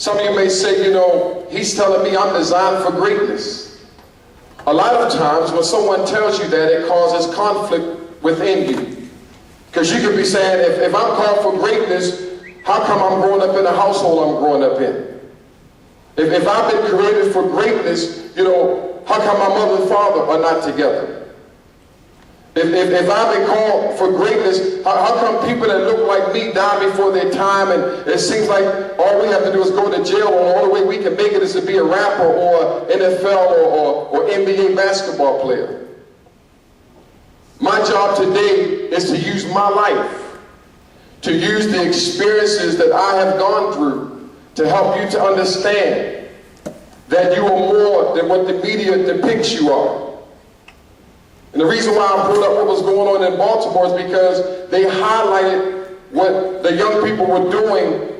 Some of you may say, you know, he's telling me I'm designed for greatness. A lot of times when someone tells you that, it causes conflict within you. Because you could be saying, if I'm called for greatness, how come I'm growing up in the household I'm growing up in? If I've been created for greatness, you know, how come my mother and father are not together? If I've been called for greatness, how come people that look like me die before their time, and it seems like all we have to do is go to jail, and the only way we can make it is to be a rapper or NFL or NBA basketball player? My job today is to use my life, to use the experiences that I have gone through to help you to understand that you are more than what the media depicts you are. And the reason why I brought up what was going on in Baltimore is because they highlighted what the young people were doing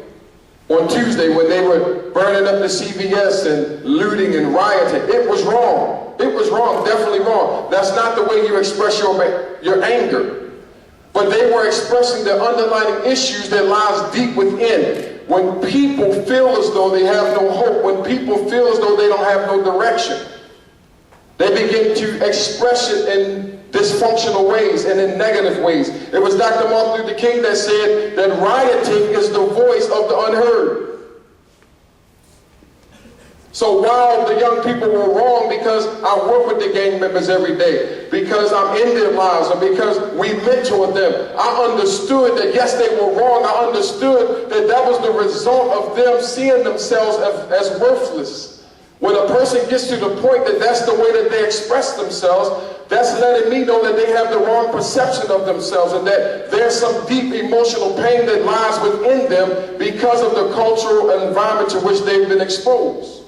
on Tuesday when they were burning up the CVS and looting and rioting. It was wrong. It was wrong, definitely wrong. That's not the way you express your anger. But they were expressing the underlying issues that lies deep within. When people feel as though they have no hope, when people feel as though they don't have no direction, they begin to express it in dysfunctional ways and in negative ways. It was Dr. Martin Luther King that said that rioting is the voice of the unheard. So while the young people were wrong, because I work with the gang members every day, because I'm in their lives, or because we mentored them, I understood that yes, they were wrong. I understood that that was the result of them seeing themselves as worthless. When a person gets to the point that that's the way that they express themselves, that's letting me know that they have the wrong perception of themselves, and that there's some deep emotional pain that lies within them because of the cultural environment to which they've been exposed.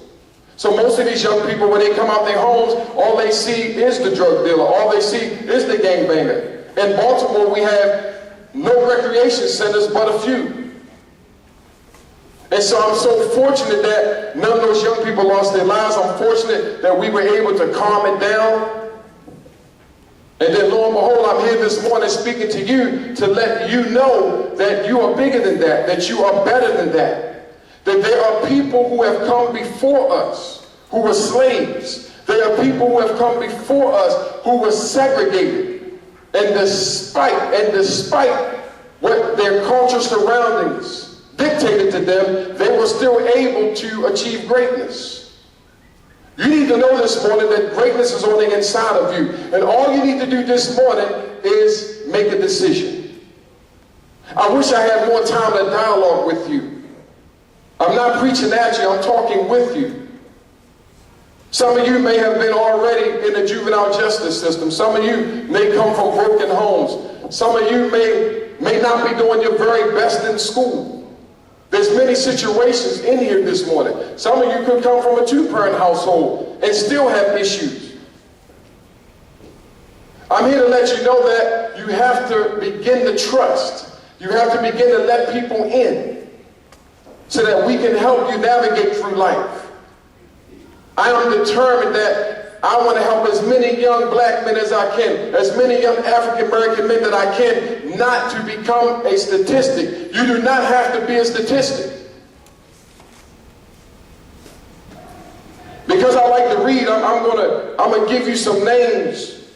So most of these young people, when they come out their homes, all they see is the drug dealer. All they see is the gangbanger. In Baltimore, we have no recreation centers but a few. And so I'm so fortunate that none of those young people lost their lives. I'm fortunate that we were able to calm it down. And then lo and behold, I'm here this morning speaking to you to let you know that you are bigger than that, that you are better than that. That there are people who have come before us who were slaves. There are people who have come before us who were segregated. And despite what their cultural surroundings dictated to them, they were still able to achieve greatness. You need to know this morning that greatness is on the inside of you. And all you need to do this morning is make a decision. I wish I had more time to dialogue with you. I'm not preaching at you, I'm talking with you. Some of you may have been already in the juvenile justice system. Some of you may come from broken homes. Some of you may not be doing your very best in school. There's many situations in here this morning. Some of you could come from a two-parent household and still have issues. I'm here to let you know that you have to begin to trust. You have to begin to let people in so that we can help you navigate through life. I am determined that I want to help as many young black men as I can, as many young African American men that I can, not to become a statistic. You do not have to be a statistic. Because I like to read, I'm going to give you some names.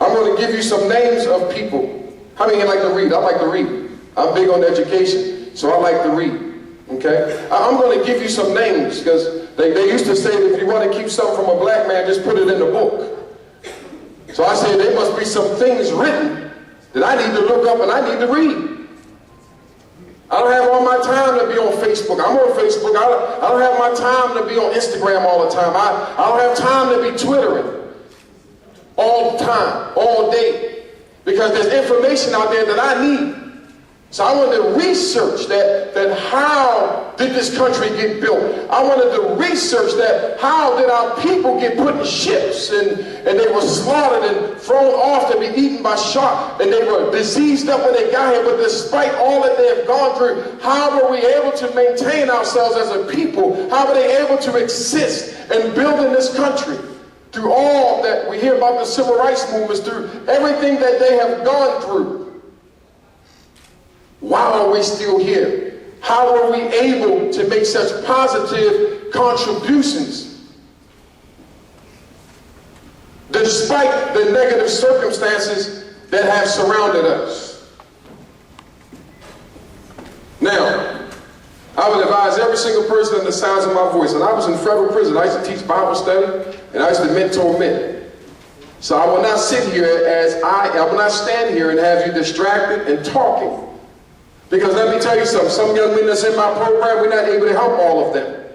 I'm going to give you some names of people. How many of you like to read? I like to read. I'm big on education, so I like to read. Okay? I'm going to give you some names, because they used to say that if you want to keep something from a black man, just put it in the book. So I said there must be some things written that I need to look up and I need to read. I don't have all my time to be on Facebook. I'm on Facebook. I don't have my time to be on Instagram all the time. I don't have time to be Twittering all the time, all day. Because there's information out there that I need. So I wanted to research that how did this country get built? I wanted to research that how did our people get put in ships and they were slaughtered and thrown off to be eaten by sharks, and they were diseased up when they got here. But despite all that they have gone through, how were we able to maintain ourselves as a people? How were they able to exist and build in this country? Through all that we hear about the civil rights movements, through everything that they have gone through. Why are we still here? How were we able to make such positive contributions despite the negative circumstances that have surrounded us? Now, I would advise every single person in the sounds of my voice, and I was in federal prison. I used to teach Bible study, and I used to mentor men. So I will not sit here I will not stand here and have you distracted and talking. Because let me tell you something, some young men that's in my program, we're not able to help all of them.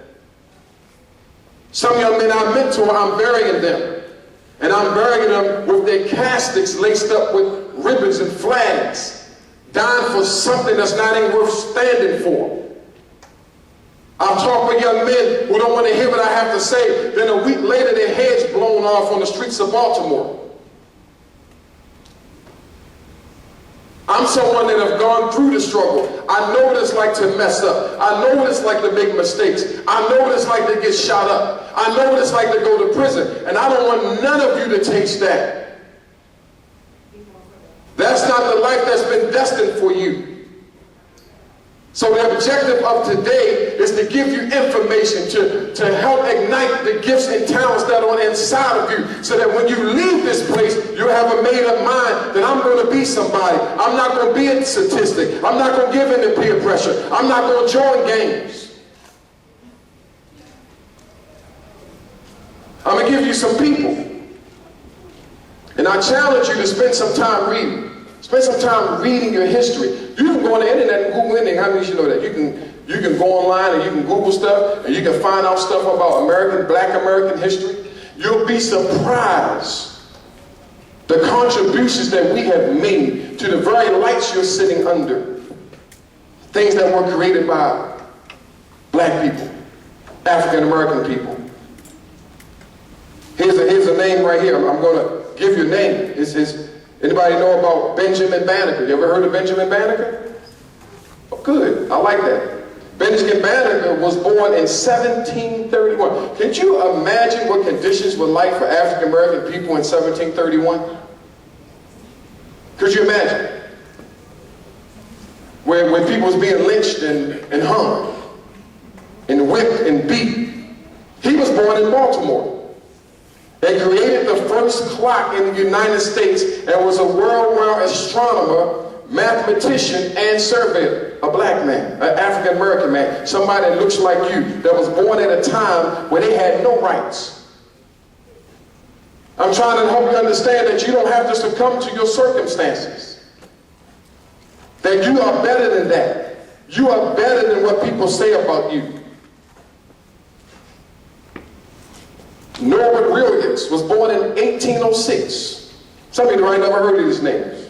Some young men I mentor, I'm burying them. And I'm burying them with their caskets laced up with ribbons and flags, dying for something that's not even worth standing for. I've talked with young men who don't want to hear what I have to say, then a week later their heads blown off on the streets of Baltimore. I'm someone that have gone through the struggle. I know what it's like to mess up. I know what it's like to make mistakes. I know what it's like to get shot up. I know what it's like to go to prison. And I don't want none of you to taste that. That's not the life that's been destined for you. So the objective of today is to give you information to help ignite the gifts and talents that are inside of you, so that when you leave this place, you have a made-up mind that I'm going to be somebody. I'm not going to be a statistic. I'm not going to give in to peer pressure. I'm not going to join gangs. I'm going to give you some people. And I challenge you to spend some time reading. Spend some time reading your history. You can go on the internet and Google anything. How many of you know that? You can go online and you can Google stuff and you can find out stuff about Black American history. You'll be surprised the contributions that we have made to the very lights you're sitting under. Things that were created by Black people, African American people. Here's a name right here. I'm going to give you a name. Anybody know about Benjamin Banneker? You ever heard of Benjamin Banneker? Oh, good. I like that. Benjamin Banneker was born in 1731. Can you imagine what conditions were like for African American people in 1731? Could you imagine? When people was being lynched and hung and whipped and beat. He was born in Baltimore. They created the first clock in the United States and was a world-renowned astronomer, mathematician, and surveyor. A Black man, an African-American man, somebody that looks like you, that was born at a time where they had no rights. I'm trying to help you understand that you don't have to succumb to your circumstances. That you are better than that. You are better than what people say about you. Norbert Williams was born in 1806. Some of you might never heard of these names.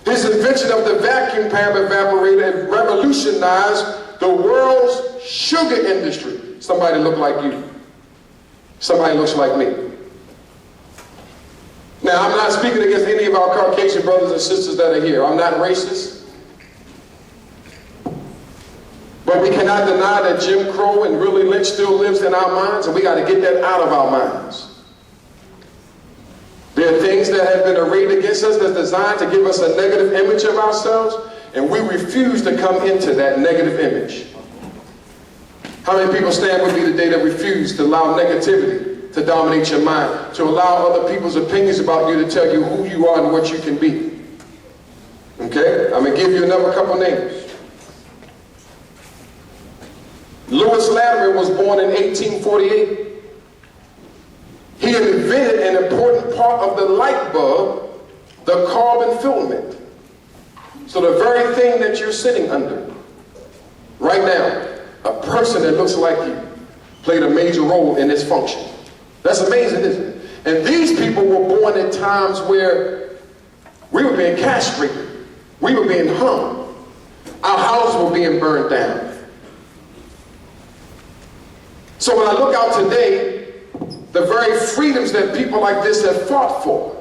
His invention of the vacuum pump evaporator revolutionized the world's sugar industry. Somebody look like you. Somebody looks like me. Now, I'm not speaking against any of our Caucasian brothers and sisters that are here. I'm not racist. But we cannot deny that Jim Crow and Willie Lynch still lives in our minds, and we got to get that out of our minds. There are things that have been arrayed against us that's designed to give us a negative image of ourselves, and we refuse to come into that negative image. How many people stand with me today that refuse to allow negativity to dominate your mind, to allow other people's opinions about you to tell you who you are and what you can be? Okay? I'm going to give you another couple names. Lewis Latimer was born in 1848. He invented an important part of the light bulb, the carbon filament. So the very thing that you're sitting under right now, a person that looks like you played a major role in its function. That's amazing, isn't it? And these people were born at times where we were being castrated. We were being hung. Our houses were being burned down. So when I look out today, the very freedoms that people like this have fought for,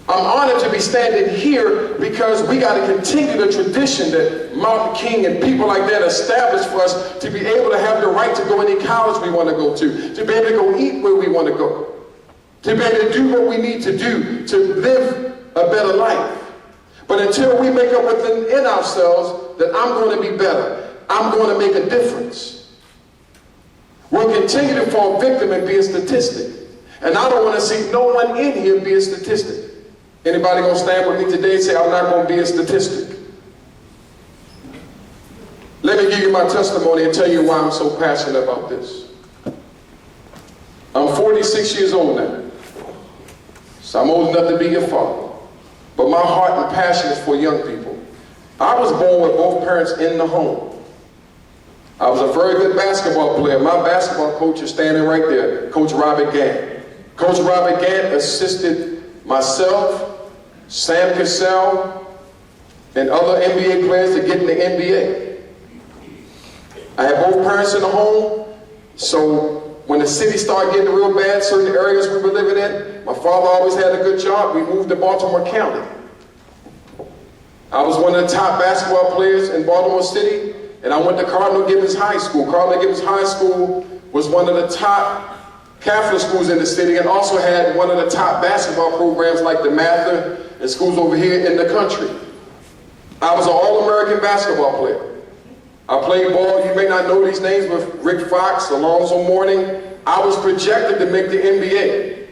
I'm honored to be standing here because we got to continue the tradition that Martin King and people like that established for us, to be able to have the right to go any college we want to go to be able to go eat where we want to go, to be able to do what we need to do to live a better life. But until we make up within ourselves that I'm going to be better, I'm going to make a difference, we'll continue to fall victim and be a statistic. And I don't want to see no one in here be a statistic. Anybody going to stand with me today and say, I'm not going to be a statistic? Let me give you my testimony and tell you why I'm so passionate about this. I'm 46 years old now, so I'm old enough to be your father. But my heart and passion is for young people. I was born with both parents in the home. I was a very good basketball player. My basketball coach is standing right there, Coach Robert Gant. Coach Robert Gant assisted myself, Sam Cassell, and other NBA players to get in the NBA. I had both parents in the home, so when the city started getting real bad, certain areas we were living in, my father always had a good job. We moved to Baltimore County. I was one of the top basketball players in Baltimore City, and I went to Cardinal Gibbons High School. Cardinal Gibbons High School was one of the top Catholic schools in the city and also had one of the top basketball programs like the Mather and schools over here in the country. I was an All-American basketball player. I played ball, you may not know these names, but Rick Fox, Alonzo Mourning. I was projected to make the NBA.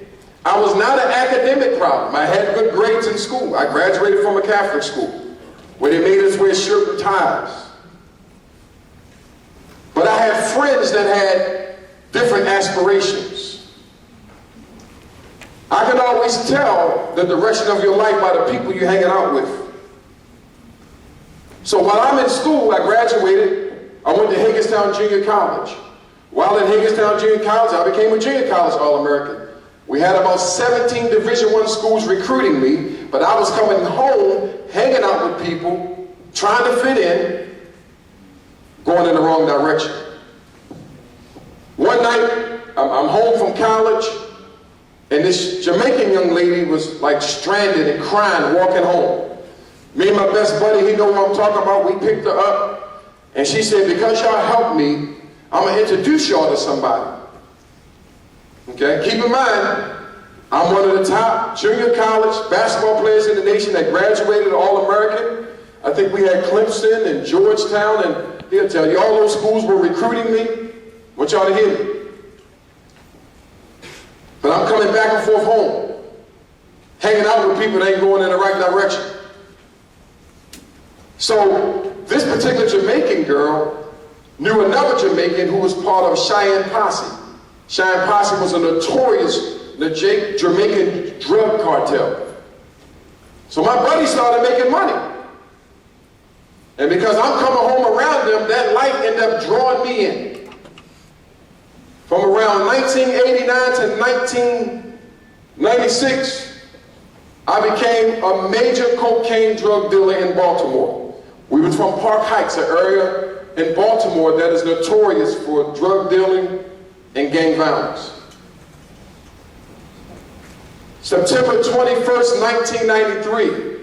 I was not an academic problem. I had good grades in school. I graduated from a Catholic school where they made us wear shirt and ties. But I had friends that had different aspirations. I can always tell the direction of your life by the people you're hanging out with. So while I'm in school, I graduated. I went to Hagerstown Junior College. While at Hagerstown Junior College, I became a junior college All-American. We had about 17 Division I schools recruiting me, but I was coming home, hanging out with people, trying to fit in, going in the wrong direction. One night, I'm home from college, and this Jamaican young lady was like stranded and crying, walking home. Me and my best buddy, he know what I'm talking about, we picked her up, and she said, because y'all helped me, I'm going to introduce y'all to somebody. Okay, keep in mind, I'm one of the top junior college basketball players in the nation that graduated All-American. I think we had Clemson and Georgetown, and he'll tell you, all those schools were recruiting me. I want y'all to hear me. But I'm coming back and forth home, hanging out with people that ain't going in the right direction. So this particular Jamaican girl knew another Jamaican who was part of Cheyenne Posse. Cheyenne Posse was a notorious Jamaican drug cartel. So my buddy started making money. And because I'm coming home around them, that life ended up drawing me in. From around 1989 to 1996, I became a major cocaine drug dealer in Baltimore. We were from Park Heights, an area in Baltimore that is notorious for drug dealing and gang violence. September 21st, 1993,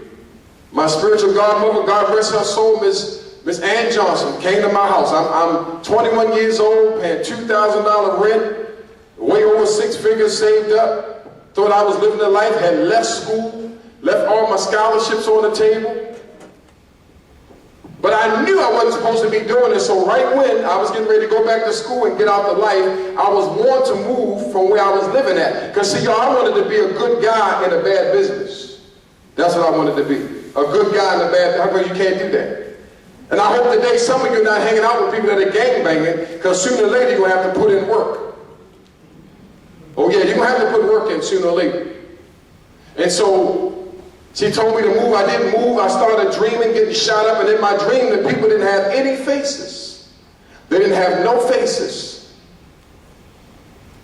my spiritual godmother, God rest her soul, Miss Ann Johnson, came to my house. I'm 21 years old, paying $2,000 rent, way over 6 figures saved up, thought I was living a life, had left school, left all my scholarships on the table. But I knew I wasn't supposed to be doing this, so right when I was getting ready to go back to school and get out the life, I was wanting to move from where I was living at. Because see, y'all, I wanted to be a good guy in a bad business. That's what I wanted to be. A good guy in a bad, how come you can't do that? And I hope today some of you are not hanging out with people that are gangbanging, because sooner or later you're going to have to put in work. Oh yeah, you're going to have to put work in sooner or later. And so, she told me to move. I didn't move. I started dreaming, getting shot up, and in my dream, the people didn't have any faces. They didn't have no faces.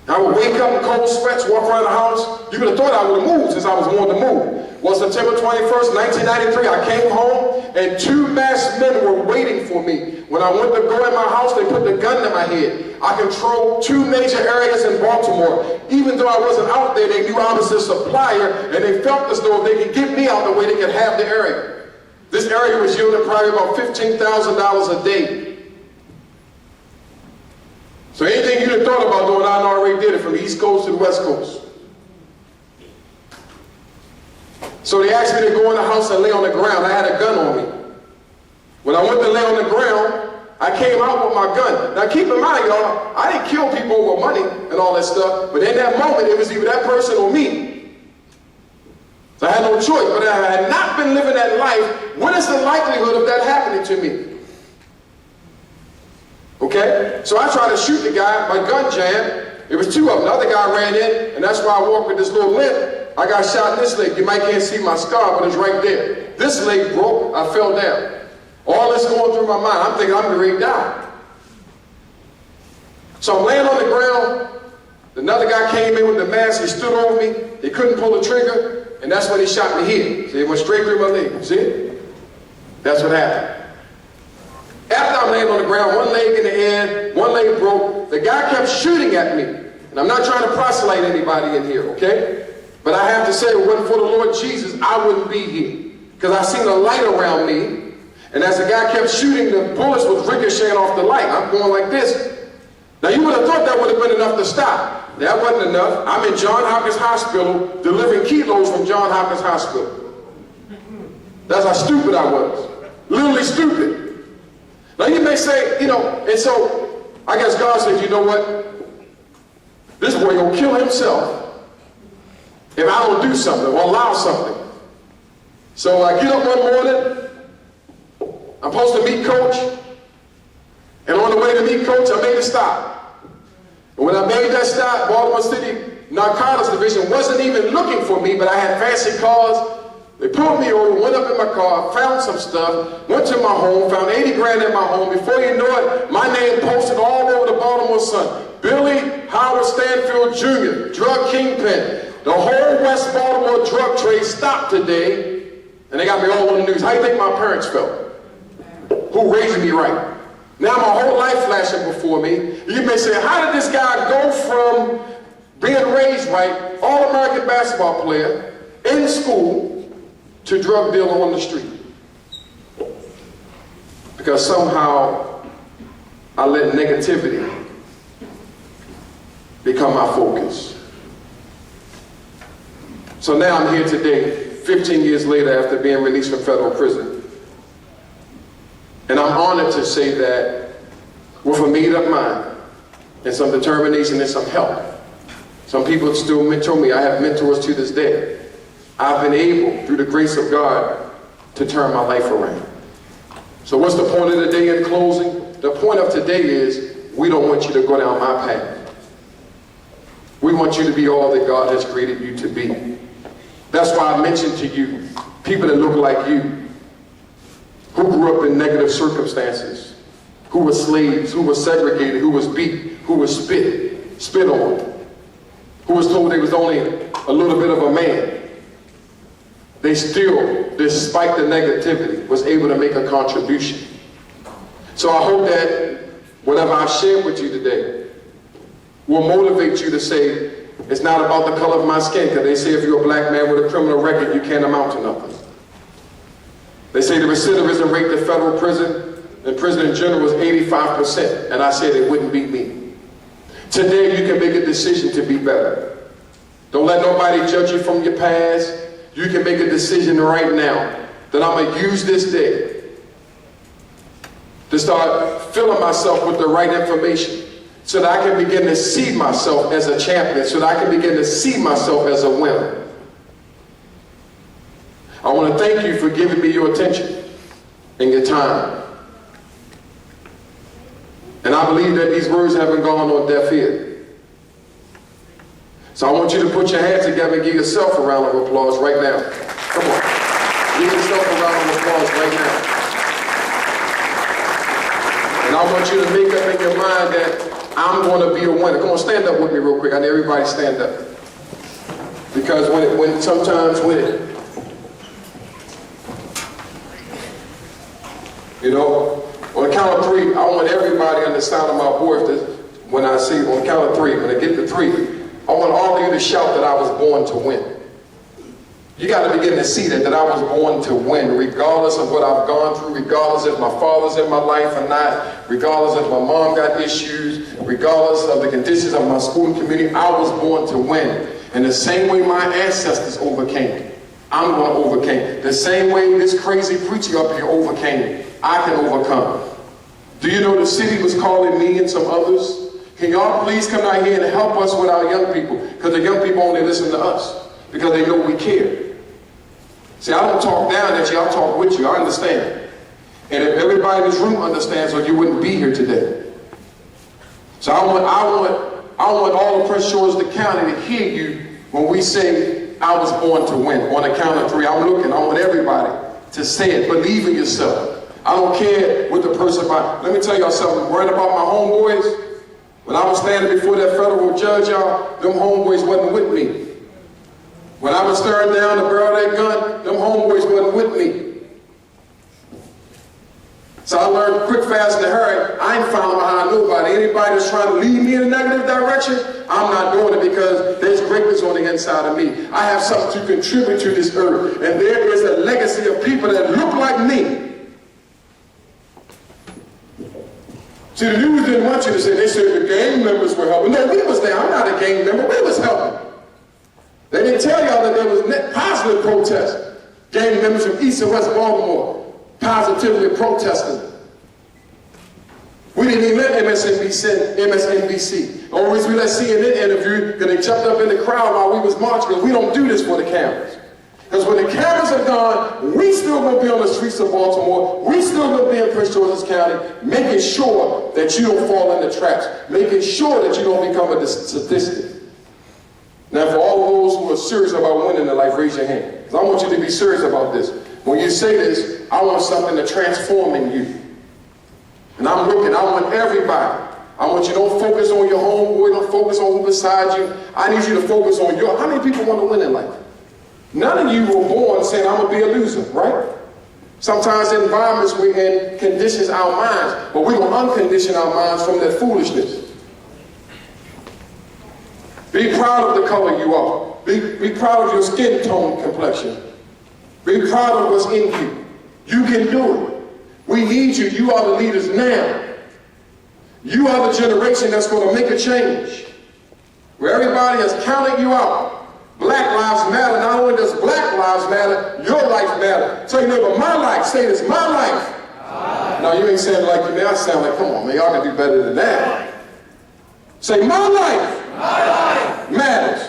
I would wake up in cold sweats, walk around the house. You would have thought I would have moved since I was wanting to move. Well, September 21st, 1993, I came home, and 2 masked men were waiting for me. When I went to go in my house, they put the gun to my head. I controlled 2 major areas in Baltimore. Even though I wasn't out there, they knew I was a supplier, and they felt as though if they could get me out the way, they could have the area. This area was yielding probably about $15,000 a day. So anything you'd have thought about doing, I already did it from the East Coast to the West Coast. So they asked me to go in the house and lay on the ground. I had a gun on me. When I went to lay on the ground, I came out with my gun. Now keep in mind, y'all, I didn't kill people over money and all that stuff, but in that moment, it was either that person or me. So I had no choice, but if I had not been living that life, what is the likelihood of that happening to me? Okay? So I tried to shoot the guy, my gun jammed. It was two of them. The other guy ran in, and that's why I walked with this little limp. I got shot in this leg. You might can't see my scar, but it's right there. This leg broke, I fell down. All this going through my mind, I'm thinking I'm ready to die. So I'm laying on the ground. Another guy came in with the mask, he stood over me, he couldn't pull the trigger, and that's when he shot me here. See, it went straight through my leg, see? That's what happened. After I'm laying on the ground, one leg in the air, one leg broke, the guy kept shooting at me. And I'm not trying to proselyte anybody in here, okay? But I have to say, if it wasn't for the Lord Jesus, I wouldn't be here. Because I seen a light around me, and as the guy kept shooting, the bullets was ricocheting off the light. I'm going like this. Now you would have thought that would have been enough to stop. That wasn't enough. I'm in Johns Hopkins Hospital, delivering kilos from Johns Hopkins Hospital. That's how stupid I was. Literally stupid. Now you may say, you know, and so I guess God said, you know what? This boy gonna kill himself if I don't do something or allow something. So I get up one morning, I'm supposed to meet Coach, and on the way to meet Coach, I made a stop. And when I made that stop, Baltimore City Narcotics Division wasn't even looking for me, but I had fancy cars. They pulled me over, went up in my car, found some stuff, went to my home, found 80 grand in my home. Before you know it, my name posted all over the Baltimore Sun. Billy Howard Stanfield Jr., drug kingpin. The whole West Baltimore drug trade stopped today, and they got me all on the news. How do you think my parents felt? Who raised me right? Now my whole life flashing before me. You may say, how did this guy go from being raised right, all-American basketball player, in school, to drug dealer on the street? Because somehow I let negativity become my focus. So now I'm here today, 15 years later after being released from federal prison. And I'm honored to say that with a made-up mind and some determination and some help, some people still mentor me. I have mentors to this day. I've been able, through the grace of God, to turn my life around. So what's the point of the day in closing? The point of today is we don't want you to go down my path. We want you to be all that God has created you to be. That's why I mentioned to you people that look like you, who grew up in negative circumstances, who were slaves, who were segregated, who was beat, who was spit on, who was told they was only a little bit of a man. They still, despite the negativity, was able to make a contribution. So I hope that whatever I shared with you today will motivate you to say, it's not about the color of my skin, because they say if you're a black man with a criminal record, you can't amount to nothing. They say the recidivism rate in federal prison and prison in general is 85%, and I said it wouldn't be me. Today you can make a decision to be better. Don't let nobody judge you from your past. You can make a decision right now that I'm going to use this day to start filling myself with the right information so that I can begin to see myself as a champion, so that I can begin to see myself as a winner. I want to thank you for giving me your attention and your time. And I believe that these words haven't gone on deaf ear. So I want you to put your hands together and give yourself a round of applause right now. Come on. Give yourself a round of applause right now. And I want you to make up in your mind that I'm going to be a winner. Come on, stand up with me real quick. I need everybody to stand up. Because sometimes you know, on the count of three, I want everybody on the sound of my voice, when I see, on the count of three, when I get to three, I want all of you to shout that I was born to win. You got to begin to see that I was born to win, regardless of what I've gone through, regardless if my father's in my life or not, regardless if my mom got issues, regardless of the conditions of my school and community, I was born to win. In the same way my ancestors overcame. I'm going to overcome. The same way this crazy preacher up here overcame, I can overcome. Do you know the city was calling me and some others? Can y'all please come out here and help us with our young people? Because the young people only listen to us because they know we care. See, I don't talk down at you, I talk with you. I understand. And if everybody in this room understands, or you wouldn't be here today. So I want all of Prince George County to hear you when we say, I was born to win. On the count of 3, I'm looking. I want everybody to say it. Believe in yourself. I don't care what the person about. Let me tell y'all something. Worried about my homeboys. When I was standing before that federal judge, y'all, them homeboys wasn't with me. When I was staring down the barrel of that gun, them homeboys wasn't with me. So I learned quick, fast, and hurry. I ain't following behind nobody. Anybody that's trying to lead me in a negative direction, I'm not doing it because there's greatness on the inside of me. I have something to contribute to this earth. And there is a legacy of people that look like me. See, the news didn't want you to say, they said the gang members were helping. No, we was there. I'm not a gang member. We was helping. They didn't tell y'all that there was positive protests. Gang members from East and West Baltimore positively protesting. We didn't even let MSNBC. The only reason we let CNN interview, because they jumped up in the crowd while we was marching, because we don't do this for the cameras. Because when the cameras are gone, we still going to be on the streets of Baltimore. We still going to be in Prince George's County, making sure that you don't fall into traps, making sure that you don't become a statistic. Now, for all of those who are serious about winning in life, raise your hand. Because I want you to be serious about this. When you say this, I want something to transform in you. And I'm looking, I want everybody. I want you to don't focus on your homeboy, don't focus on who beside you. I need you to focus on your, how many people want to win in life? None of you were born saying, I'm going to be a loser, right? Sometimes the environments we're in conditions our minds, but we're going to uncondition our minds from that foolishness. Be proud of the color you are. Be proud of your skin tone complexion. Be proud of what's in you. You can do it. We need you. You are the leaders now. You are the generation that's going to make a change. Where everybody has counted you out. Black lives matter. Not only does black lives matter, your life matter. Tell your neighbor, my life. Say this, my life. No, you ain't saying it like you, man. I sound like, come on, man. Y'all can do better than that. Say, my life matters.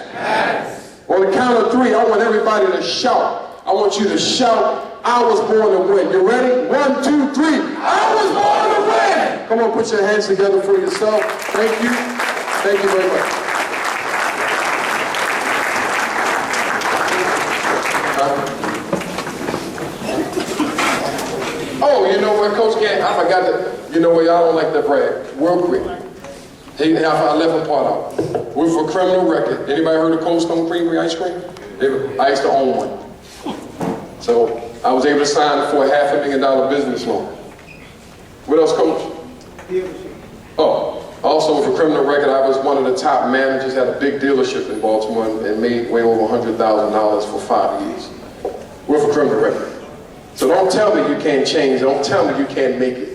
On the count of 3, I want everybody to shout. I want you to shout, I was born to win. You ready? 1, 2, 3. I was born to win. Come on, put your hands together for yourself. Thank you. Thank you very much. Oh, you know what, Coach Gann? I forgot that. You know what, y'all don't like that brag. Real quick. I left a part out. We're for criminal record. Anybody heard of Cold Stone Creamery ice cream? I used to own one. So I was able to sign for a $500,000 business loan. What else, Coach? Oh, also for criminal record, I was one of the top managers at a big dealership in Baltimore and made way over $100,000 for 5 years. We're for criminal record. So don't tell me you can't change. Don't tell me you can't make it.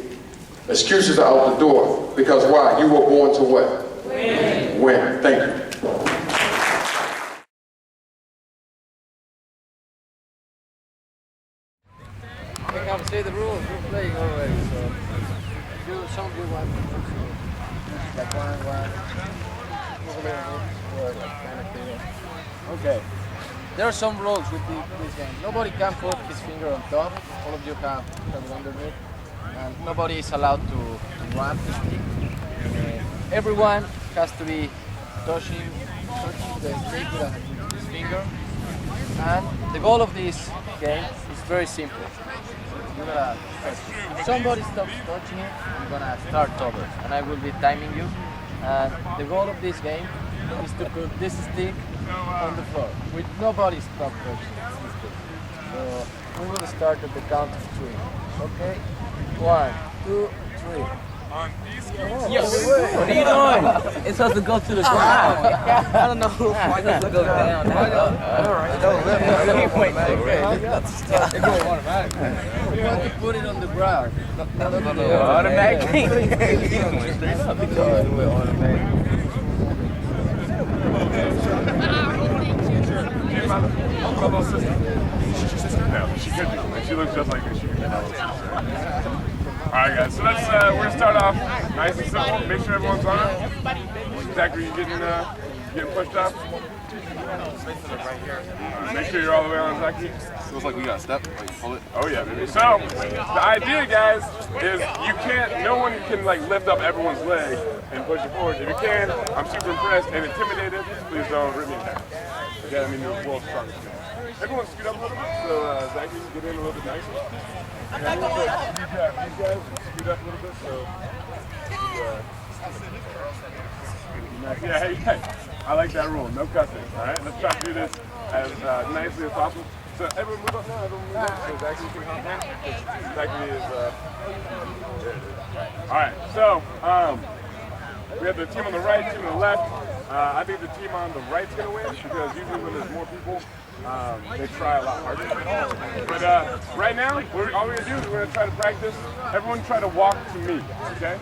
Excuses are out the door. Because why? You were born to what? Win. Win. Thank you. I can say the rules. We're playing already. So do some good one. Like one. Okay. There are some rules with this game. Nobody can put his finger on top. All of you have it underneath. And nobody is allowed to grab the stick. Everyone has to be touching the stick with his finger. And the goal of this game is very simple. You're gonna, if somebody stops touching it, you're gonna start over. And I will be timing you. And the goal of this game is to put this stick on the floor with nobody stop touching this stick. So we will start at the count of 3. Okay? 1, 2, 3. Yes. What are you doing? It's supposed to go to the ground. I don't know. Why does it go down? Alright. Let me wait. It goes automatically. You want to put it on the ground. Automatically. my little sister. No, she could be. She looks just like me. She could be my little sister. Alright guys, so let's, we're going to start off nice and simple. Make sure everyone's on it. Zachary, you getting pushed up? Make sure you're all the way on, Zachary. Looks like we got a step. Like, pull it. Oh yeah, baby. So, the idea, guys, is no one can like lift up everyone's leg and push it forward. If you can, I'm super impressed and intimidated. Please don't rip me down. Okay, I mean, you're the world's strongest man. Everyone scoot up a little bit, so Zachary can get in a little bit nicer. And these guys scoot up a little bit, so yeah, I like that rule. No cussing. All right, let's try to do this as nicely as possible. So everyone move up now. Everyone move up. So Zachary can hop in. Zachary is. There it is. All right. So we have the team on the right, team on the left. I think the team on the right's gonna win because usually when there's more people, they try a lot harder. But right now, all we're gonna do is we're gonna try to practice. Everyone try to walk to me. Okay.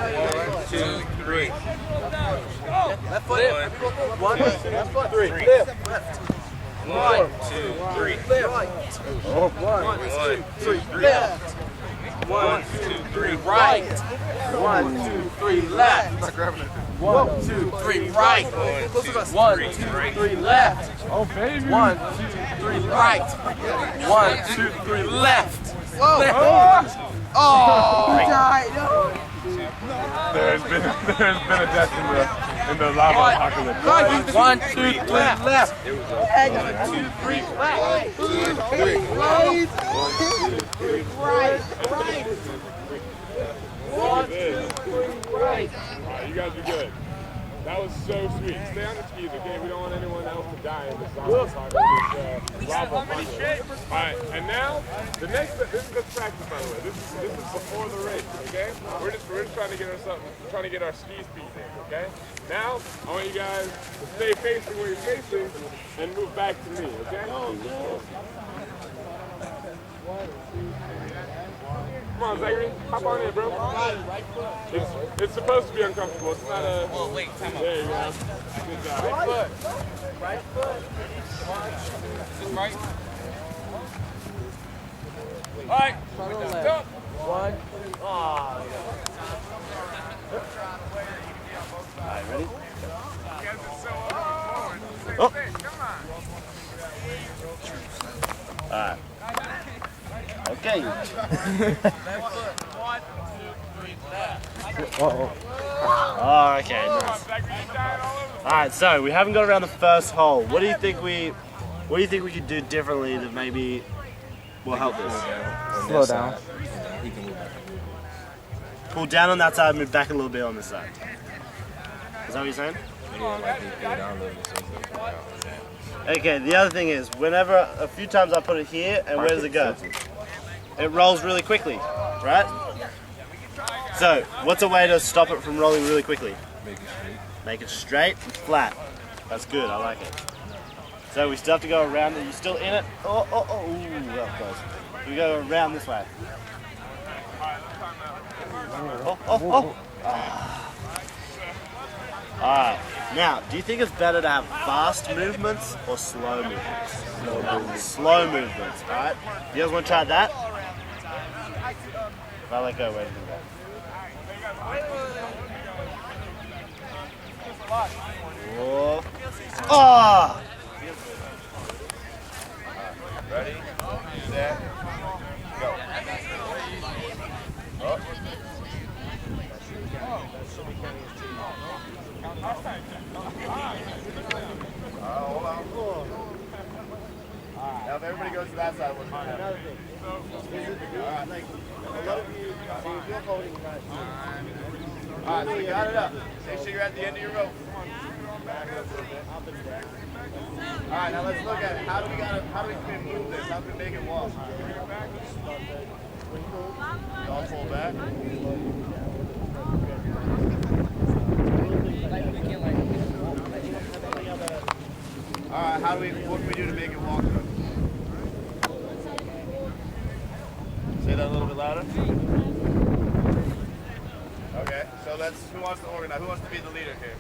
1, 2, 3. Left foot. 1, 2, 3. 1, 2, 3. Oh, 1, 2, 3. Left. 1, 2, 3. Right. 1, 2, 3. Left. 1, 2, 3. Right. 1, 2, 3. Left. oh baby. 1, 2, 3. Right. 1, 2, 3. Left. Oh. Oh, died. There's been a death in the lava apocalypse. 1, 2, 3. Left. 1, 2, 3. Left. 1, 2, 3. Right. Alright, you guys are good. That was so sweet. Stay on the skis, okay? We don't want anyone else to die in this lava apocalypse. Alright, and now, the next, this is just practice, by the way. This is before the race, okay? We're just trying to get our ski speed in, okay? Now, I want you guys to stay facing where you're facing and move back to me, okay? Come on, Zachary, hop on in, bro. It's supposed to be uncomfortable. It's not a. Oh, wait, time out. There you go. Good job. Right foot. Right foot. Is it right? All right. Go. 1. All right, ready? You guys are so forward. Come on. All right. Okay. 1, 2, 3, left. Oh, okay, nice. Alright, so we haven't got around the first hole. What do you think we could do differently that maybe will help us? Slow down. Pull down on that side, move back a little bit on this side. Is that what you're saying? Okay, the other thing is, whenever, a few times I put it here, and where does it go? It rolls really quickly, right? So, what's a way to stop it from rolling really quickly? Make it straight and flat. That's good, I like it. So we still have to go around, are you still in it? Oh, ooh, that was close. We go around this way. Oh. Alright, now, do you think it's better to have fast movements or slow movements? Slow movements, alright? You guys want to try that? If I let go, where do you go? Whoa. Oh! Ready, set, go. Up. Hold on. Now if everybody goes to that side, what's going to happen? Alright, so you got it up. Make sure you're at the end of your rope. Alright, now let's look at it. How do we move this? How do we make it walk? You all pull back. Alright, what can we do to make it walk though? Say that a little bit louder. Okay, so who wants to organize? Who wants to be the leader here?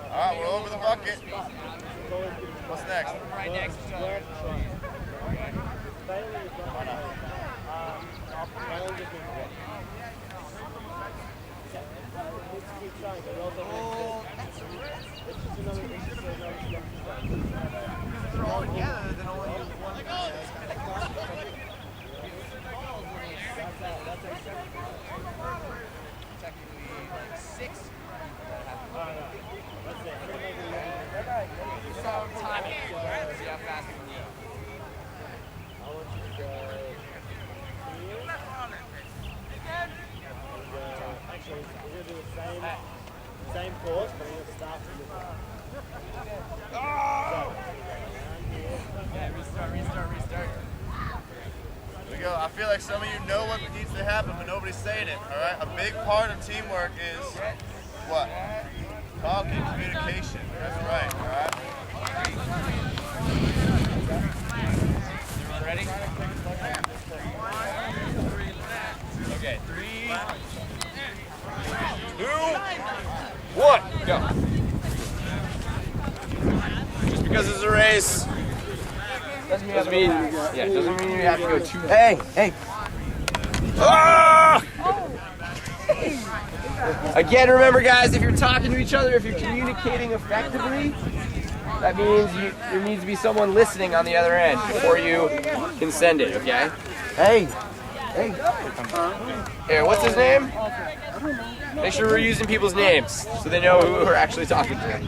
All right, we're over the bucket. What's next? Right next to each other. They're all together, then only use one. Technically, like 6. Time it. See how fast we can go. Actually, we're going to do the same course, but we're going to start from the back. Restart. Here we go. I feel like some of you know what needs to happen, but nobody's saying it. All right. A big part of teamwork is what? Talking, communication. That's right. All right. Ready? Okay, 3, 2, 1, go. Just because it's a race doesn't mean you have to go too. Hey! Ah! Again, remember, guys, if you're talking to each other, if you're communicating effectively, that means there needs to be someone listening on the other end before you can send it. Okay? Hey. Here, what's his name? Make sure we're using people's names so they know who we're actually talking to.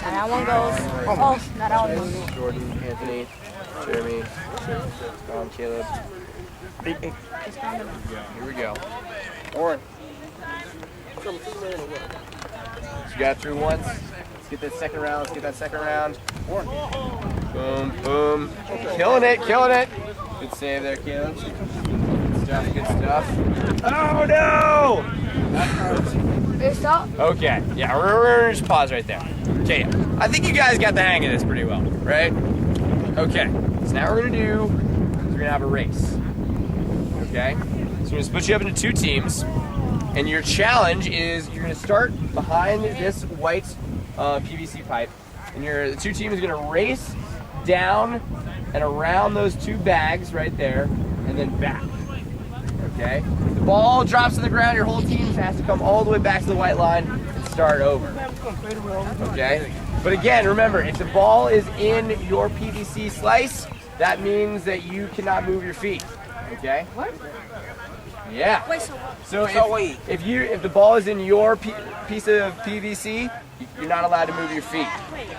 And that one goes. Oh, not out. Jordan, Anthony, Jeremy, Caleb. Here we go. Warren. You got through once. Let's get that second round. Warren. Boom. Killing it. Good save there, Caleb. Good stuff. Oh no! Okay, yeah, we're gonna just pause right there. Okay, I think you guys got the hang of this pretty well, right? Okay, so now we're gonna have a race. Okay? So we're gonna split you up into 2 teams, and your challenge is you're gonna start behind this white PVC pipe, and the 2 teams are gonna race down and around those 2 bags right there, and then back. Okay? The ball drops to the ground, your whole team has to come all the way back to the white line and start over. Okay? But again, remember, if the ball is in your PVC slice, that means that you cannot move your feet. Okay? What? Yeah. So if the ball is in your piece of PVC, you're not allowed to move your feet.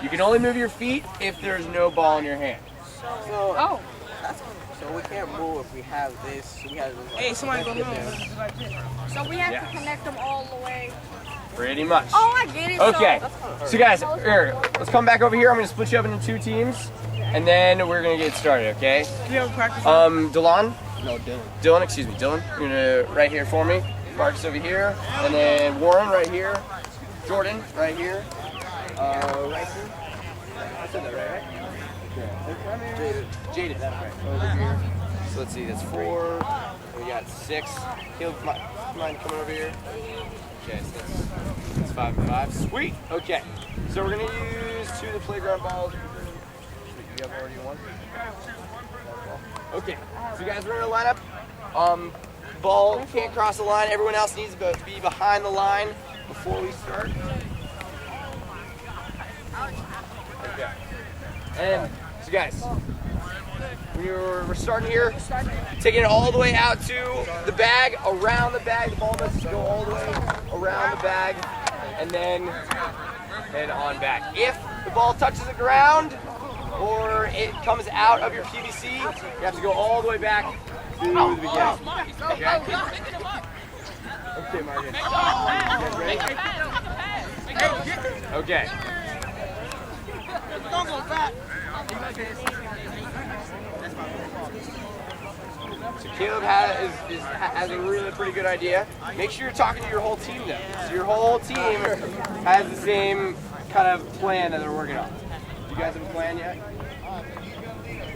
You can only move your feet if there's no ball in your hand. Oh. So we can't move if we have this. Hey, somebody go move. So we have to connect them all the way. Pretty much. Oh, I get it. Okay. So guys, here, let's come back over here. I'm going to split you up into 2 teams, and then we're going to get started, okay? Do you have a practice? Dylan? No, Dylan. Dylan, excuse me, Dylan. You're going to right here for me. Marcus over here. And then Warren right here. Jordan right here. Right here. I said that right? Jaden, that's right. Over here. So let's see, that's 4. We got 6. Caleb, mind coming over here? Okay, so that's 5 and 5. Sweet. Okay. So we're gonna use 2 of the playground balls. You have already one? Okay. So guys, we're gonna line up. Ball can't cross the line. Everyone else needs to be behind the line before we start. Okay. And so guys, we're starting here, taking it all the way out to the bag, around the bag. The ball must go all the way around the bag, and then head on back. If the ball touches the ground or it comes out of your PVC, you have to go all the way back to the beginning. Okay? Okay, Margaret. Okay. Don't go back. So Caleb has a really pretty good idea. Make sure you're talking to your whole team though. So your whole team has the same kind of plan that they're working on. You guys have a plan yet?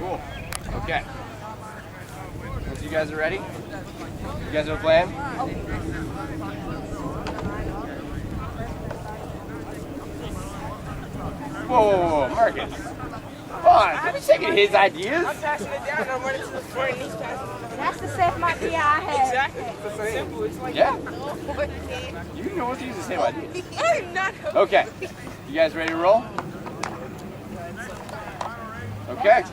Cool. Okay. Once you guys are ready, you guys have a plan? Whoa, Marcus. Come on, I'm just taking his ideas. I'm passing it down. I'm running to the front and he's passing it. That's the same idea I had. Exactly. It's the simple. It's like Yeah. You know what to use the same ideas. I'm not. Okay. You guys ready to roll? Okay.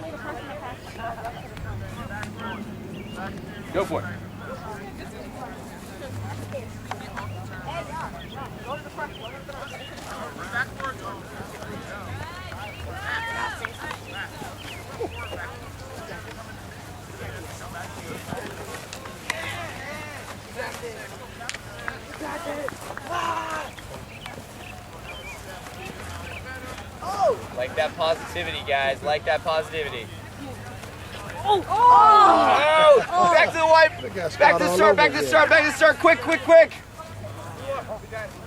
Go for it. Like that positivity, guys. Like that positivity. Oh! Back to the wipe. Back to the start. Back to the start. Back to the start. Quick, quick, quick.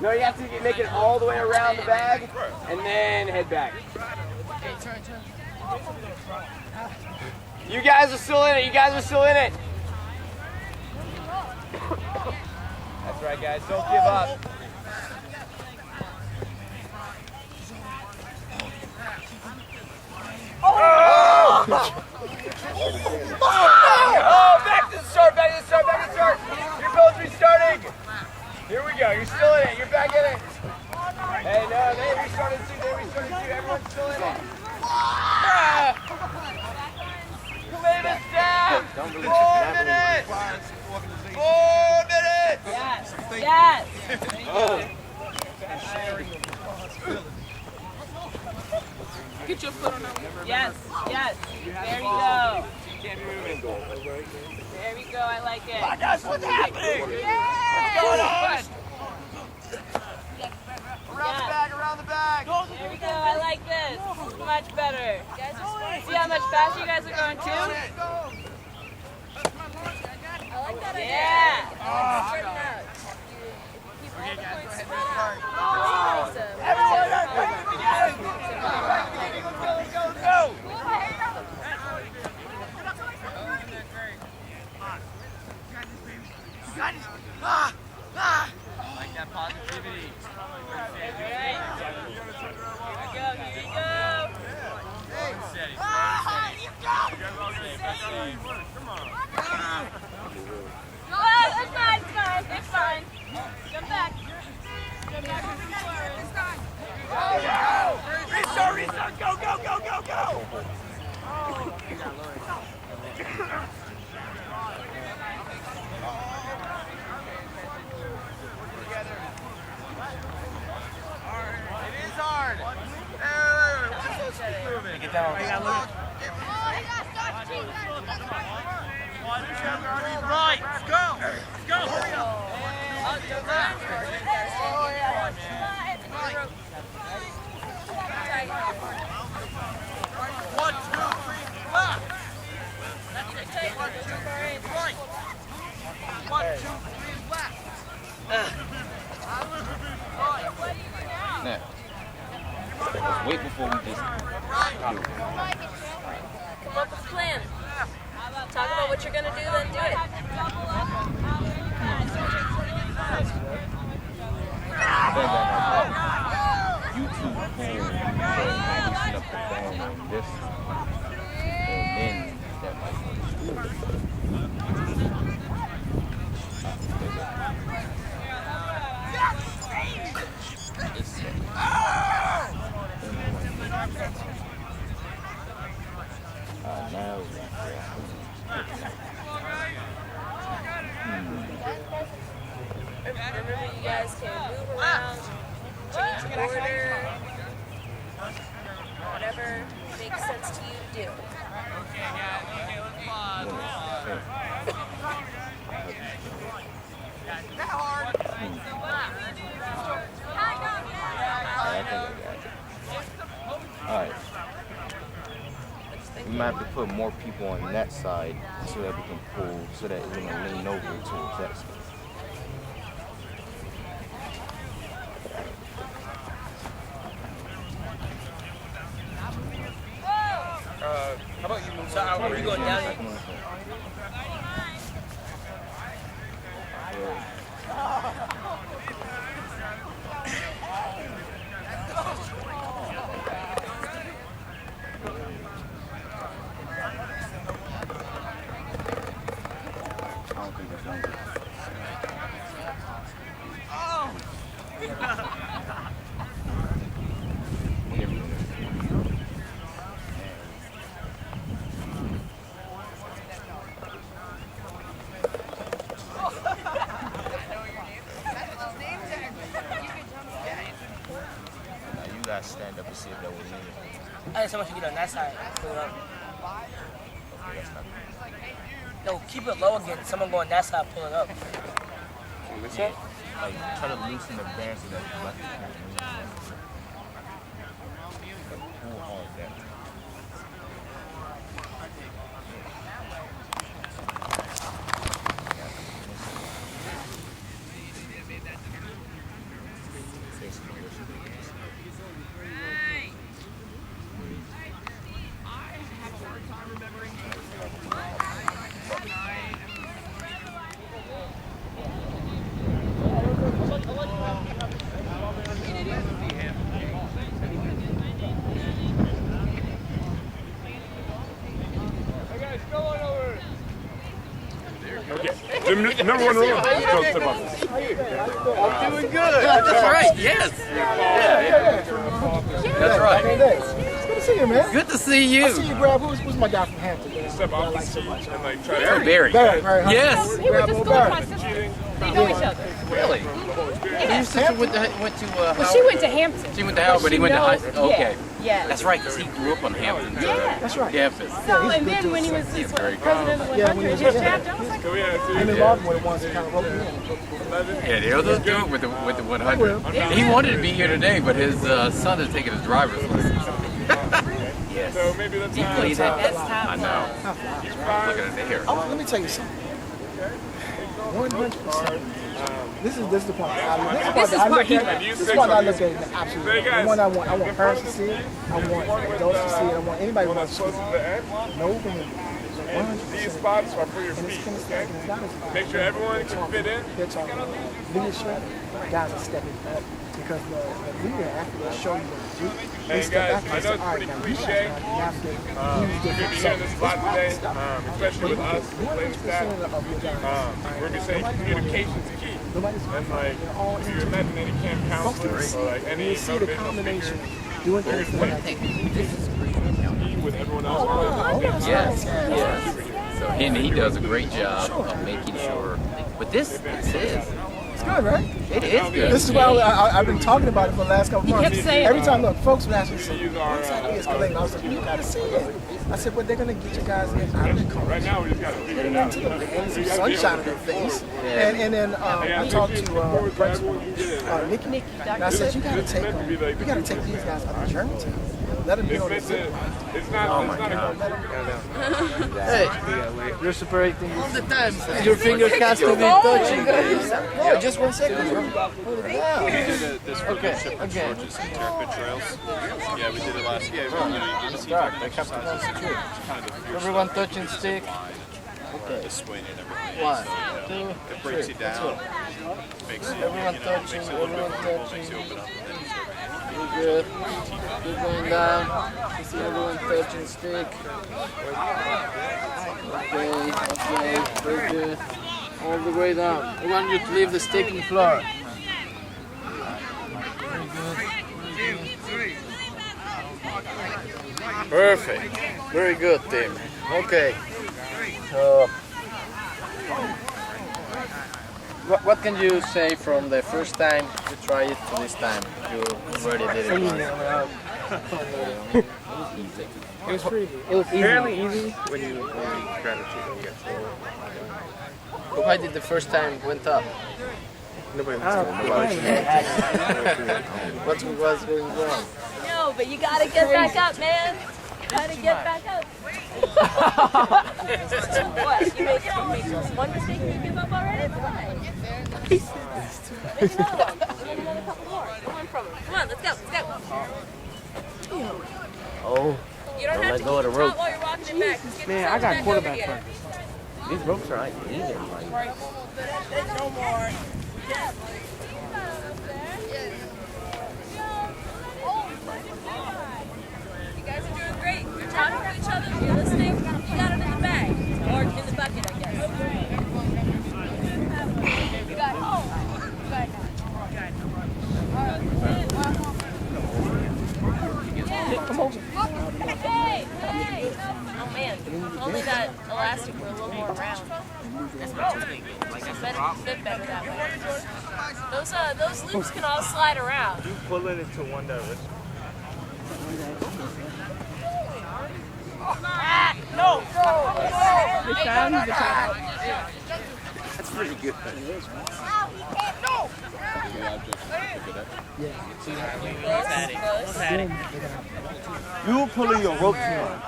No, you have to make it all the way around the bag and then head back. You guys are still in it. You guys are still in it. That's right, guys. Don't give up. Oh! Back to the start, back to the start, back to the start. You're both restarting. Here we go. You're still in it. You're back in it. Hey, no, they restarted too. They restarted too. Everyone's still in it. Kaleva's down. 4 minutes. 4 minutes. Yes. Yes. Get your foot on that one. Yes. Yes. There we go. There we go. I like it. My gosh, what's happening? What's going on? Around the bag, around the bag. There we go. I like this. Much better. See how much faster you guys are going too? Yeah. Okay, guys, go ahead and start. Like that positivity. Here we go. Steady. It's fine. It's fine. Come back. Come back. Restart. Go. It is hard. Get down. Right. Let's go. Hurry up. One, two, three, left. That's it. 1, 2, 3, right. 1, 2, 3, left. Now, let's wait before we just do it. Come up with a plan. Talk about what you're gonna do, then do it. YouTube boom, loosen up the phone on this, and then that might work. Now, Remember, you guys can move around, change order, whatever makes sense to you to do. Okay, guys. Okay, let's pause. That hard. alright. We might have to put more people on that side so that we can pull, so that we're gonna lean over towards that side. How about you move up? Are you going down? You gotta stand up and see if that was me. I think someone should get on that side. Pull it up. No, keep it low again. Someone go on that side, pull it up. Like, try to loosen the band so that you left it. Pull hard there. The number one rule is don't step on this. I'm doing good. That's right, yes. That's right. It's good to see you, man. Good to see you. I see you grab, who's my guy from Hampton? Step off the seat and like try Barry. Barry. Yes. He went to school with my sister. They know each other. Really? Your sister went to Well, she went to Hampton. She went to Howard, but he went to high school. Okay. Yeah. That's right, because he grew up on Hampton. Yeah. That's right. Campus. So, and then when he was president of the 100, his chapter, I was like, Him and Marvin were the ones that kind of wrote me in. Yeah, the others do it with the 100. He wanted to be here today, but his son is taking his driver's license. Yes. So maybe that's He plays it. I know. Oh, Looking at the hair. let me tell you something. 100%. This is the point. This is part I look at it absolutely. The one I want parents to see it. I want adults to see it. I want anybody who wants to see it. No women. These spots are for your feet, okay? Make sure everyone can fit in. They're talking about leadership. Guys are stepping up because the leader, after they show you what to do, they And step guys, back I and know say, it's all right, pretty now you cliche. guys navigate these You're going to be here in this spot today, especially with us, playing staff. 100% of your guys. We're going to be saying communication's key. Nobody's And like, if you're letting any camp counselors or like any you see the motivational combination speaker, doing things that with everyone else. Yes. So he does a great job of making sure. But this is. it's good, right? It is good. This is why I've been talking about it for the last couple months. kept saying Every time, look, folks would ask me, what's that escalating? I was like, you gotta see it. I said, but they're gonna get you guys in out of the car. Right now, we just got to figure it out. Into the lanes, some sunshine in their face. And then I talked to principal Nikki, and I said, you gotta take these guys up to Germantown. Let them be on the zip. It's not a Hey, you're separating all the time. Your finger has to be touching. No, just 1 second. Hold it down. Okay. Yeah, we did it last year. Everyone touching stick. The swing and everything. 1, 2, It breaks you down. Makes you, Everyone touching. Everyone touching. Good. Keep going down. Everyone touching stick. Okay. Very good. All the way down. I want you to leave the stick on the floor. Perfect. Very good, team. Okay. So, what can you say from the first time you tried it to this time? You already did it once. It was fairly easy when you Gratitude, yes. Why did the first time went up? Nobody What was going wrong? No, but you gotta get back up, man. You gotta get back up. What? You make one mistake and you give up already? It's fine. Make another one. Maybe another couple more. Come on from him. Come on, let's go. Oh. You don't have to go of the keep it rope. taut while you're walking it back. Just get Man, yourself I got back quarterback over here. practice. These ropes are like easy. Like, No more. You guys are doing great. You're talking to each other. You're listening. You got it in the bag. Or in the bucket, I guess. You got it. Come over. Hey! Oh man, if only that elastic were a little more round. Fit better that way. Those loops can all slide around. You pull it into one direction. No! that's pretty good. You pulling your rope too much.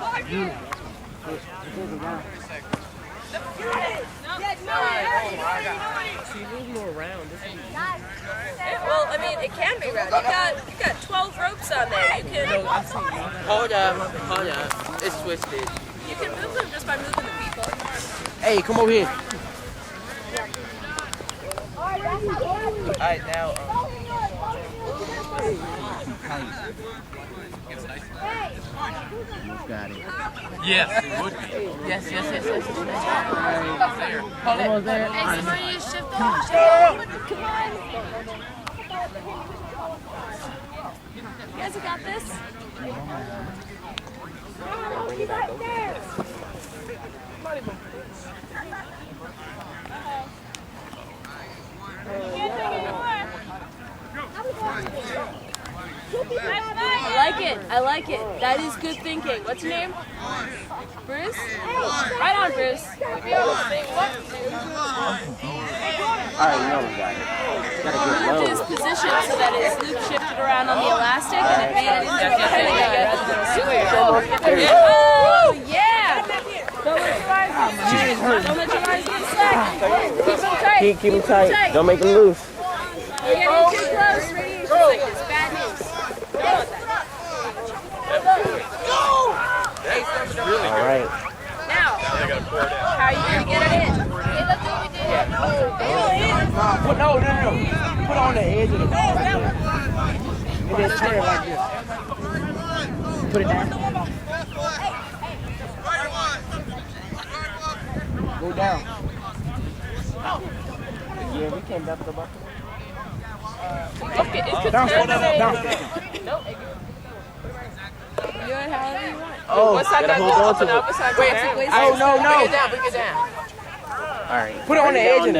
Well, I mean, it can be round. You got 12 ropes on there. You can Hold up. It's twisted. you can move them just by moving the people. Hey, come over here. Alright, now. Got it. Yes, it would be. Yes. Almost there. Hey, somebody just shift off. Come on. You guys have got this? He's right there. I like it. That is good thinking. What's your name? Bruce? Right on, Bruce. Alright, you know we got it. Gotta get Moved low. his position so that his loop shifted around on the elastic and it made it into a penny, I guess. Oh, yeah! Don't let your eyes get slack. Keep them tight. Keep them tight. Don't make them loose. You're getting too close. Radiation sickness. Bad news. Don't want that. Alright. Now, how are you going to get it in? Okay, let's do what we did. No. Put it on the edge of the ball. And then turn it like this. Put it down. Go down. Yeah, we can't dump the bucket. Okay, it's good. Down. Nope. Do it however you want. Oh, gotta hold on to it. Wait, No. Bring it down. Alright. Put it on the edge of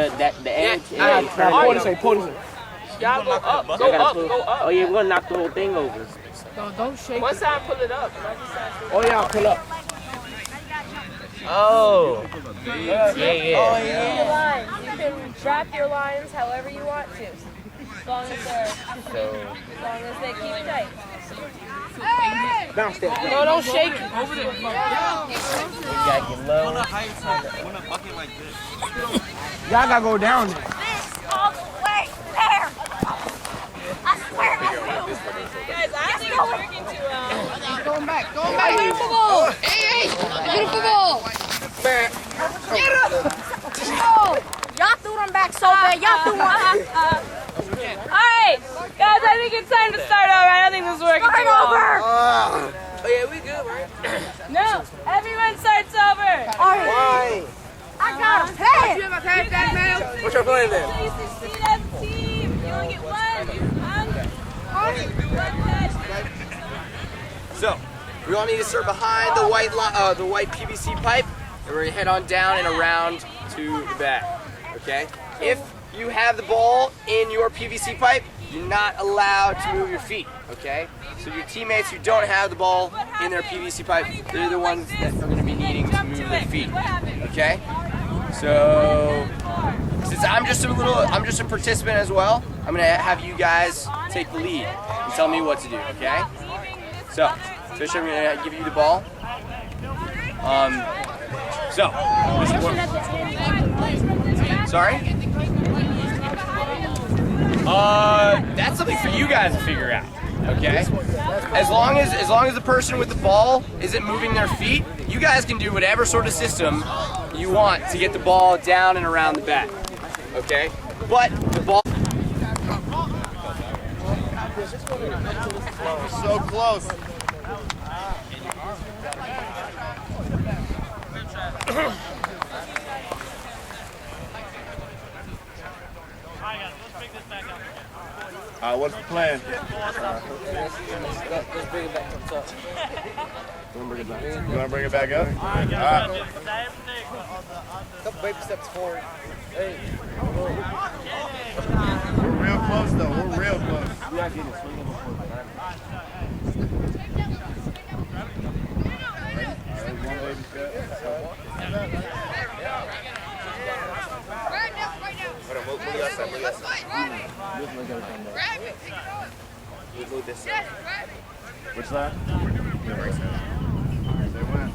the edge. Now, pull this way. Y'all go up. Go up. Oh yeah, we're gonna knock the whole thing over. Don't shake. One side, pull it up. Oh, yeah, pull up. Oh. Yeah. Your lines. You can drop your lines however you want to. As long as they keep tight. Bounce that. No, don't shake it. You gotta get low. Y'all gotta go down there. All the way there. I swear I will. Guys, I think it's working too well. Going back. Beautiful ball. Hey. Beautiful ball. Get up. Oh, y'all threw them back so bad. Y'all threw one. Alright, guys, I think it's time to start over. I don't think this is working too well. Oh yeah, we good, right? No, everyone starts over. Why? I got a pad. You have a pad back, man? What's your plan then? You succeed as a team. You only get one. So, we all need to start behind the white PVC pipe, and we're gonna head on down and around to the back. Okay? If you have the ball in your PVC pipe, you're not allowed to move your feet. Okay? So your teammates who don't have the ball in their PVC pipe, they're the ones that are gonna be needing to move their feet. Okay? So, since I'm just a participant as well, I'm gonna have you guys take the lead and tell me what to do. Okay? So, Fisher, I'm gonna give you the ball. Sorry? That's something for you guys to figure out. Okay? As long as the person with the ball isn't moving their feet, you guys can do whatever sort of system you want to get the ball down and around the bat. Okay? But the ball. So close. What's the plan? Let's bring it back up top. You want to bring it back up? All right. Couple baby steps forward. Hey. We're real close though. We're real close. You gotta get it swinging before the back. One baby step. Move this side. Which side? Say when.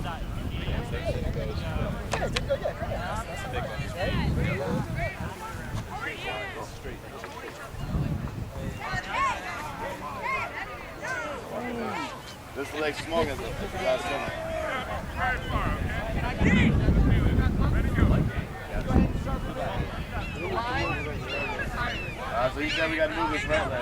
This leg small as the last summer. So you said we got to move this right leg.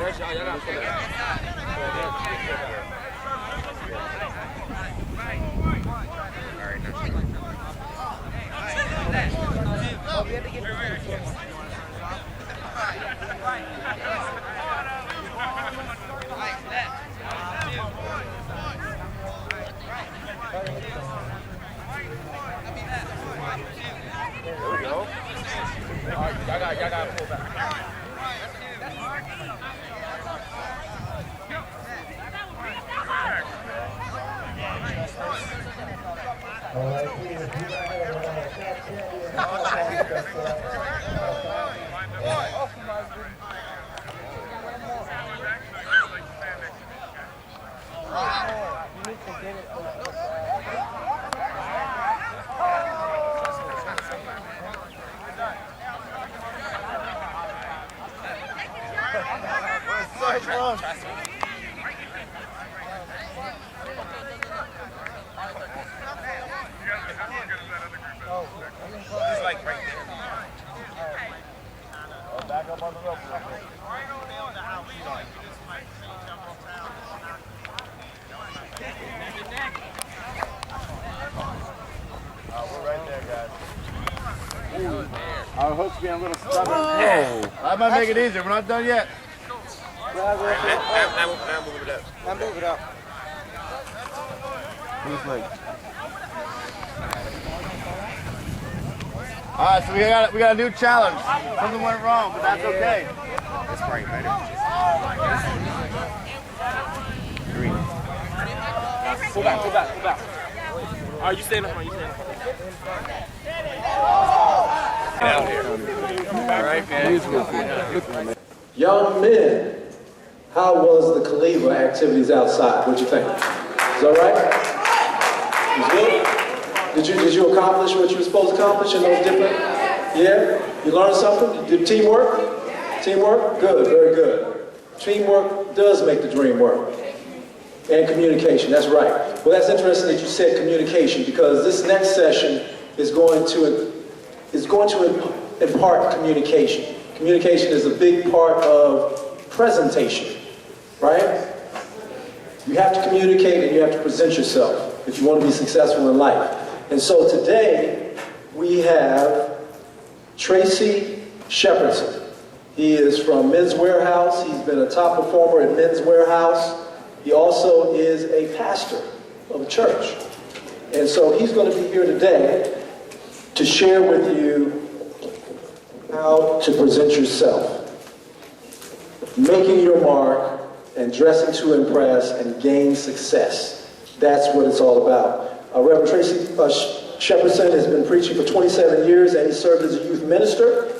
There we go. Y'all got to pull back. He's like right there. Back up on the rope. We're right there, guys. Our hook's being a little stubborn. I might make it easier. We're not done yet. Now move it up. Now move it up. Who's like? All right, so we got a new challenge. Something went wrong, but that's okay. That's right, man. Green. Pull back, pull back, pull back. All right, you stay in the front, you stay in the front. Get out here. All right, man. Young men, how was the Khalifa activities outside? What'd you think? Is that right? Was good? Did you accomplish what you were supposed to accomplish in those different? Yeah? You learned something? You did teamwork? Teamwork? Good, very good. Teamwork does make the dream work. And communication, that's right. Well, that's interesting that you said communication, because this next session is going to impart communication. Communication is a big part of presentation, right? You have to communicate and you have to present yourself if you want to be successful in life. And so today we have Tracy Shepherdson. He is from Men's Warehouse. He's been a top performer at Men's Warehouse. He also is a pastor of a church. And so he's going to be here today to share with you how to present yourself. Making your mark and dressing to impress and gain success. That's what it's all about. Reverend Tracy Shepherdson has been preaching for 27 years, and he served as a youth minister,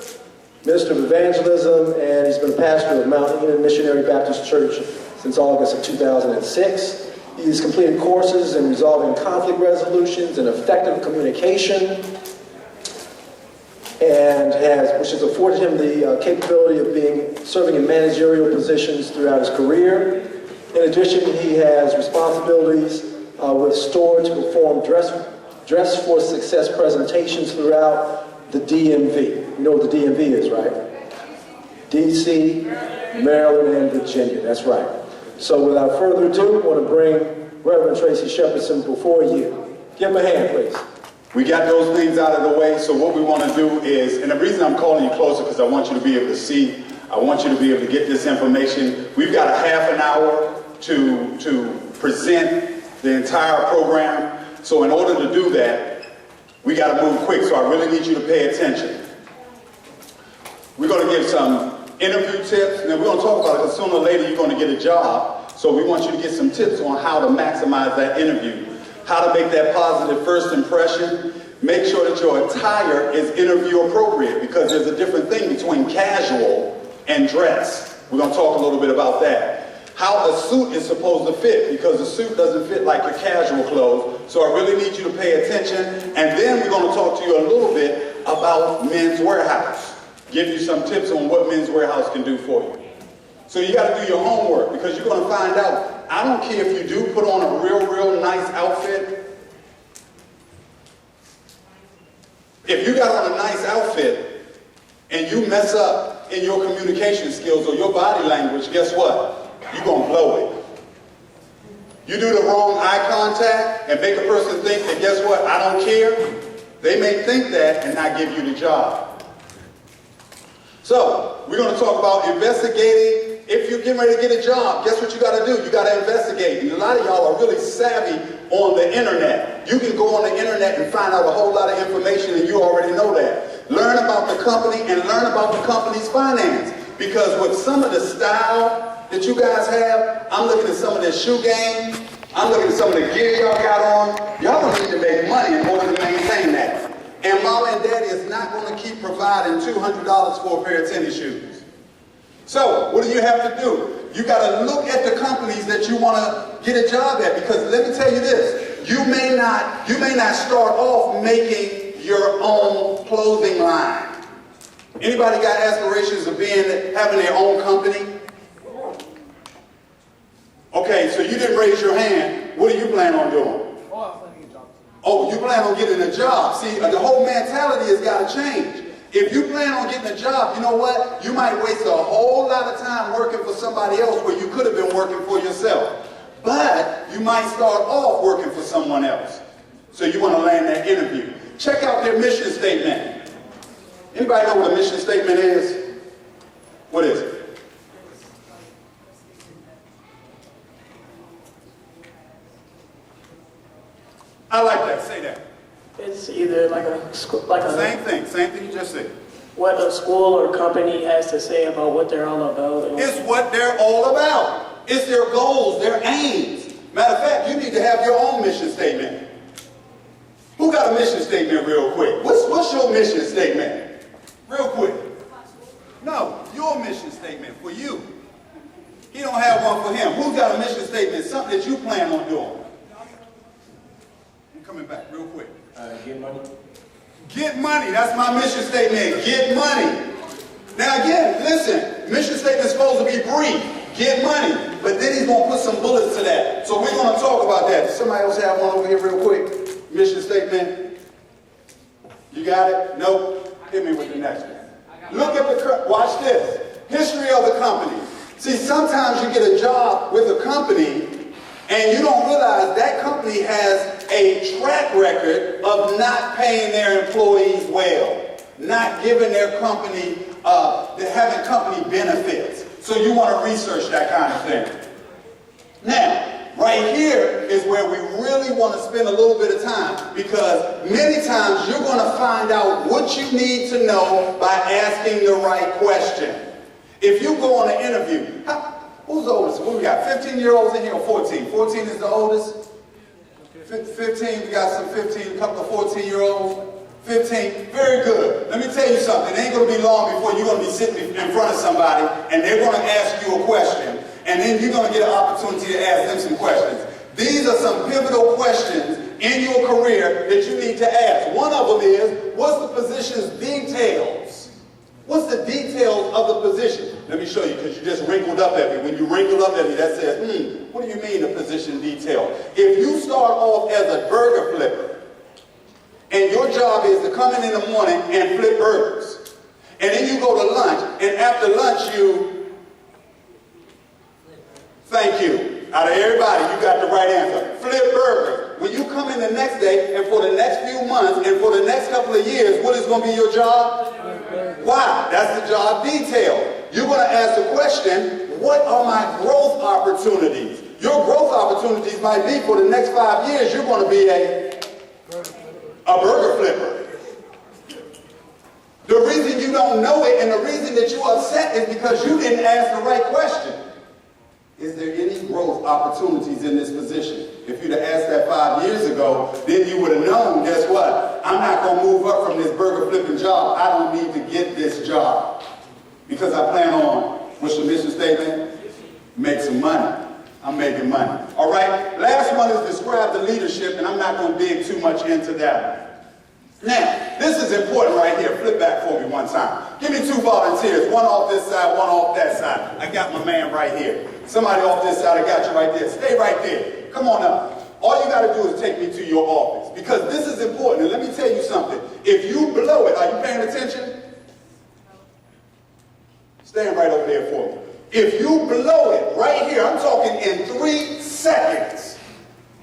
minister of evangelism, and he's been a pastor of Mount Eden Missionary Baptist Church since August of 2006. He's completed courses in resolving conflict resolutions and effective communication, and which has afforded him the capability of serving in managerial positions throughout his career. In addition, he has responsibilities with STORE to perform Dress for Success presentations throughout the DMV. You know what the DMV is, right? DC, Maryland, and Virginia. That's right. So without further ado, I want to bring Reverend Tracy Shepardson before you. Give him a hand, please. We got those things out of the way, so what we want to do is, and the reason I'm calling you closer because I want you to be able to see, I want you to be able to get this information. We've got a half an hour to present the entire program. So in order to do that, we got to move quick, so I really need you to pay attention. We're going to give some interview tips, and then we're going to talk about it because sooner or later you're going to get a job. So we want you to get some tips on how to maximize that interview, how to make that positive first impression. Make sure that your attire is interview appropriate because there's a different thing between casual and dress. We're going to talk a little bit about that. How a suit is supposed to fit, because a suit doesn't fit like your casual clothes. So I really need you to pay attention. And then we're going to talk to you a little bit about Men's Wearhouse. Give you some tips on what Men's Wearhouse can do for you. So you got to do your homework because you're going to find out. I don't care if you do put on a real nice outfit. If you got on a nice outfit and you mess up in your communication skills or your body language, guess what? You're going to blow it. You do the wrong eye contact and make a person think that, guess what, I don't care. They may think that and not give you the job. So, we're going to talk about investigating. If you're getting ready to get a job, guess what you got to do? You got to investigate. And a lot of y'all are really savvy on the internet. You can go on the internet and find out a whole lot of information and you already know that. Learn about the company and learn about the company's finance. Because with some of the style that you guys have, I'm looking at some of their shoe game, I'm looking at some of the gear y'all got on. Y'all don't need to make money in order to maintain that. And mom and daddy is not going to keep providing $200 for a pair of tennis shoes. So, what do you have to do? You got to look at the companies that you want to get a job at, because let me tell you this, you may not start off making your own clothing line. Anybody got aspirations of having their own company? Okay, so you didn't raise your hand. What do you plan on doing? Oh, you plan on getting a job. See, the whole mentality has got to change. If you plan on getting a job, you know what? You might waste a whole lot of time working for somebody else where you could have been working for yourself. But you might start off working for someone else. So you want to land that interview. Check out their mission statement. Anybody know what a mission statement is? What is it? I like that. Say that. It's either like a Same thing you just said. What a school or company has to say about what they're all about. It's what they're all about. It's their goals, their aims. Matter of fact, you need to have your own mission statement. Who got a mission statement real quick? What's your mission statement? Real quick. No, your mission statement for you. He don't have one for him. Who's got a mission statement? Something that you plan on doing. I'm coming back real quick. Get money. Get money. That's my mission statement. Get money. Now again, listen. Mission statement is supposed to be brief. Get money. But then he's going to put some bullets to that. So we're going to talk about that. Does somebody else have one over here real quick? Mission statement. You got it? Nope. Hit me with the next one. Look at the, watch this. History of the company. See, sometimes you get a job with a company and you don't realize that company has a track record of not paying their employees well, not giving their company, having company benefits. So you want to research that kind of thing. Now, right here is where we really want to spend a little bit of time, because many times you're going to find out what you need to know by asking the right question. If you go on an interview, who's the oldest? What we got? 15-year-olds in here or 14? 14 is the oldest? 15, we got some 15, a couple of 14-year-olds. 15, very good. Let me tell you something. It ain't going to be long before you're going to be sitting in front of somebody and they're going to ask you a question. And then you're going to get an opportunity to ask them some questions. These are some pivotal questions in your career that you need to ask. One of them is, what's the position's details? What's the details of the position? Let me show you, because you just wrinkled up at me. When you wrinkle up at me, that says, what do you mean the position detail? If you start off as a burger flipper, and your job is to come in the morning and flip burgers, and then you go to lunch, and after lunch you, thank you. Out of everybody, you got the right answer. Flip burgers. When you come in the next day, and for the next few months, and for the next couple of years, what is going to be your job? Why? That's the job detail. You're going to ask the question, what are my growth opportunities? Your growth opportunities might be for the next 5 years, you're going to be a burger flipper. The reason you don't know it and the reason that you're upset is because you didn't ask the right question. Is there any growth opportunities in this position? If you'd have asked that 5 years ago, then you would have known, guess what? I'm not going to move up from this burger flipping job. I don't need to get this job. Because I plan on, what's the mission statement? Make some money. I'm making money. All right? Last one is describe the leadership, and I'm not going to dig too much into that one. Now, this is important right here. Flip back for me one time. Give me 2 volunteers. One off this side, one off that side. I got my man right here. Somebody off this side, I got you right there. Stay right there. Come on up. All you got to do is take me to your office. Because this is important. And let me tell you something. If you blow it, are you paying attention? Stand right over there for me. If you blow it right here, I'm talking in 3 seconds.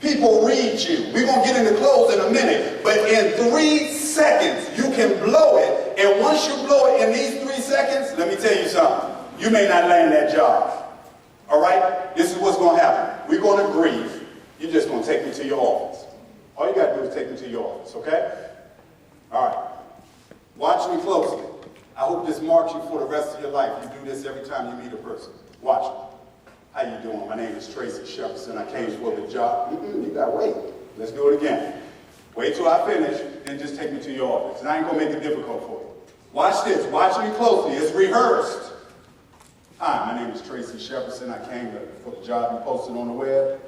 People read you. We're going to get into close in a minute. But in 3 seconds, you can blow it. And once you blow it in these 3 seconds, let me tell you something. You may not land that job. All right? This is what's going to happen. We're going to grieve. You're just going to take me to your office. All you got to do is take me to your office, okay? All right. Watch me closely. I hope this marks you for the rest of your life. You do this every time you meet a person. Watch me. How you doing? My name is Tracy Shepardson. I came for the job. You got to wait. Let's do it again. Wait till I finish, then just take me to your office. And I ain't going to make it difficult for you. Watch this. Watch me closely. It's rehearsed. Hi, my name is Tracy Shepardson. I came for the job you posted on the web.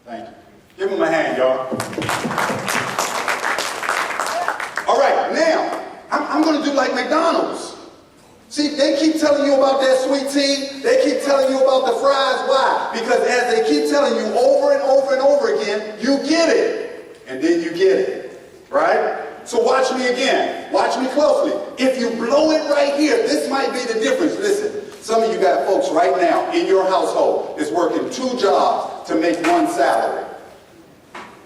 Thank you. Give him a hand, y'all. All right, now, I'm going to do like McDonald's. See, they keep telling you about that sweet tea. They keep telling you about the fries. Why? Because as they keep telling you over and over and over again, you get it. And then you get it. Right? So watch me again. Watch me closely. If you blow it right here, this might be the difference. Listen, some of you got folks right now in your household that's working 2 jobs to make 1 salary.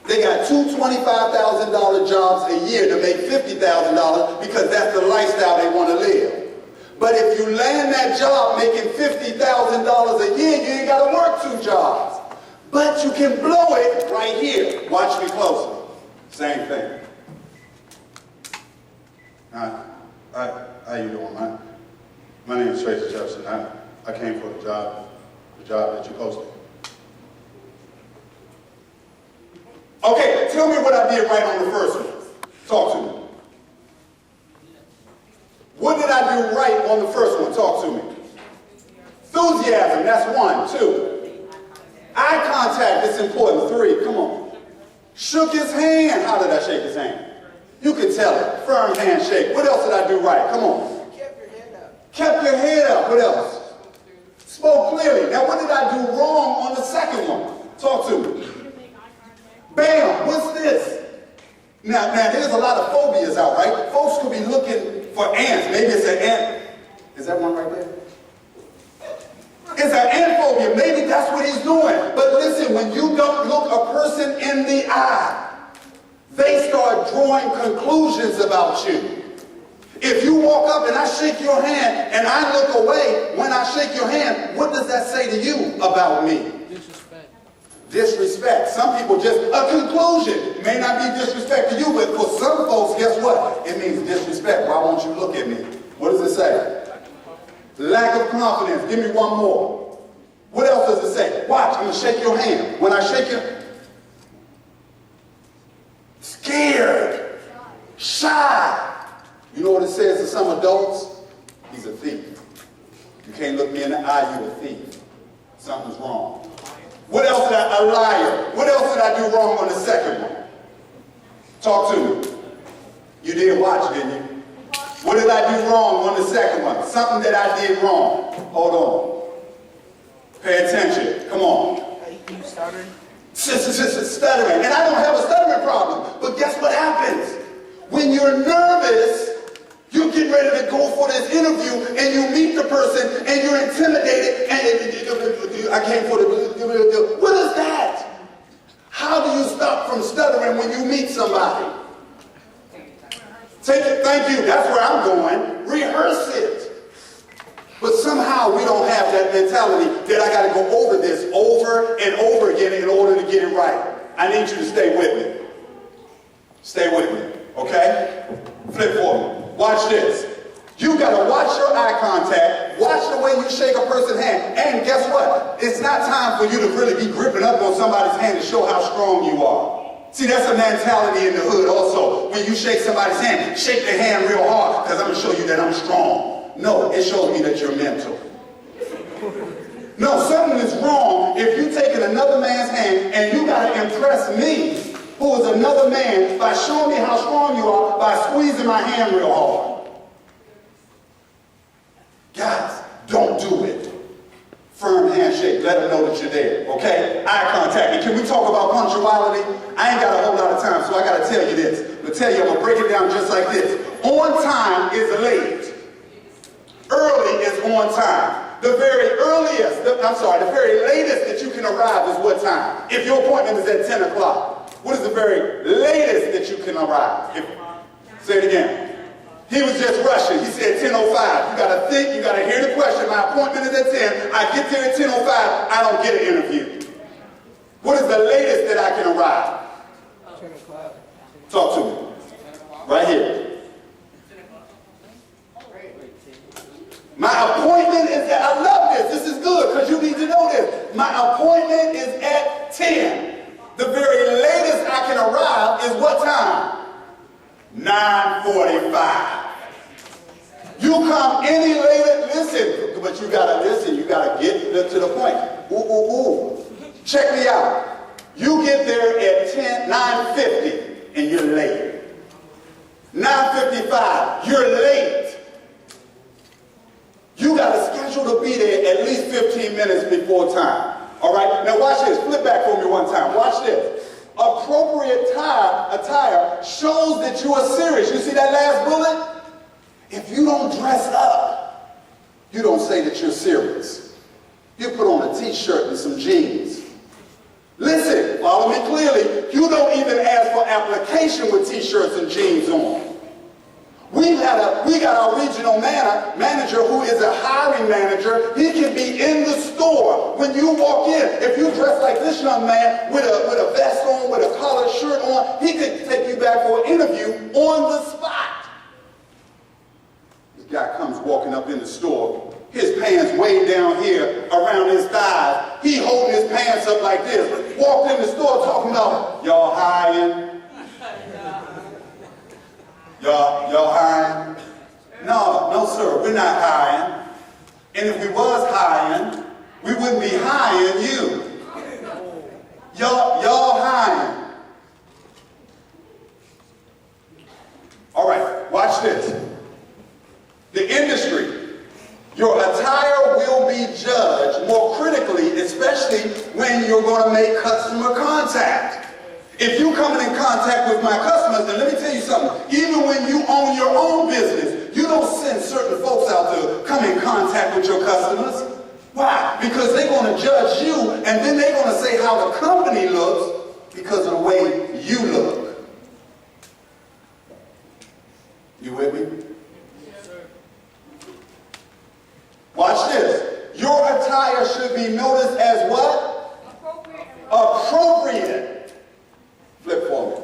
They got 2 $25,000 jobs a year to make $50,000 because that's the lifestyle they want to live. But if you land that job making $50,000 a year, you ain't got to work 2 jobs. But you can blow it right here. Watch me closely. Same thing. How you doing, man? My name is Tracy Jefferson. I came for the job that you posted. Okay, tell me what I did right on the first one. Talk to me. What did I do right on the first one? Talk to me. Enthusiasm, that's 1. 2. Eye contact, it's important. 3, come on. Shook his hand. How did I shake his hand? You can tell it. Firm handshake. What else did I do right? Come on. Kept your head up. Kept your head up. What else? Spoke clearly. Now, what did I do wrong on the second one? Talk to me. Bam. What's this? Now, there's a lot of phobias out, right? Folks could be looking for ants. Maybe it's an ant. Is that one right there? It's an ant phobia. Maybe that's what he's doing. But listen, when you don't look a person in the eye, they start drawing conclusions about you. If you walk up and I shake your hand and I look away when I shake your hand, what does that say to you about me? Disrespect. Disrespect. Some people just, a conclusion may not be disrespect to you, but for some folks, guess what? It means disrespect. Why won't you look at me? What does it say? Lack of confidence. Give me one more. What else does it say? Watch, I'm going to shake your hand. When I shake your scared, shy. You know what it says to some adults? He's a thief. You can't look me in the eye, you're a thief. Something's wrong. What else did a liar. What else did I do wrong on the second one? Talk to me. You did watch, didn't you? What did I do wrong on the second one? Something that I did wrong. Hold on. Pay attention. Come on. You stuttering? Stuttering. And I don't have a stuttering problem. But guess what happens? When you're nervous, you're getting ready to go for this interview and you meet the person and you're intimidated and I came for the... What is that? How do you stop from stuttering when you meet somebody? Take it, thank you, that's where I'm going. Rehearse it. But somehow we don't have that mentality that I got to go over this over and over again in order to get it right. I need you to stay with me. Stay with me, okay? Flip for me. Watch this. You got to watch your eye contact, watch the way you shake a person's hand, and guess what? It's not time for you to really be gripping up on somebody's hand to show how strong you are. See, that's a mentality in the hood also. When you shake somebody's hand, shake their hand real hard, because I'm going to show you that I'm strong. No, it shows me that you're mental. No, something is wrong if you're taking another man's hand and you got to impress me, who is another man, by showing me how strong you are by squeezing my hand real hard. Guys, don't do it. Firm handshake, let them know that you're there, okay? Eye contact. And can we talk about punctuality? I ain't got a whole lot of time, so I got to tell you this. I'm going to break it down just like this. On time is late. Early is on time. The very latest that you can arrive is what time? If your appointment is at 10 o'clock, what is the very latest that you can arrive? Say it again. He was just rushing. He said 10:05. You got to think, you got to hear the question. My appointment is at 10. I get there at 10:05. I don't get an interview. What is the latest that I can arrive? 10 o'clock. Talk to me. Right here. My appointment is at, I love this. This is good because you need to know this. My appointment is at 10. The very latest I can arrive is what time? 9:45. You come any later, listen, but you gotta listen, you gotta get to the point. Ooh. Check me out. You get there at 9:50 and you're late. 9:55, you're late. You got a schedule to be there at least 15 minutes before time. All right, now watch this. Flip back for me one time. Watch this. Appropriate attire shows that you are serious. You see that last bullet? If you don't dress up, you don't say that you're serious. You put on a t-shirt and some jeans. Listen, follow me clearly. You don't even ask for application with t-shirts and jeans on. We got our regional manager who is a hiring manager. He can be in the store. When you walk in, if you dress like this young man with a vest on, with a collared shirt on, he could take you back for an interview on the spot. This guy comes walking up in the store. His pants way down here around his thighs. He holding his pants up like this. Walked in the store talking about, y'all hiring? Y'all hiring? No, sir, we're not hiring. And if we was hiring, we wouldn't be hiring you. Y'all hiring. All right, watch this. The industry. Your attire will be judged more critically, especially when you're going to make customer contact. If you're coming in contact with my customers, then let me tell you something. Even when you own your own business, you don't send certain folks out to come in contact with your customers. Why? Because they're going to judge you, and then they're going to say how the company looks because of the way you look. You with me? Yes, sir. Watch this. Your attire should be noticed as what? Appropriate. Flip for me.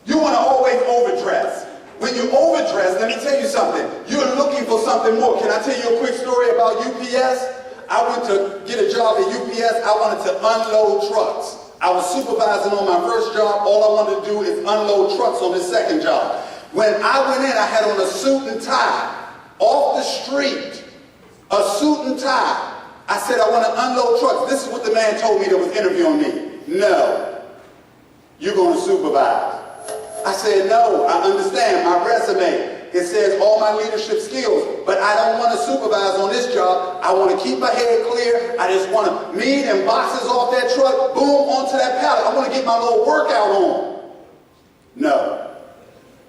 You want to always overdress. When you overdress, let me tell you something. You're looking for something more. Can I tell you a quick story about UPS? I went to get a job at UPS. I wanted to unload trucks. I was supervising on my first job. All I wanted to do is unload trucks on this second job. When I went in, I had on a suit and tie. Off the street, a suit and tie. I said, I want to unload trucks. This is what the man told me that was interviewing me. No. You're going to supervise. I said, no, I understand my resume. It says all my leadership skills, but I don't want to supervise on this job. I want to keep my head clear. I just want to meet and boxes off that truck, boom, onto that pallet. I want to get my little workout on. No.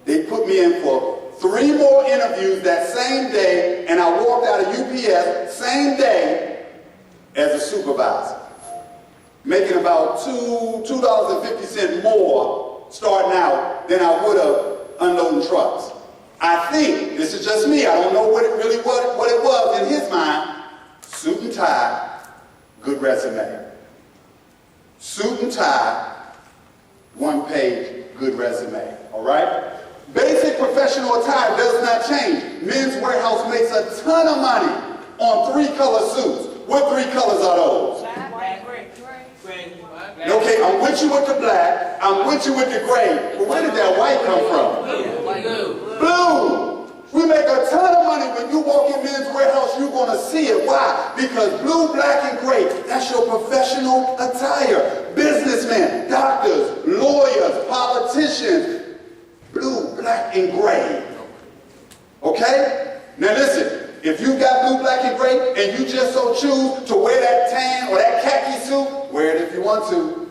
They put me in for 3 more interviews that same day, and I walked out of UPS same day as a supervisor, making about $2.50 more starting out than I would have unloading trucks. I think, this is just me, I don't know what it was in his mind, suit and tie, good resume. Suit and tie, 1 page, good resume, all right? Basic professional attire does not change. Men's Warehouse makes a ton of money on 3-color suits. What 3 colors are those? Okay, I'm with you with the black, I'm with you with the gray, but where did that white come from? Blue! We make a ton of money when you walk in Men's Warehouse, you're going to see it. Why? Because blue, black, and gray, that's your professional attire. Businessmen, doctors, lawyers, politicians, blue, black, and gray. Okay? Now listen, if you got blue, black, and gray, and you just so choose to wear that tan or that khaki suit, wear it if you want to.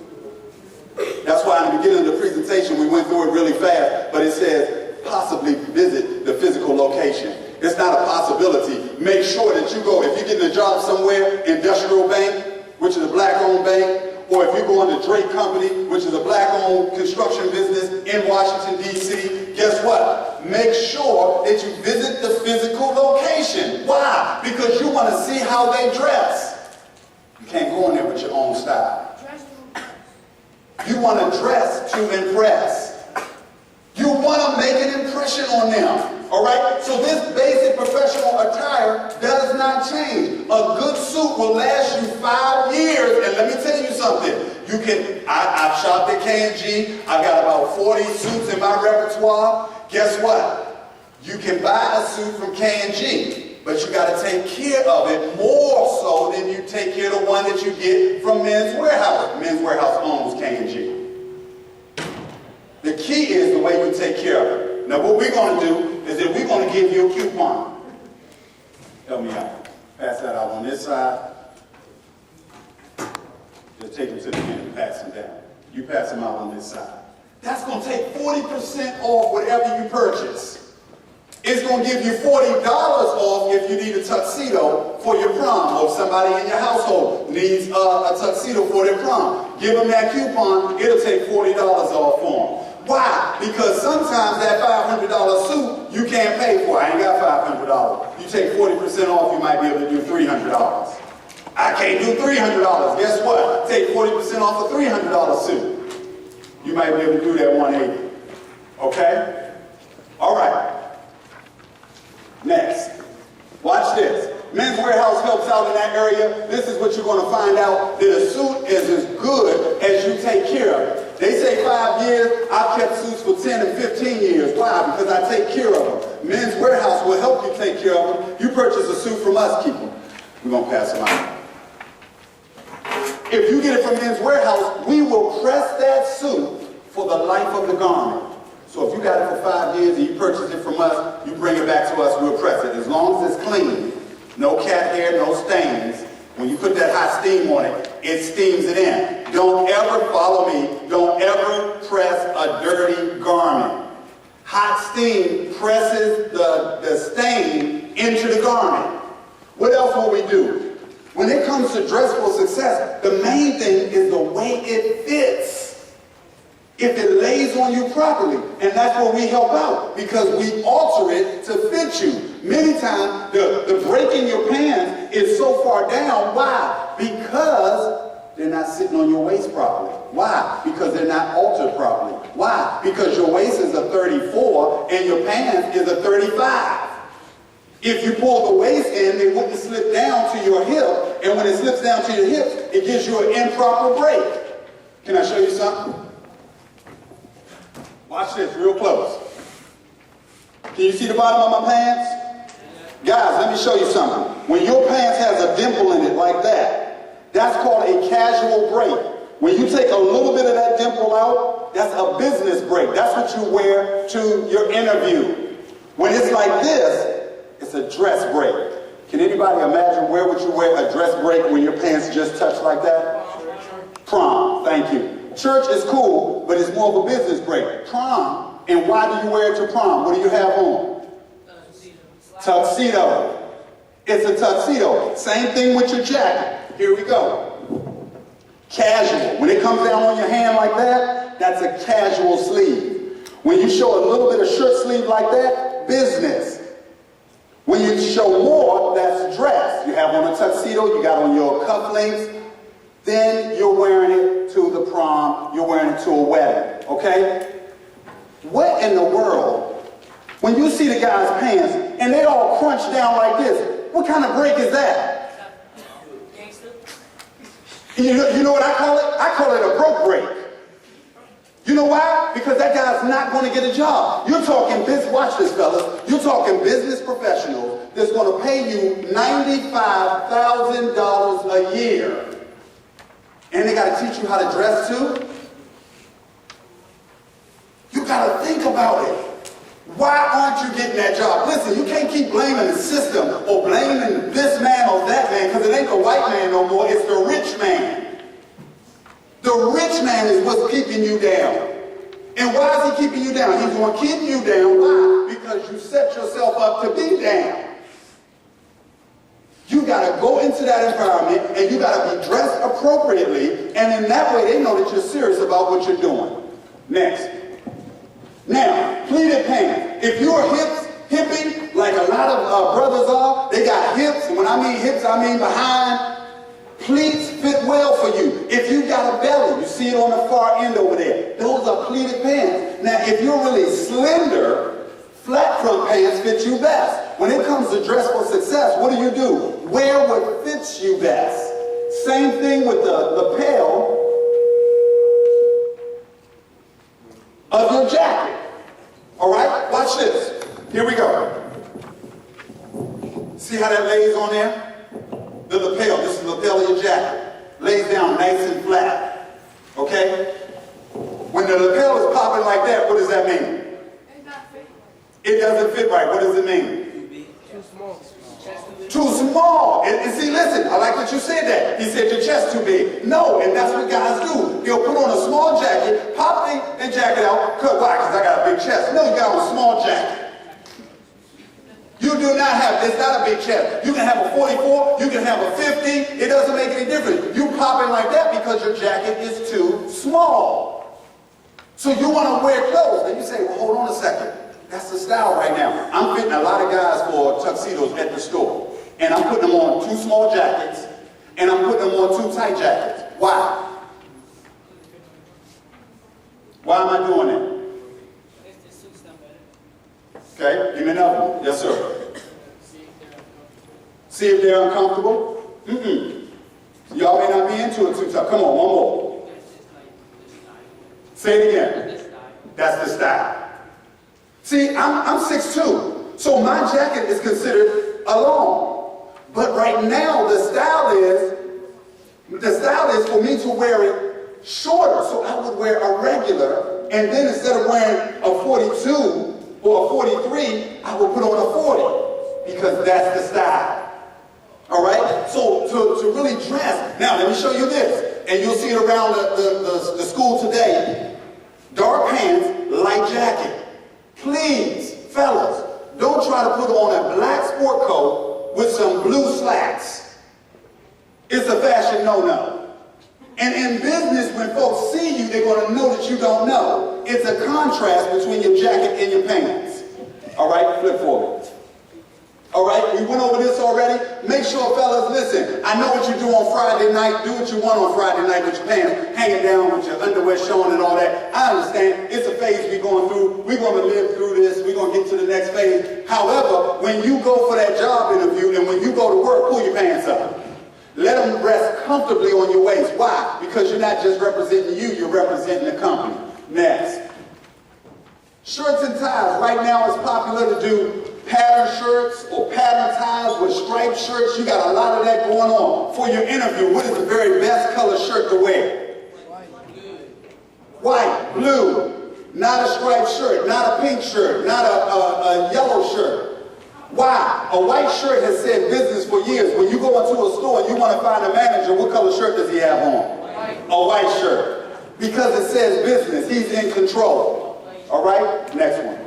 That's why in the beginning of the presentation we went through it really fast, but it says possibly visit the physical location. It's not a possibility. Make sure that you go. If you're getting a job somewhere, Industrial Bank, which is a black-owned bank, or if you're going to Drake Company, which is a black-owned construction business in Washington, D.C., guess what? Make sure that you visit the physical location. Why? Because you want to see how they dress. You can't go in there with your own style. You want to dress to impress. You want to make an impression on them. All right? So this basic professional attire does not change. A good suit will last you 5 years. And let me tell you something. You can, I've shopped at K&G. I've got about 40 suits in my repertoire. Guess what? You can buy a suit from K&G, but you got to take care of it more so than you take care of the one that you get from Men's Warehouse. Men's Warehouse owns K&G. The key is the way you take care of it. Now what we're going to do is that we're going to give you a coupon. Help me out. Pass that out on this side. Just take them to the end and pass them down. You pass them out on this side. That's going to take 40% off whatever you purchase. It's going to give you $40 off if you need a tuxedo for your prom, or if somebody in your household needs a tuxedo for their prom. Give them that coupon, it'll take $40 off for them. Why? Because sometimes that $500 suit you can't pay for. I ain't got $500. You take 40% off, you might be able to do $300. I can't do $300. Guess what? Take 40% off a $300 suit. You might be able to do that $180. Okay? All right. Next. Watch this. Men's Warehouse helps out in that area. This is what you're going to find out, that a suit is as good as you take care of it. They say 5 years. I've kept suits for 10 and 15 years. Why? Because I take care of them. Men's Warehouse will help you take care of them. You purchase a suit from us, keep them. We're going to pass them out. If you get it from Men's Warehouse, we will press that suit for the life of the garment. So if you got it for 5 years and you purchase it from us, you bring it back to us, we'll press it. As long as it's clean, no cat hair, no stains. When you put that hot steam on it, it steams it in. Don't ever, follow me, don't ever press a dirty garment. Hot steam presses the stain into the garment. What else will we do? When it comes to dress for success, the main thing is the way it fits. If it lays on you properly, and that's where we help out, because we alter it to fit you. Many times, the break in your pants is so far down. Why? Because they're not sitting on your waist properly. Why? Because they're not altered properly. Why? Because your waist is a 34 and your pants is a 35. If you pull the waist in, it wouldn't slip down to your hip, and when it slips down to your hips, it gives you an improper break. Can I show you something? Watch this real close. Can you see the bottom of my pants? Guys, let me show you something. When your pants has a dimple in it like that, that's called a casual break. When you take a little bit of that dimple out, that's a business break. That's what you wear to your interview. When it's like this, it's a dress break. Can anybody imagine where would you wear a dress break when your pants just touch like that? Prom, thank you. Church is cool, but it's more of a business break. Prom, and why do you wear it to prom? What do you have on? Tuxedo. It's a tuxedo. Same thing with your jacket. Here we go. Casual. When it comes down on your hand like that, that's a casual sleeve. When you show a little bit of shirt sleeve like that, business. When you show more, that's dress. You have on a tuxedo, you got on your cufflinks, then you're wearing it to the prom, you're wearing it to a wedding, okay? What in the world, when you see the guy's pants and they all crunched down like this, what kind of break is that? You know what I call it? I call it a broke break. You know why? Because that guy's not going to get a job. You're talking business, watch this fellas, you're talking business professionals that's going to pay you $95,000 a year. And they got to teach you how to dress too? You got to think about it. Why aren't you getting that job? Listen, you can't keep blaming the system or blaming this man or that man, because it ain't the white man no more, it's the rich man. The rich man is what's keeping you down. And why is he keeping you down? He's going to keep you down. Why? Because you set yourself up to be down. You got to go into that environment and you got to be dressed appropriately, and in that way they know that you're serious about what you're doing. Next. Now, pleated pants. If you're hippie, like a lot of brothers are, they got hips. And when I mean hips, I mean behind. Pleats fit well for you. If you got a belly, you see it on the far end over there. Those are pleated pants. Now, if you're really slender, flat front pants fit you best. When it comes to dress for success, what do? Wear what fits you best. Same thing with the lapel of your jacket. All right? Watch this. Here we go. See how that lays on there? The lapel, this is the lapel of your jacket. Lays down nice and flat. Okay? When the lapel is popping like that, what does that mean? It doesn't fit right. What does it mean? Too small. Too small. And see, listen, I like that you said that. He said your chest too big. No, and that's what guys do. They'll put on a small jacket, pop their jacket out. Why? Because I got a big chest. No, you got on a small jacket. You do not have, it's not a big chest. You can have a 44, you can have a 50, it doesn't make any difference. You pop in like that because your jacket is too small. So you want to wear clothes. And you say, well, hold on a second. That's the style right now. I'm fitting a lot of guys for tuxedos at the store. And I'm putting them on too small jackets, and I'm putting them on too tight jackets. Why? Why am I doing that? Okay, give me another one. Yes, sir. See if they're uncomfortable? Y'all may not be into it too tough. Come on, one more. Say it again. That's the style. See, I'm 6'2", so my jacket is considered a long. But right now, the style is for me to wear it shorter. So I would wear a regular, and then instead of wearing a 42, or a 43, I will put on a 40 because that's the style. All right? So to really dress. Now, let me show you this. And you'll see it around the school today. Dark pants, light jacket. Please, fellas, don't try to put on a black sport coat with some blue slacks. It's a fashion no-no. And in business, when folks see you, they're going to know that you don't know. It's a contrast between your jacket and your pants. All right, flip forward. All right, we went over this already. Make sure, fellas, listen. I know what you do on Friday night. Do what you want on Friday night with your pants hanging down, with your underwear showing and all that. I understand. It's a phase we're going through. We're going to live through this. We're going to get to the next phase. However, when you go for that job interview and when you go to work, pull your pants up. Let them rest comfortably on your waist. Why? Because you're not just representing you, you're representing the company. Next. Shirts and ties. Right now it's popular to do pattern shirts or pattern ties with striped shirts. You got a lot of that going on. For your interview, what is the very best color shirt to wear? White, blue. not a striped shirt, not a pink shirt, not a yellow shirt. Why? A white shirt has said business for years. When you go into a store and you want to find a manager, what color shirt does he have on? A white shirt. Because it says business. He's in control. All right? Next one.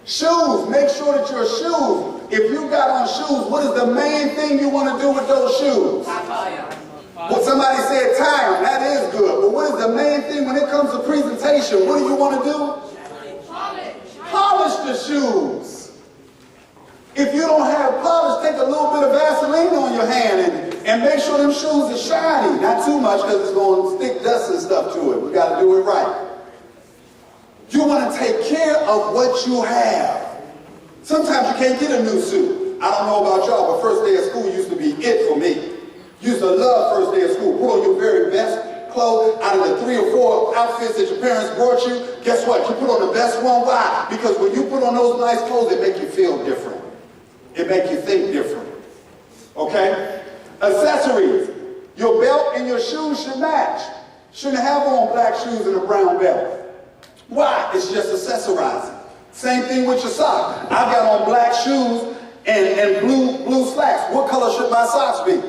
Shoes. Make sure that your shoes, if you got on shoes, what is the main thing you want to do with those shoes? Well, somebody said tie them. That is good. But what is the main thing when it comes to presentation? What do you want to do? Polish the shoes. If you don't have polish, take a little bit of Vaseline on your hand and make sure them shoes are shiny. Not too much because it's going to stick dust and stuff to it. We got to do it right. You want to take care of what you have. Sometimes you can't get a new suit. I don't know about y'all, but first day of school used to be it for me. Used to love first day of school. Put on your very best clothes out of the 3 or 4 outfits that your parents brought you. Guess what? You put on the best one. Why? Because when you put on those nice clothes, it make you feel different. It make you think different. Okay? Accessories. Your belt and your shoes should match. Shouldn't have on black shoes and a brown belt. Why? It's just accessorizing. Same thing with your socks. I got on black shoes and blue slacks. What color should my socks be?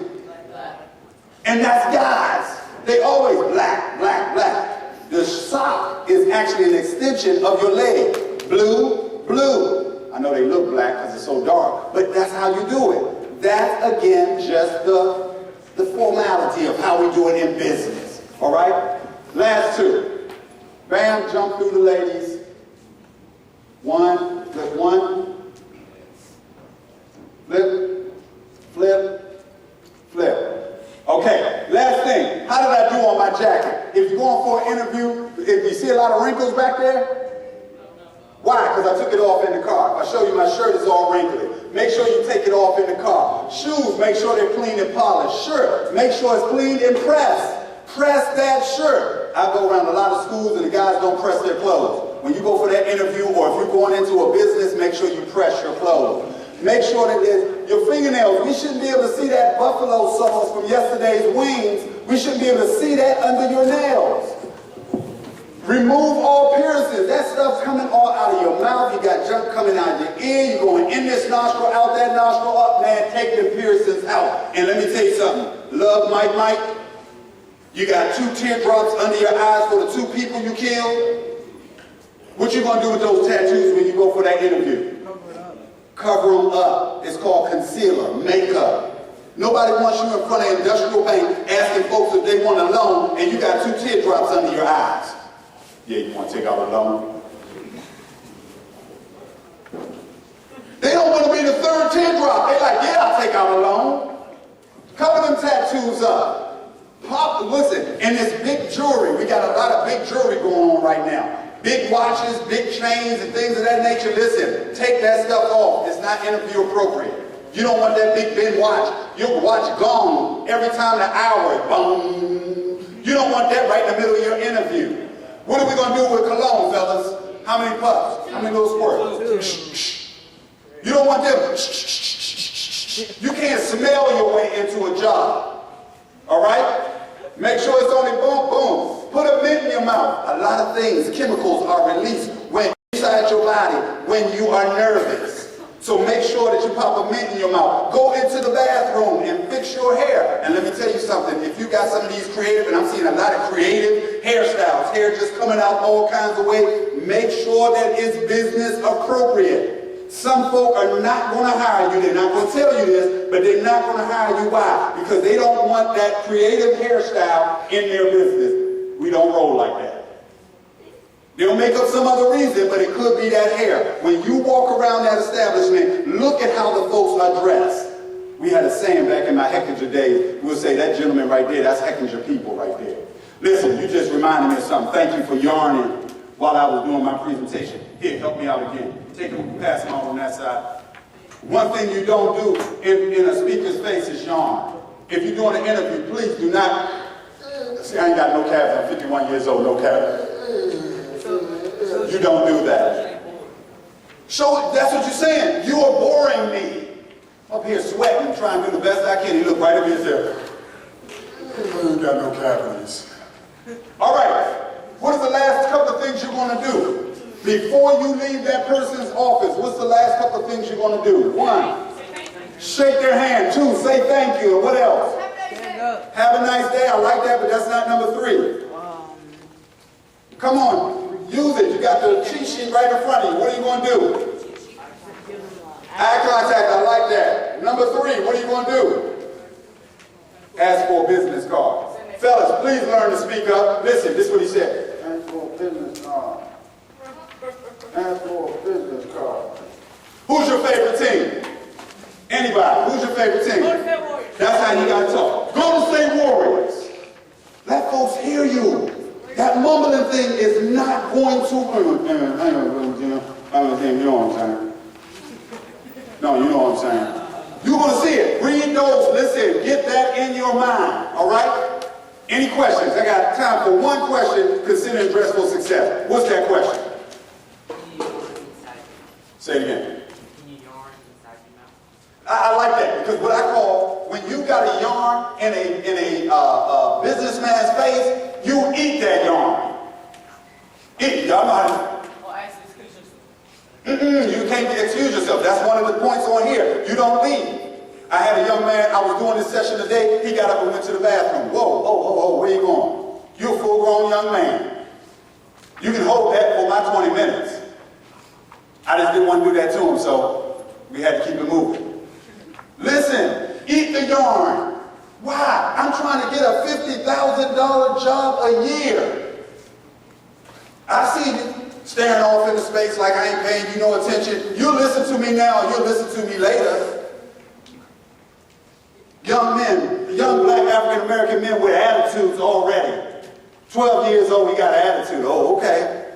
And that's guys. They always black, black, black. The sock is actually an extension of your leg. Blue, blue. I know they look black because it's so dark, but that's how you do it. That's, again, just the formality of how we do it in business. All right? Last 2. Bam, jump through the ladies. 1, flip 1. Flip, flip, flip. Okay, last thing. How did I do on my jacket? If you're going for an interview, if you see a lot of wrinkles back there, why? Because I took it off in the car. If I show you my shirt is all wrinkly. Make sure you take it off in the car. Shoes, make sure they're clean and polished. Shirt, make sure it's clean and pressed. Press that shirt. I go around a lot of schools and the guys don't press their clothes. When you go for that interview or if you're going into a business, make sure you press your clothes. Make sure that your fingernails, we shouldn't be able to see that buffalo sauce from yesterday's wings. We shouldn't be able to see that under your nails. Remove all piercings. That stuff's coming all out of your mouth. You got junk coming out of your ear. You're going in this nostril, out that nostril, up. Man, take the piercings out. And let me tell you something. Love Mike. You got 2 teardrops under your eyes for the 2 people you killed. What you going to do with those tattoos when you go for that interview? Cover them up. It's called concealer, makeup. Nobody wants you in front of an industrial bank asking folks if they want a loan and you got 2 teardrops under your eyes. Yeah, you want to take out a loan? They don't want to be the 3rd teardrop. They're like, yeah, I'll take out a loan. Cover them tattoos up. Listen, and this big jewelry, we got a lot of big jewelry going on right now. Big watches, big chains, and things of that nature. Listen, take that stuff off. It's not interview appropriate. You don't want that big Ben watch. Your watch gone every time the hour is boom. You don't want that right in the middle of your interview. What are we going to do with cologne, fellas? How many puffs? How many little squirts? You don't want them. You can't smell your way into a job. All right? Make sure it's only boom, boom. Put a mint in your mouth. A lot of things, chemicals are released when inside your body when you are nervous. So make sure that you pop a mint in your mouth. Go into the bathroom and fix your hair. And let me tell you something. If you got some of these creative, and I'm seeing a lot of creative hairstyles, hair just coming out all kinds of ways, make sure that it's business appropriate. Some folk are not going to hire you. They're not going to tell you this, but they're not going to hire you. Why? Because they don't want that creative hairstyle in their business. We don't roll like that. They'll make up some other reason, but it could be that hair. When you walk around that establishment, look at how the folks are dressed. We had a saying back in my Heckinger days. We'll say, that gentleman right there, that's Heckinger people right there. Listen, you just reminded me of something. Thank you for yarning while I was doing my presentation. Here, help me out again. Take them, pass them on that side. One thing you don't do in a speaker's face is yarn. If you're doing an interview, please do not. See, I ain't got no calves. I'm 51 years old, no calves. You don't do that. So that's what you're saying. You are boring me. Up here sweating, trying to do the best I can. He looked right at me and said, you ain't got no cavities. All right. What is the last couple of things you're going to do? Before you leave that person's office, what's the last couple of things you're going to do? 1, shake their hand. 2, say thank you. And what else? Have a nice day. I like that, but that's not number 3. Come on, use it. You got the cheat sheet right in front of you. What are you going to do? Eye contact. I like that. Number 3, what are you going to do? Ask for a business card. Fellas, please learn to speak up. Listen, this is what he said. Ask for a business card. Ask for a business card. Who's your favorite team? Anybody? Who's your favorite team? Golden State Warriors. That's how you got to talk. Golden State Warriors. Let folks hear you. That mumbling thing is not going to... You know what I'm saying? No, you know what I'm saying. You're going to see it. Read those. Listen. Get that in your mind. All right? Any questions? I got time for one question considering dress for success. What's that question? Say it again. I like that because what I call when you got a yarn in a businessman's face, you eat that yarn. Eat. Y'all know how to. You can't excuse yourself. That's one of the points on here. You don't leave. I had a young man, I was doing this session today, he got up and went to the bathroom. Whoa, where you going? You're a full-grown young man. You can hold that for my 20 minutes. I just didn't want to do that to him, so we had to keep it moving. Listen, eat the yarn. Why? I'm trying to get a $50,000 job a year. I see you staring off into space like I ain't paying you no attention. You listen to me now, you'll listen to me later. Young men, young black African-American men with attitudes already. 12 years old, he got an attitude. Oh, okay.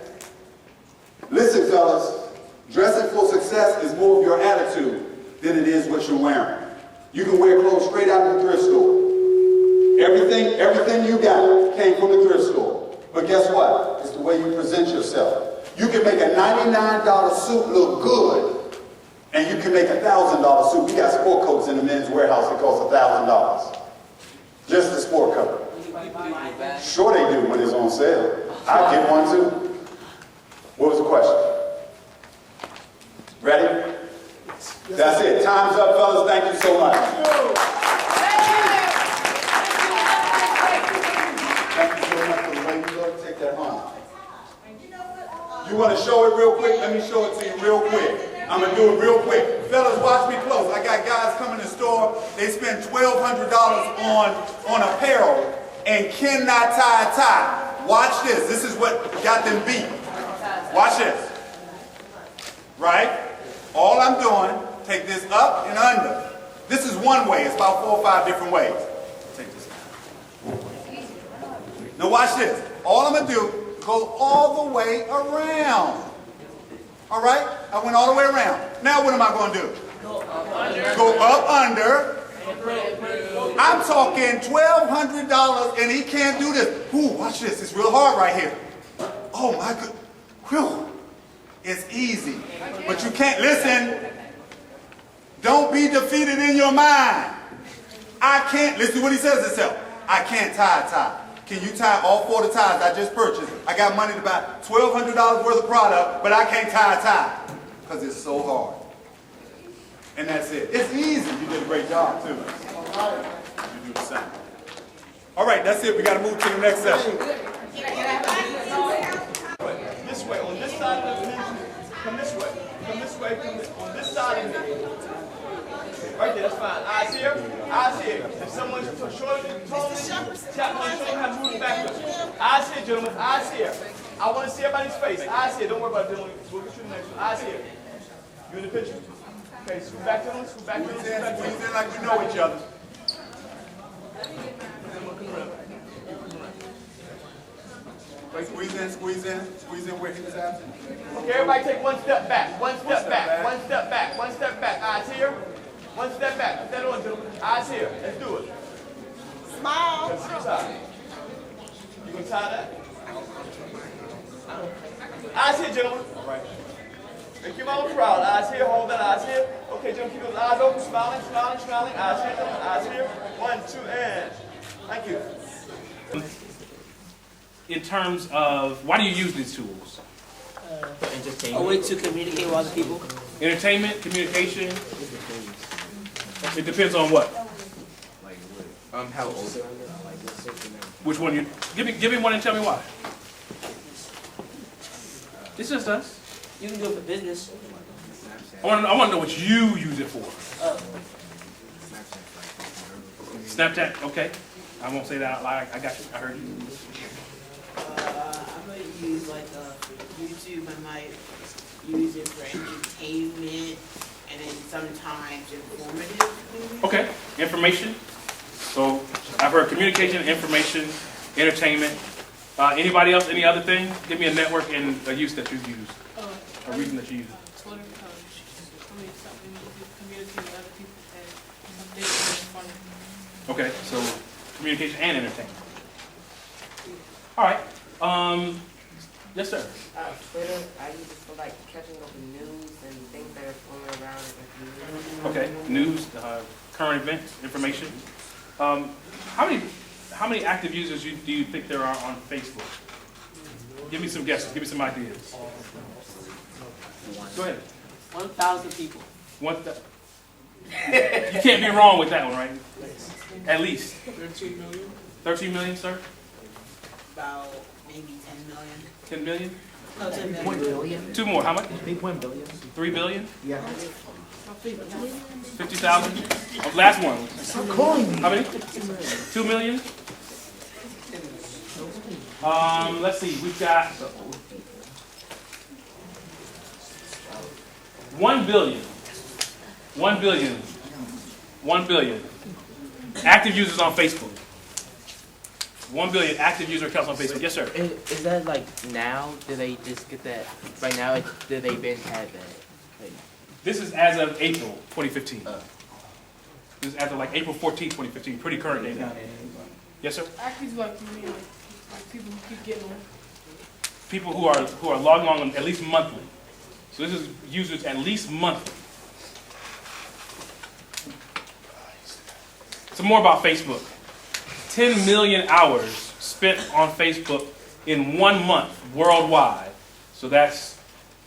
Listen, fellas, dressing for success is more of your attitude than it is what you're wearing. You can wear clothes straight out of the thrift store. Everything you got came from the thrift store. But guess what? It's the way you present yourself. You can make a $99 suit look good, and you can make a $1,000 suit. We got sport coats in the men's warehouse that cost $1,000. Just the sport coat. Sure they do when it's on sale. I get one too. What was the question? Ready? That's it. Time's up, fellas. Thank you so much. Thank you so much for the way you look. Take that home. You want to show it real quick? Let me show it to you real quick. I'm going to do it real quick. Fellas, watch me close. I got guys coming to the store. They spend $1,200 on apparel and cannot tie a tie. Watch this. This is what got them beat. Watch this. Right? All I'm doing, take this up and under. This is one way. It's about 4 or 5 different ways. Take this out. Now watch this. All I'm going to do, go all the way around. All right? I went all the way around. Now what am I going to do? Go up under. I'm talking $1,200 and he can't do this. Ooh, watch this. It's real hard right here. Oh my God. Whew. It's easy. But you can't, listen. Don't be defeated in your mind. I can't, listen to what he says himself. I can't tie a tie. Can you tie all 4 of the ties I just purchased? I got money to buy $1,200 worth of product, but I can't tie a tie because it's so hard. And that's it. It's easy. You did a great job, too. You do the same. All right, that's it. We got to move to the next session. This way, on this side of the dimension. Come this way. Come this way. Come this, on this side of me. Right there, that's fine. Eyes here. Eyes here. If someone's short and tall, tap on the shoulder, have to move backwards. Eyes here, gentlemen. Eyes here. I want to see everybody's face. Eyes here. Don't worry about it. We'll get you the next one. Eyes here. You in the picture? Okay, scoot back to them. Scoot back to them. Squeeze in like we know each other. Wait, squeeze in where he was at. Okay, everybody take one step back. One step back. One step back. One step back. Eyes here. One step back. Put that on, gentlemen. Eyes here. Let's do it. Smile. You gonna tie that? Eyes here, gentlemen. All right. Make your mouth proud. Eyes here. Hold that. Eyes here. Okay, gentlemen, keep those eyes open. Smiling, smiling, smiling. Eyes here, gentlemen. Eyes here. 1, 2, and. Thank you. In terms of, why do you use these tools? A way to communicate with other people. Entertainment, communication. It depends on what. How old? Which one you? Give me one and tell me why. It's just us. You can do it for business. I want to know what you use it for. Snapchat, okay. I won't say that out loud. I got you. I heard you. I'm going to use like YouTube. I might use it for entertainment and then sometimes informative. Okay, information. So I've heard communication, information, entertainment. Anybody else? Any other thing? Give me a network and a use that you've used. A reason that you use it. Twitter, something to communicate with other people and something funny. Okay, so communication and entertainment. All right. Yes, sir. Twitter, I use it for like catching up with news and things that are going around in the community. Okay, news, current events, information. How many active users do you think there are on Facebook? Give me some guesses. Give me some ideas. Go ahead. 1,000 people. You can't be wrong with that one, right? At least. 13 million. 13 million, sir? About maybe 10 million. 10 million? No, 10 3 billion. Two more. How much? 3 billion. 3 billion? Yeah. 50,000? Last one. Stop calling me. How many? 2 million? Let's see. We've got 1 billion. 1 billion. 1 billion. Active users on Facebook. 1 billion active user accounts on Facebook. Yes, sir. Is that like now? Did they just get that right now? Did they been have that? Like, This is as of April 2015. This is as of like April 14, 2015. Pretty current data. Yes, sir. Active like you mean like people who keep getting on. People who are logging on at least monthly. So this is users at least monthly. Some more about Facebook. 10 million hours spent on Facebook in 1 month worldwide. So that's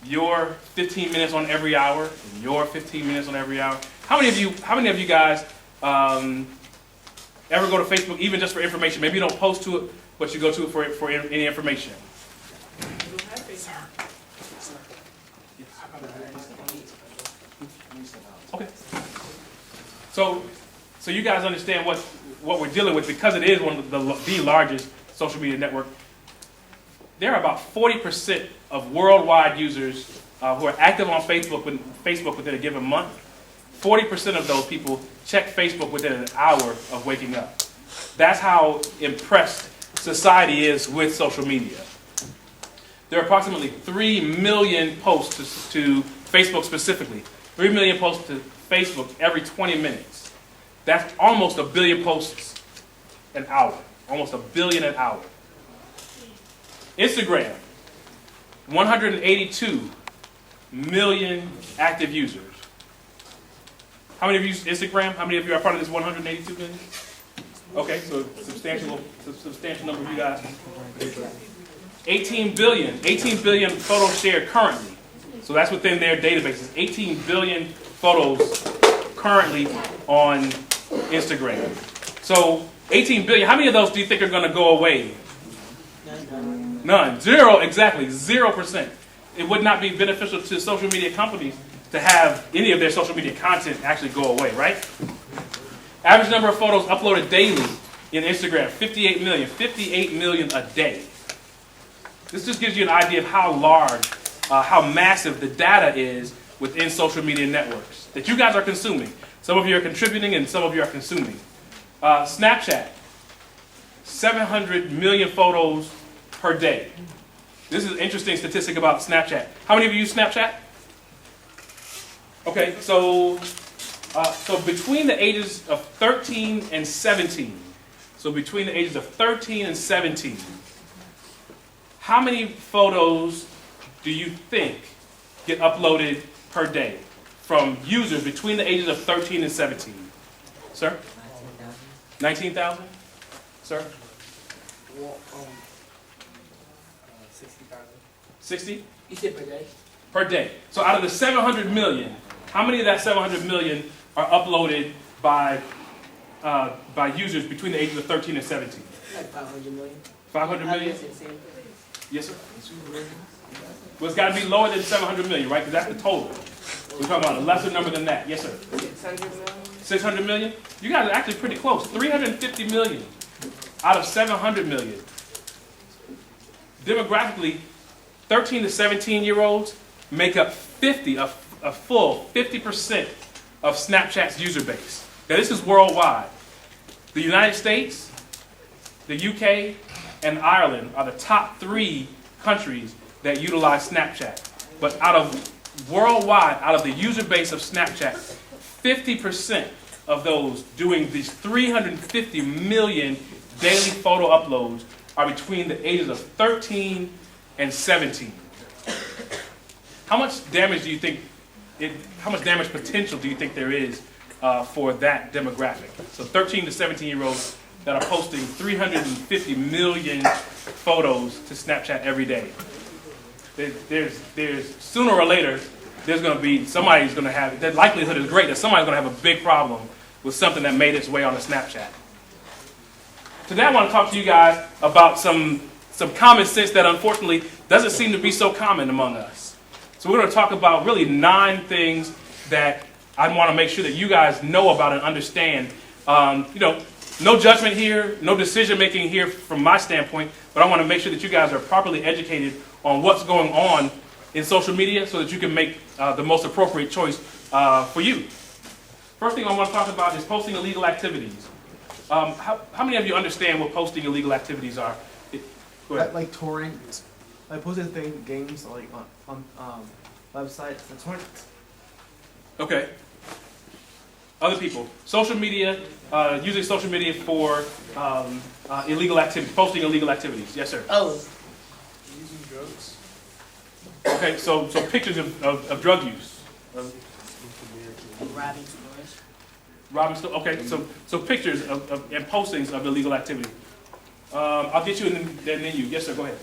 your 15 minutes on every hour and your 15 minutes on every hour. How many of you guys ever go to Facebook even just for information? Maybe you don't post to it, but you go to it for any information. Okay. So you guys understand what we're dealing with, because it is one of the largest social media network. There are about 40% of worldwide users who are active on Facebook within a given month. 40% of those people check Facebook within an hour of waking up. That's how impressed society is with social media. There are approximately 3 million posts to Facebook specifically. 3 million posts to Facebook every 20 minutes. That's almost 1 billion posts an hour. Almost 1 billion an hour. Instagram, 182 million active users. How many of you use Instagram? How many of you are part of this 182 million? Okay, so substantial number of you guys. 18 billion photos shared currently. So that's within their databases. 18 billion photos currently on Instagram. So 18 billion, how many of those do you think are going to go away? None. Zero, exactly. 0%. It would not be beneficial to social media companies to have any of their social media content actually go away, right? Average number of photos uploaded daily in Instagram, 58 million. 58 million a day. This just gives you an idea of how large, how massive the data is within social media networks that you guys are consuming. Some of you are contributing and some of you are consuming. Snapchat, 700 million photos per day. This is an interesting statistic about Snapchat. How many of you use Snapchat? Okay, so between the ages of 13 and 17, how many photos do you think get uploaded per day from users between the ages of 13 and 17? Sir? 19,000? Sir? 60,000. 60? You said per day. Per day. So out of the 700 million, how many of that 700 million are uploaded by users between the ages of 13 and 17? Like 500 million. 500 million? That's insane. Yes, sir. Well, it's got to be lower than 700 million, right? Because that's the total. We're talking about a lesser number than that. Yes, sir. 600 million. 600 million? You guys are actually pretty close. 350 million out of 700 million. Demographically, 13 to 17-year-olds make up a full 50% of Snapchat's user base. Now, this is worldwide. The United States, the UK, and Ireland are the top 3 countries that utilize Snapchat. But worldwide, out of the user base of Snapchat, 50% of those doing these 350 million daily photo uploads are between the ages of 13 and 17. How much damage do you think, how much damage potential do you think there is for that demographic? So 13 to 17-year-olds that are posting 350 million photos to Snapchat every day. There's sooner or later, there's going to be, somebody's going to have, the likelihood is great that somebody's going to have a big problem with something that made its way on a Snapchat. Today I want to talk to you guys about some common sense that unfortunately doesn't seem to be so common among us. So we're going to talk about really 9 things that I want to make sure that you guys know about and understand. No judgment here, no decision making here from my standpoint, but I want to make sure that you guys are properly educated on what's going on in social media so that you can make the most appropriate choice for you. First thing I want to talk about is posting illegal activities. How many of you understand what posting illegal activities are? Like touring, like posting games like on websites. That's what. Okay. Other people. Social media, using social media for illegal activities, posting illegal activities. Yes, sir. Oh. Using drugs. Okay, so pictures of drug use. Robbing stores. Robbing stores. Okay, so pictures and postings of illegal activity. I'll get you and then you. Yes, sir. Go ahead.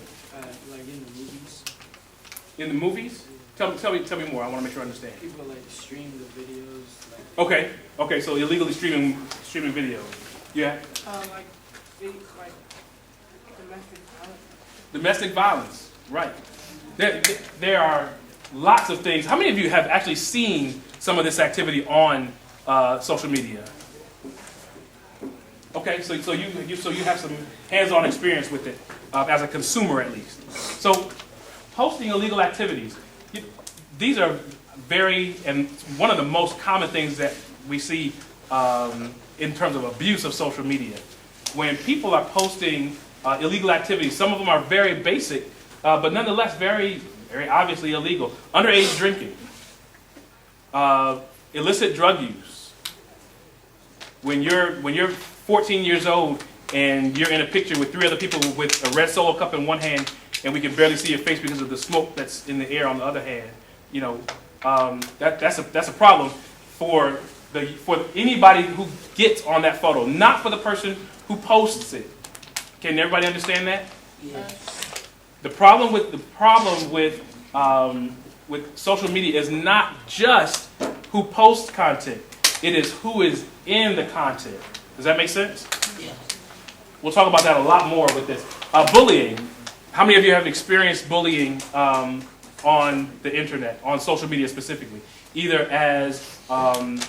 Like in the movies. In the movies? Tell me more. I want to make sure I understand. People like stream the videos. Like, Okay. So illegally streaming videos. Yeah. Like domestic violence. Domestic violence. Right. There are lots of things. How many of you have actually seen some of this activity on social media? Okay, so you have some hands-on experience with it as a consumer at least. So posting illegal activities. These are and one of the most common things that we see in terms of abuse of social media. When people are posting illegal activities, some of them are very basic, but nonetheless very, very obviously illegal. Underage drinking, illicit drug use. When you're 14 years old and you're in a picture with 3 other people with a red Solo cup in one hand, and we can barely see your face because of the smoke that's in the air on the other hand. That's a problem for anybody who gets on that photo, not for the person who posts it. Can everybody understand that? Yes. The problem with social media is not just who posts content; it is who is in the content. Does that make sense? Yeah. We'll talk about that a lot more with this. Bullying. How many of you have experienced bullying on the internet, on social media specifically? Either as an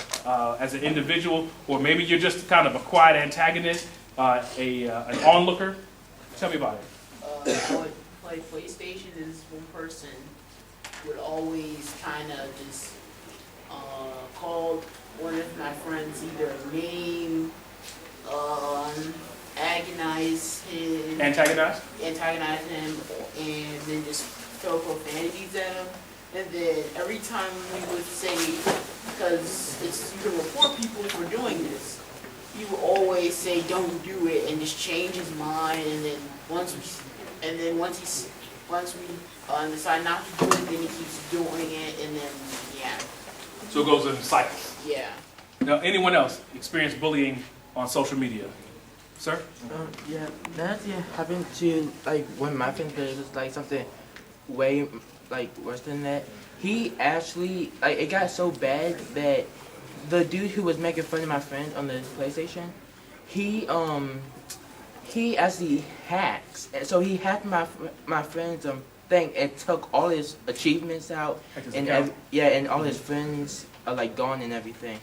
individual, or maybe you're just kind of a quiet antagonist, an onlooker. Tell me about it. I would play PlayStation, and this one person would always kind of just call one of my friends either a name, antagonize him, and then just throw profanities at him. And then every time we would say, because you can report people for doing this, he would always say, "Don't do it," and just change his mind. And then once we decide not to do it, then he keeps doing it, and then yeah. So it goes in cycles. Yeah. Now, anyone else experience bullying on social media? Sir? Yeah, that happened to, like, when my friend did, it was like something, way like worse than that. He actually like it got so bad that the dude who was making fun of my friend on the PlayStation, he actually hacks. So he hacked my friend's thing and took all his achievements out, and and all his friends are like gone and everything.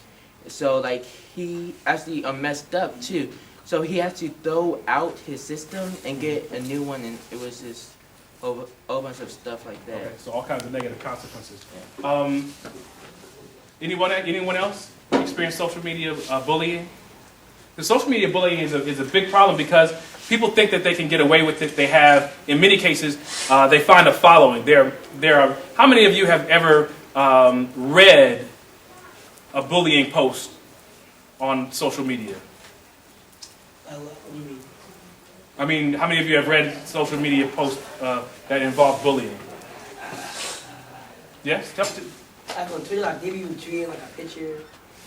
So like he actually messed up too. So he had to throw out his system and get a new one, and it was just a bunch of stuff like that. Okay, so all kinds of negative consequences. Yeah. Anyone else experience social media bullying? The social media bullying is a big problem because people think that they can get away with it. They have, in many cases, they find a following. There are. How many of you have ever read a bullying post on social media? What do you mean? I mean, how many of you have read social media posts that involve bullying? Yes? Like on Twitter, like they be retweeting like a picture,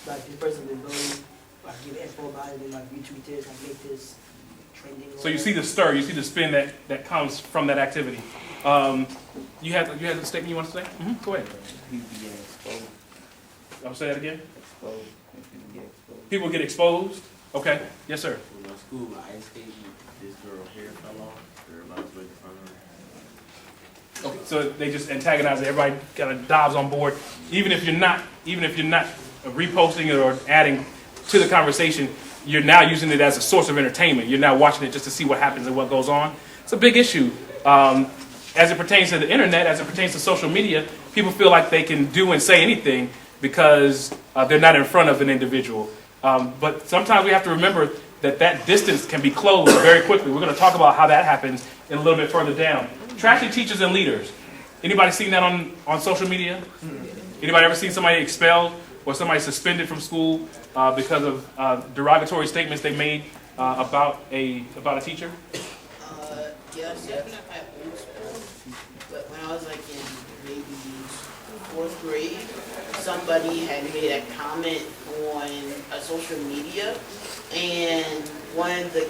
like this person been bullied, like give info about it, and like retweet this, like make this trending. So you see the stir, you see the spin that comes from that activity. You had a statement you want to say? Mm-hmm. Go ahead. I'll say that again. People get exposed. Okay. Yes, sir. In my school, my ice skating, this girl hair fell off. Everybody's making fun of her. Okay. So they just antagonize it. Everybody kind of dives on board, even if you're not reposting it or adding to the conversation. You're now using it as a source of entertainment. You're now watching it just to see what happens and what goes on. It's a big issue. As it pertains to the internet, as it pertains to social media, people feel like they can do and say anything because they're not in front of an individual. But sometimes we have to remember that distance can be closed very quickly. We're going to talk about how that happens in a little bit further down. Trashing teachers and leaders. Anybody seen that on social media? Anybody ever seen somebody expelled or somebody suspended from school because of derogatory statements they made about a teacher? Yes, definitely at old school. But when I was like in maybe 4th grade, somebody had made a comment on social media, and one of the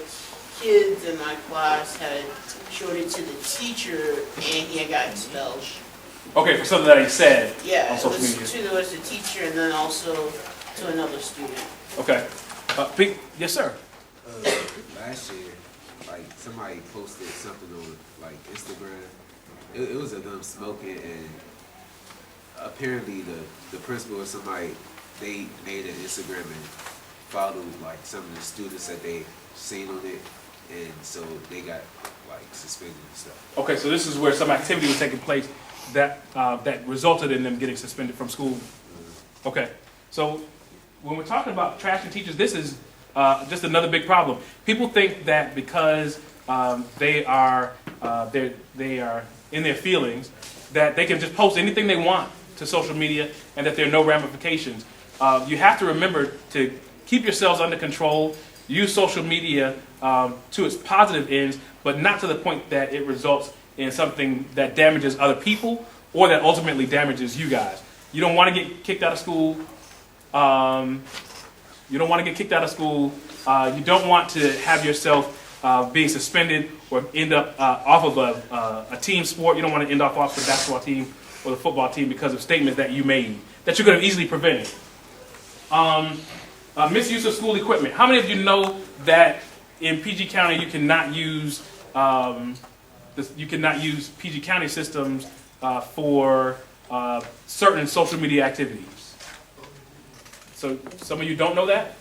kids in my class had showed it to the teacher, and he had got expelled. Okay, for something that he said Yeah, on social media. There was a teacher, and then also to another student. Okay. Yes, sir. Last year, like somebody posted something on like Instagram. It was of them smoking, and apparently the principal or somebody, they made an Instagram and followed like some of the students that they seen on it, and so they got like suspended and stuff. Okay, so this is where some activity was taking place that resulted in them getting suspended from school. Okay, so when we're talking about trashing teachers, this is just another big problem. People think that because they are in their feelings, that they can just post anything they want to social media and that there are no ramifications. You have to remember to keep yourselves under control, use social media to its positive ends, but not to the point that it results in something that damages other people or that ultimately damages you guys. You don't want to get kicked out of school. You don't want to get kicked out of school. You don't want to have yourself being suspended or end up off of a team sport. You don't want to end up off the basketball team or the football team because of statements that you made that you could have easily prevented. Misuse of school equipment. How many of you know that in PG County you cannot use PG County systems for certain social media activities? So some of you don't know that?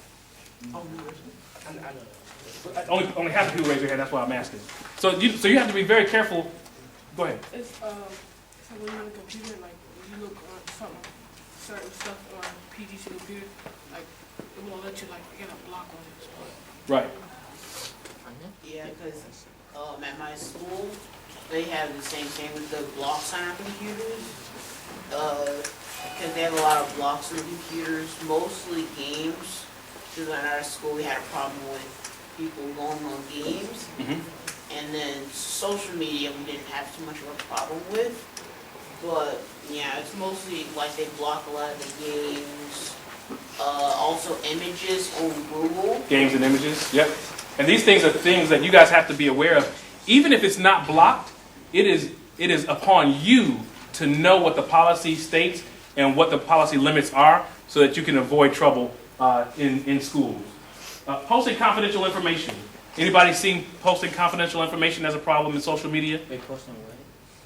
Only half the people raise their hand. That's why I'm asking. So you have to be very careful. Go ahead. It's so when you're on the computer, like when you look on something, certain stuff on PGC computer, like it won't let you like get a block on it. So. Right. Yeah, because at my school, they have the same thing with the blocks on our computers. Because they have a lot of blocks on the computers, mostly games. Because in our school, we had a problem with people going on games. And then social media, we didn't have too much of a problem with. But yeah, it's mostly like they block a lot of the games. Also images on Google. Games and images, yep. And these things are things that you guys have to be aware of. Even if it's not blocked, it it is upon you to know what the policy states and what the policy limits are so that you can avoid trouble in schools. Posting confidential information. Anybody seen posting confidential information as a problem in social media? Wait, posting what?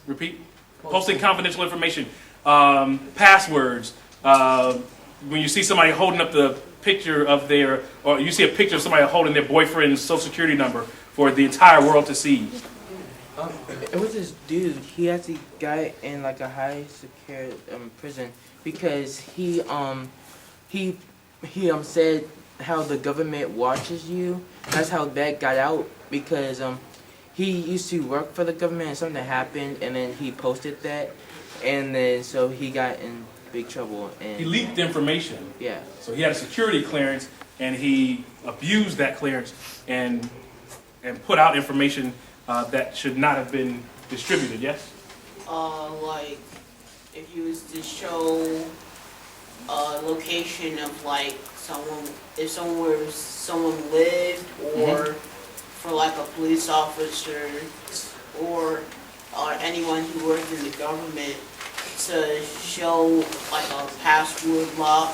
Repeat. Posting confidential information. Passwords. When you see somebody holding up the picture of their, or you see a picture of somebody holding their boyfriend's social security number for the entire world to see. It was this dude. He actually got in like a high secure prison because he said how the government watches you. That's how that got out because he used to work for the government and something happened and then he posted that and then so he got in big trouble. And he leaked information. Yeah. So he had a security clearance and he abused that clearance and put out information that should not have been distributed. Yes. Like if you was to show a location of like someone, if someone lived, or for like a police officer or anyone who worked in the government, to show like a password lock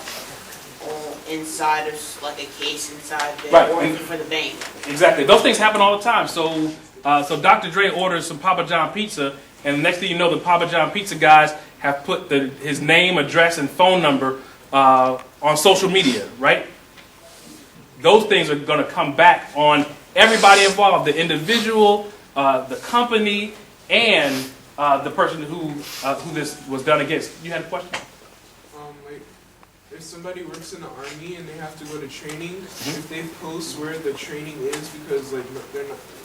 or inside of like a case inside there, right. or for the bank. Exactly. Those things happen all the time. So Dr. Dre orders some Papa John pizza, and the next thing you know, the Papa John pizza guys have put his name, address, and phone number on social media, right? Those things are going to come back on everybody involved, the individual, the company, and the person who this was done against. You had a question? Like, if somebody works in the army and they have to go to training, if they post where the training is, because like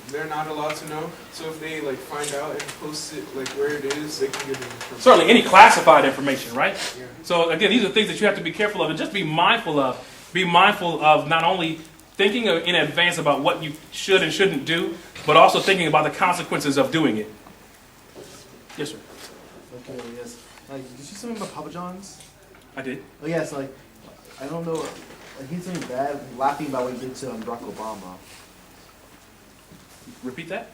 they're not allowed to know, so if they like find out and post it like where it is, they can get information. Certainly, any classified information, right? Yeah. So again, these are things that you have to be careful of and just be mindful of. Be mindful of not only thinking in advance about what you should and shouldn't do, but also thinking about the consequences of doing it. Yes, sir. Okay, yes. Like, did you see something about Papa John's? I did. Oh, yes, like, I don't know, like, he did something bad, laughing about what he did to Barack Obama. Repeat that?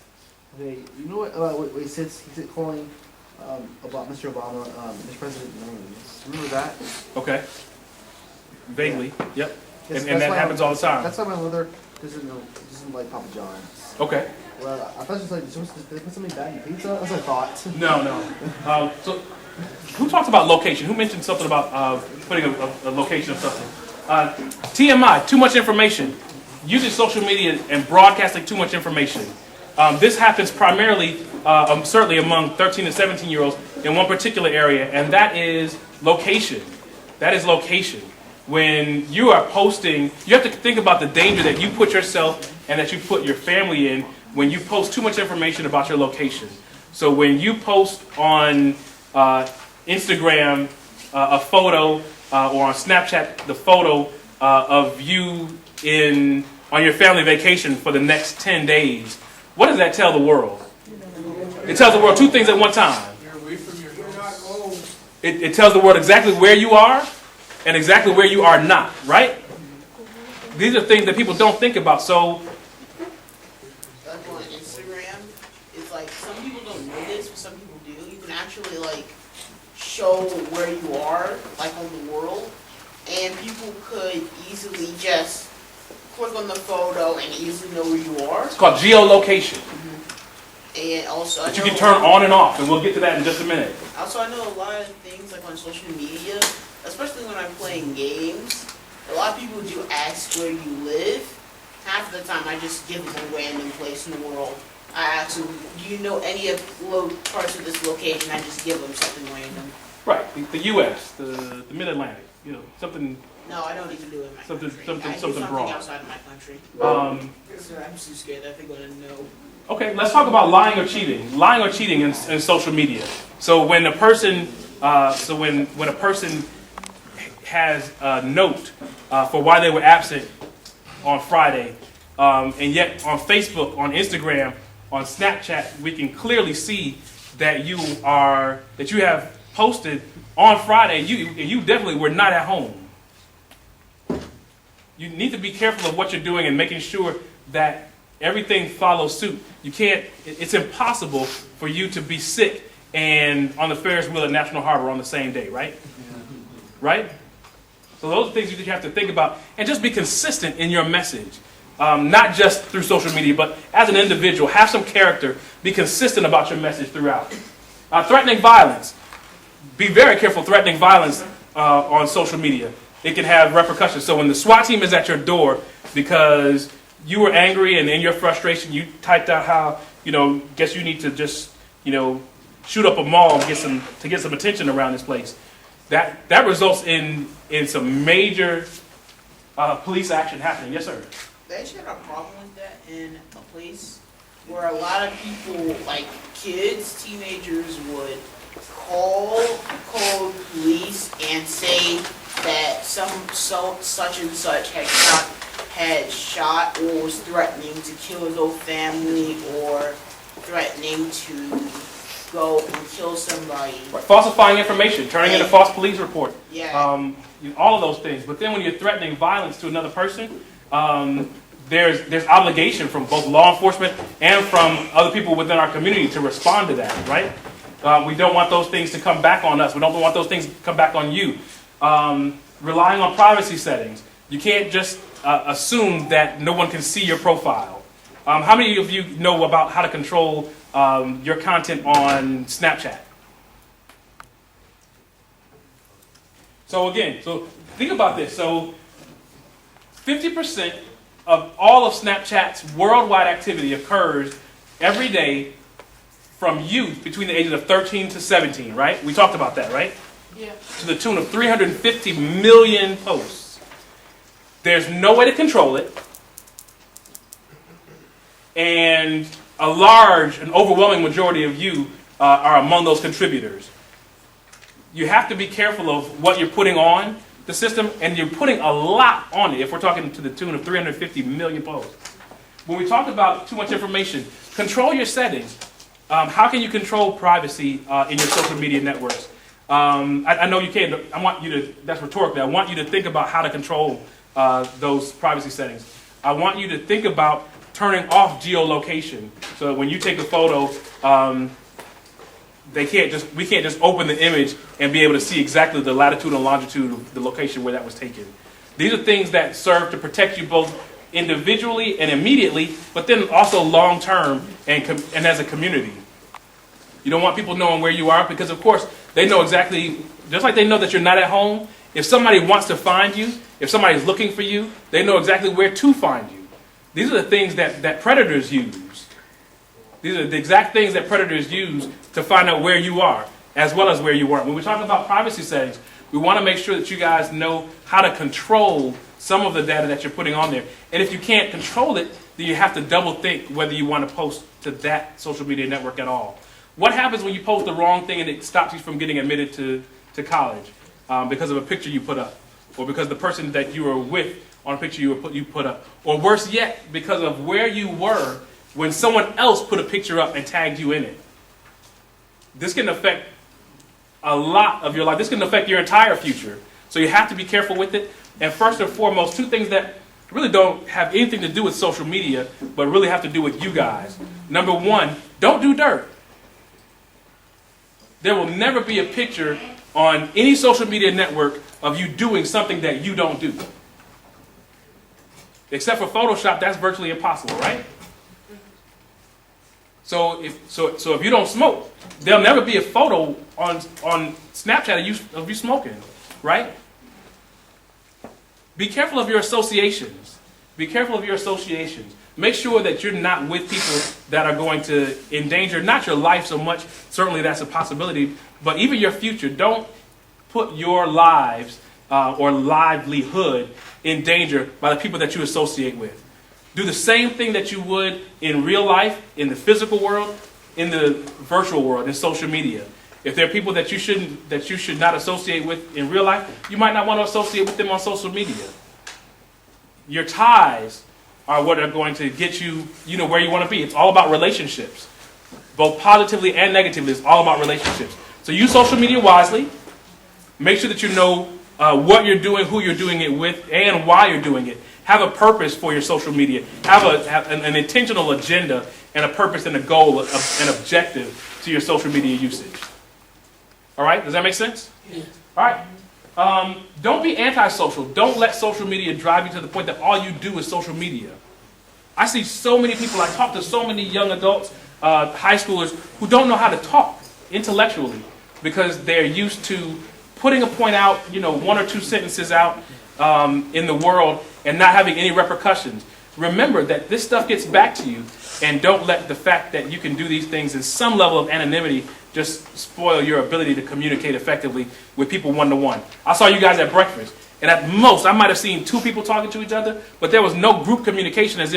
Okay, you know what he said calling about Mr. Obama, Mr. President names. Remember that? Okay. Vaguely, yep. Yes, And that happens all the time. That's why my mother doesn't like Papa John's. Okay. Well, I thought she was like, did they put something bad in pizza? That's what I thought. No. So, who talks about location? Who mentioned something about putting a location of something? TMI, too much information. Using social media and broadcasting too much information. This happens primarily, certainly among 13 and 17-year-olds in one particular area, and that is location. That is location. When you are posting, you have to think about the danger that you put yourself and that you put your family in when you post too much information about your location. So when you post on Instagram a photo or on Snapchat the photo of you on your family vacation for the next 10 days, what does that tell the world? It tells the world two things at one time. It tells the world exactly where you are and exactly where you are not, right? These are things that people don't think about. So, Like on Instagram, it's like some people don't know this, but some people do. You can actually like show where you are, like on the world, and people could easily just click on the photo and easily know where you are. it's called geolocation. And also, That you can turn on and off, and we'll get to that in just a minute. Also, I know a lot of things like on social media, especially when I'm playing games. A lot of people do ask where you live. Half the time, I just give them a random place in the world. I ask them, do you know any of parts of this location? I just give them something random. Right, the U.S., the Mid-Atlantic, something. No, I don't even do it in my something, country. Something, I do something broad. outside of my country. So I'm too scared that they're going to know. Okay, let's talk about lying or cheating. Lying or cheating in social media. So when a person, when a person has a note for why they were absent on Friday, and yet on Facebook, on Instagram, on Snapchat, we can clearly see that you have posted on Friday. You definitely were not at home. You need to be careful of what you're doing and making sure that everything follows suit. You can't. It's impossible for you to be sick and on the Ferris wheel at National Harbor on the same day, right? Right? So those are things that you have to think about, and just be consistent in your message. Not just through social media, but as an individual, have some character, be consistent about your message throughout. Threatening violence. Be very careful threatening violence on social media. It can have repercussions. So when the SWAT team is at your door because you were angry and in your frustration you typed out how, guess you need to just, shoot up a mall to get some attention around this place. That results in some major police action happening. Yes, sir. They actually had a problem with that in a place where a lot of people, like kids, teenagers, would call police and say that such and such had shot or was threatening to kill his whole family or threatening to go and kill somebody. Right. Falsifying information, turning in a false police report. Yeah. All of those things. But then when you're threatening violence to another person, there's obligation from both law enforcement and from other people within our community to respond to that, right? We don't want those things to come back on us. We don't want those things to come back on you. Relying on privacy settings. You can't just assume that no one can see your profile. How many of you know about how to control your content on Snapchat? So again, think about this. So 50% of all of Snapchat's worldwide activity occurs every day from youth between the ages of 13 to 17, right? We talked about that, right? Yeah. To the tune of 350 million posts. There's no way to control it. And an overwhelming majority of you are among those contributors. You have to be careful of what you're putting on the system, and you're putting a lot on it if we're talking to the tune of 350 million posts. When we talk about too much information, control your settings. How can you control privacy in your social media networks? I know you can. I want you to, that's rhetorically, I want you to think about how to control those privacy settings. I want you to think about turning off geolocation so that when you take a photo, we can't just open the image and be able to see exactly the latitude and longitude of the location where that was taken. These are things that serve to protect you both individually and immediately, but then also long term and as a community. You don't want people knowing where you are because, of course, they know exactly, just like they know that you're not at home, if somebody wants to find you, if somebody's looking for you, they know exactly where to find you. These are the things that predators use. These are the exact things that predators use to find out where you are, as well as where you weren't. When we talk about privacy settings, we want to make sure that you guys know how to control some of the data that you're putting on there. And if you can't control it, then you have to double think whether you want to post to that social media network at all. What happens when you post the wrong thing and it stops you from getting admitted to college because of a picture you put up, or because the person that you were with on a picture you put up, or worse yet, because of where you were when someone else put a picture up and tagged you in it? This can affect a lot of your life. This can affect your entire future. So you have to be careful with it. And first and foremost, two things that really don't have anything to do with social media, but really have to do with you guys. Number one, don't do dirt. There will never be a picture on any social media network of you doing something that you don't do. Except for Photoshop, that's virtually impossible, right? So if you don't smoke, there'll never be a photo on Snapchat of you smoking, right? Be careful of your associations. Be careful of your associations. Make sure that you're not with people that are going to endanger not your life so much, certainly that's a possibility, but even your future. Don't put your lives or livelihood in danger by the people that you associate with. Do the same thing that you would in real life, in the physical world, in the virtual world, in social media. If there are people that you should not associate with in real life, you might not want to associate with them on social media. Your ties are what are going to get you, where you want to be. It's all about relationships. Both positively and negatively, it's all about relationships. So use social media wisely. Make sure that you know what you're doing, who you're doing it with, and why you're doing it. Have a purpose for your social media. Have an intentional agenda and a purpose and a goal, an objective to your social media usage. All right? Does that make sense? Yeah. All right. Don't be antisocial. Don't let social media drive you to the point that all you do is social media. I see so many people, I talk to so many young adults, high schoolers, who don't know how to talk intellectually because they're used to putting a point out, one or two sentences out in the world and not having any repercussions. Remember that this stuff gets back to you, and don't let the fact that you can do these things in some level of anonymity just spoil your ability to communicate effectively with people one-to-one. I saw you guys at breakfast, and at most I might have seen 2 people talking to each other, but there was no group communication and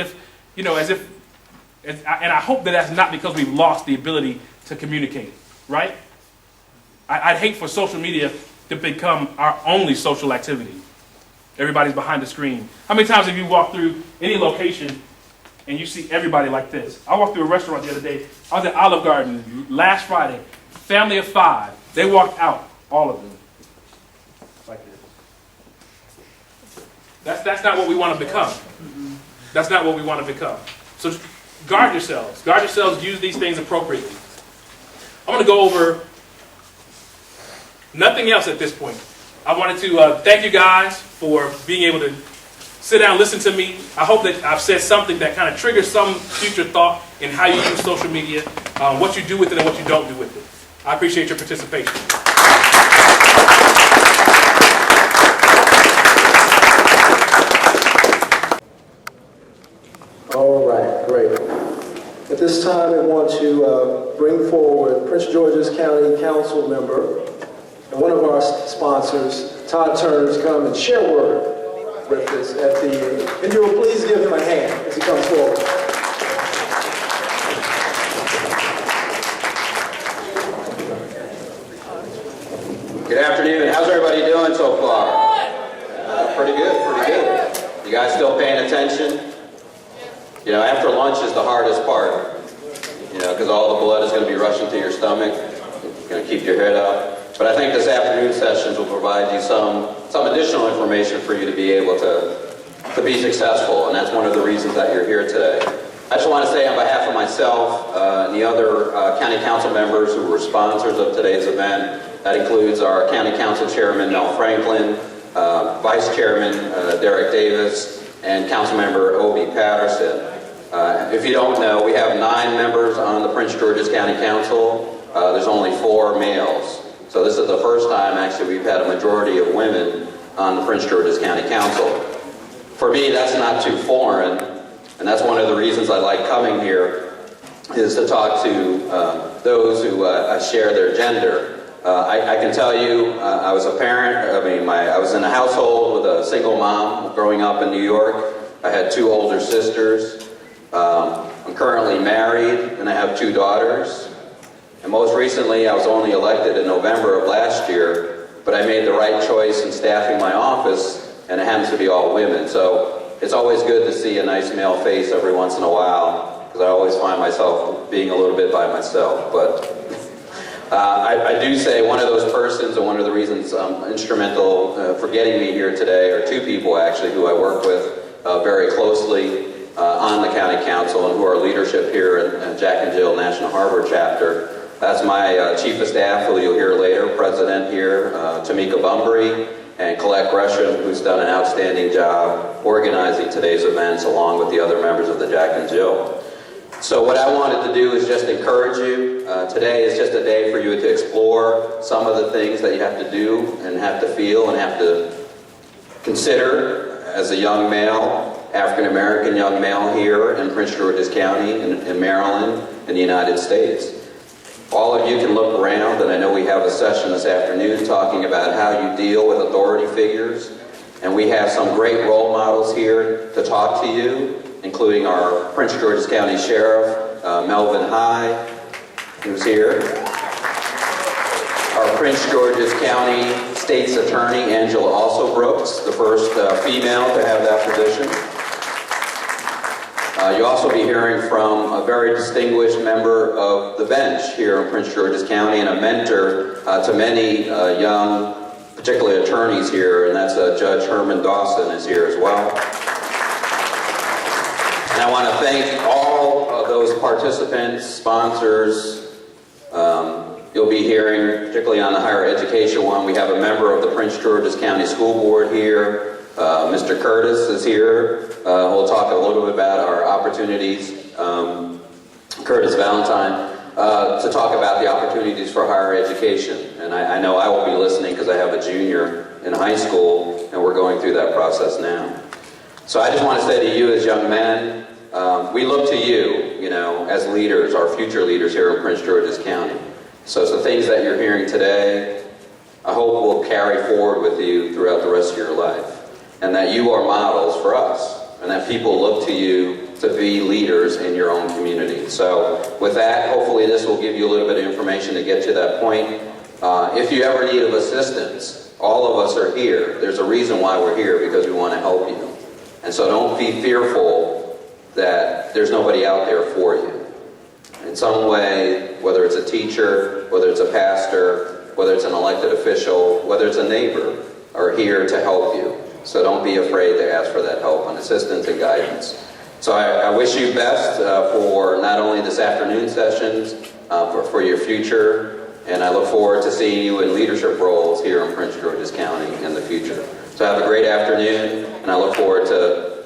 I hope that that's not because we've lost the ability to communicate, right? I'd hate for social media to become our only social activity. Everybody's behind the screen. How many times have you walked through any location and you see everybody like this? I walked through a restaurant the other day. I was at Olive Garden last Friday. Family of 5. They walked out, all of them, like this. That's not what we want to become. That's not what we want to become. So guard yourselves. Guard yourselves. Use these things appropriately. I'm going to go over nothing else at this point. I wanted to thank you guys for being able to sit down and listen to me. I hope that I've said something that kind of triggers some future thought in how you use social media, what you do with it and what you don't do with it. I appreciate your participation. All right, great. At this time, I want to bring forward Prince George's County Council member and one of our sponsors, Todd Turner, to come and share a word with us at the, and you will please give him a hand as he comes forward. Good afternoon. How's everybody doing so far? Pretty good, pretty good. You guys still paying attention? After lunch is the hardest part, because all the blood is going to be rushing to your stomach. It's going to keep your head up. But I think this afternoon sessions will provide you some additional information for you to be able to be successful, and that's one of the reasons that you're here today. I just want to say on behalf of myself and the other county council members who were sponsors of today's event, that includes our county council chairman, Mel Franklin, vice chairman, Derek Davis, and council member Obie Patterson. If you don't know, we have 9 members on the Prince George's County Council. There's only 4 males. So this is the first time, actually, we've had a majority of women on the Prince George's County Council. For me, that's not too foreign, and that's one of the reasons I like coming here, is to talk to those who share their gender. I can tell you, I was a parent. I was in a household with a single mom growing up in New York. I had 2 older sisters. I'm currently married, and I have 2 daughters. And most recently, I was only elected in November of last year, but I made the right choice in staffing my office, and it happens to be all women. So it's always good to see a nice male face every once in a while, because I always find myself being a little bit by myself. But I do say one of those persons, and one of the reasons instrumental for getting me here today, are 2 people actually who I work with very closely on the county council and who are leadership here in Jack and Jill National Harbor chapter. That's my chief of staff, who you'll hear later, president here, Tamika Bumbry, and Colette Gresham, who's done an outstanding job organizing today's events along with the other members of the Jack and Jill. So what I wanted to do is just encourage you. Today is just a day for you to explore some of the things that you have to do and have to feel and have to consider as a young male, African-American young male here in Prince George's County in Maryland in the United States. All of you can look around, and I know we have a session this afternoon talking about how you deal with authority figures, and we have some great role models here to talk to you, including our Prince George's County Sheriff, Melvin High, who's here. Our Prince George's County State's Attorney, Angela Also Brooks, the first female to have that position. You'll also be hearing from a very distinguished member of the bench here in Prince George's County and a mentor to many young, particularly attorneys here, and that's Judge Herman Dawson is here as well. And I want to thank all of those participants, sponsors. You'll be hearing, particularly on the higher education one, we have a member of the Prince George's County School Board here. Mr. Curtis is here. We'll talk a little bit about our opportunities. Curtis Valentine, to talk about the opportunities for higher education. And I know I will be listening because I have a junior in high school, and we're going through that process now. So I just want to say to you as young men, we look to you, as leaders, our future leaders here in Prince George's County. So the things that you're hearing today, I hope will carry forward with you throughout the rest of your life. And that you are models for us, and that people look to you to be leaders in your own community. So with that, hopefully this will give you a little bit of information to get to that point. If you ever need of assistance, all of us are here. There's a reason why we're here, because we want to help you. And so don't be fearful that there's nobody out there for you. In some way, whether it's a teacher, whether it's a pastor, whether it's an elected official, whether it's a neighbor, are here to help you. So don't be afraid to ask for that help and assistance and guidance. So I wish you best for not only this afternoon sessions, for your future, and I look forward to seeing you in leadership roles here in Prince George's County in the future. So have a great afternoon, and I look forward to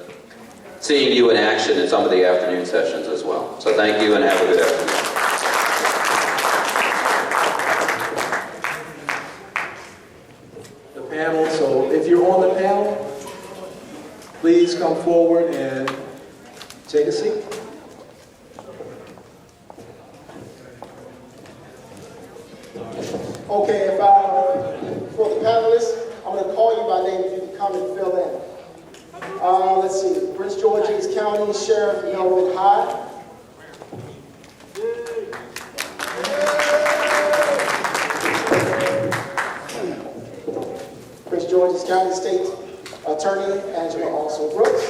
seeing you in action in some of the afternoon sessions as well. So thank you and have a good afternoon. The panel, so if you're on the panel, please come forward and take a seat. Okay, for the panelists, I'm going to call you by name if you can come and fill in. Let's see, Prince George's County Sheriff Melvin Hyde. Prince George's County State Attorney Angela Also Brooks.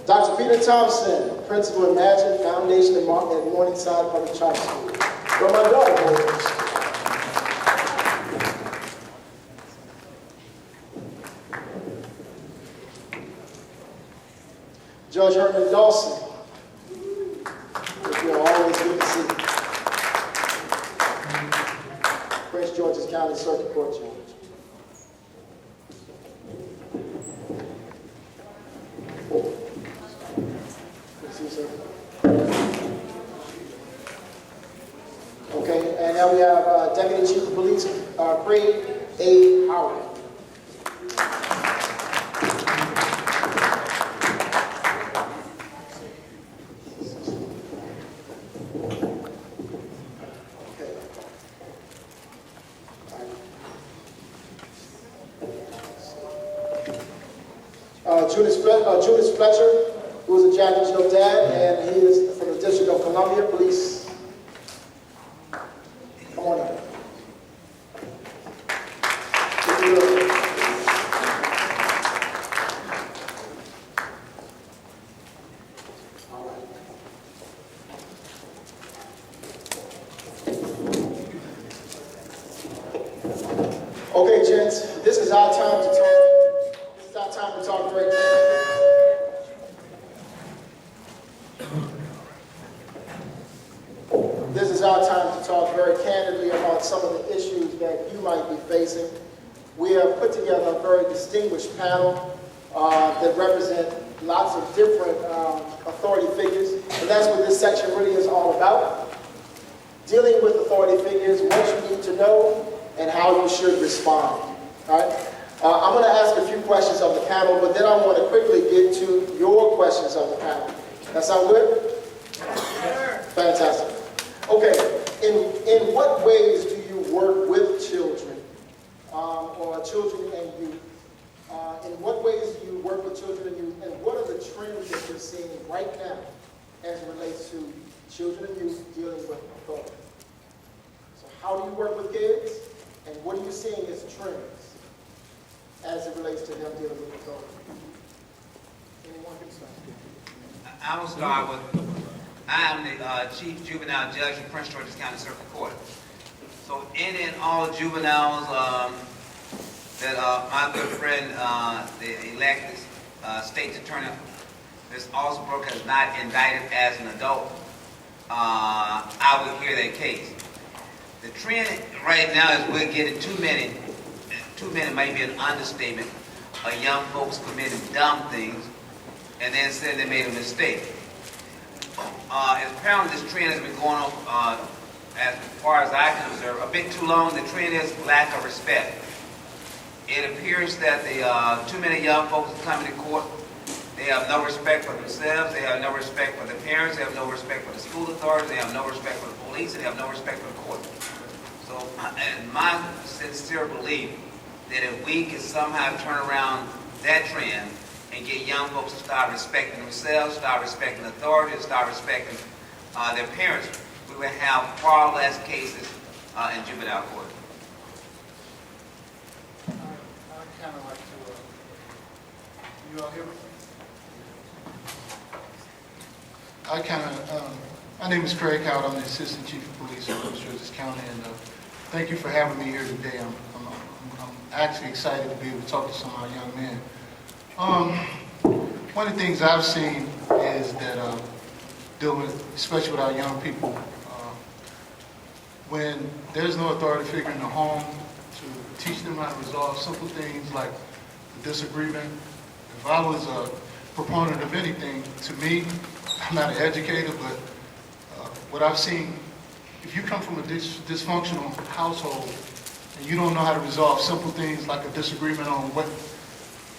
Dr. Peter Thompson, Principal Imagine Foundation at Morningside Public Charter School. Where my daughter goes. Judge Herman Dawson, which you're always good to see. Prince George's County Circuit Court Judge. Okay, and now we have Deputy Chief of Police Craig A. Howard. Judith Fletcher, who is a Jack and Jill dad, and he is from the District of Columbia Police. Come on in. Okay, gents, this is our time to talk. This is our time to talk very clearly. This is our time to talk very candidly about some of the issues that you might be facing. We have put together a very distinguished panel that represent lots of different authority figures, and that's what this section really is all about. Dealing with authority figures, what you need to know, and how you should respond. All right? I'm going to ask a few questions of the panel, but then I want to quickly get to your questions of the panel. That sound good? Fantastic. Okay, in what ways do you work with children or children and youth? In what ways do you work with children and youth, and what are the trends that you're seeing right now as it relates to children and youth dealing with authority? So how do you work with kids, and what are you seeing as trends as it relates to them dealing with authority? Anyone can start. I will start with, I am the Chief Juvenile Judge in Prince George's County Circuit Court. So any and all juveniles that my good friend, the elected state attorney, Ms. Alsbrook, has not indicted as an adult, I would hear that case. The trend right now is we're getting too many might be an understatement, of young folks committing dumb things and then saying they made a mistake. Apparently this trend has been going on, as far as I can observe, a bit too long. The trend is lack of respect. It appears that too many young folks are coming to court. They have no respect for themselves. They have no respect for their parents. They have no respect for the school authorities. They have no respect for the police. And they have no respect for the court. So, and my sincere belief that if we can somehow turn around that trend and get young folks to start respecting themselves, start respecting authorities, start respecting their parents, we will have far less cases in juvenile court. I'd kind of like to, you all hear me? My name is Craig Howard. I'm the Assistant Chief of Police in Prince George's County, and thank you for having me here today. I'm actually excited to be able to talk to some of our young men. One of the things I've seen is that dealing with, especially with our young people, when there's no authority figure in the home to teach them how to resolve simple things like the disagreement. If I was a proponent of anything, to me, I'm not an educator, but what I've seen, if you come from a dysfunctional household and you don't know how to resolve simple things like a disagreement on what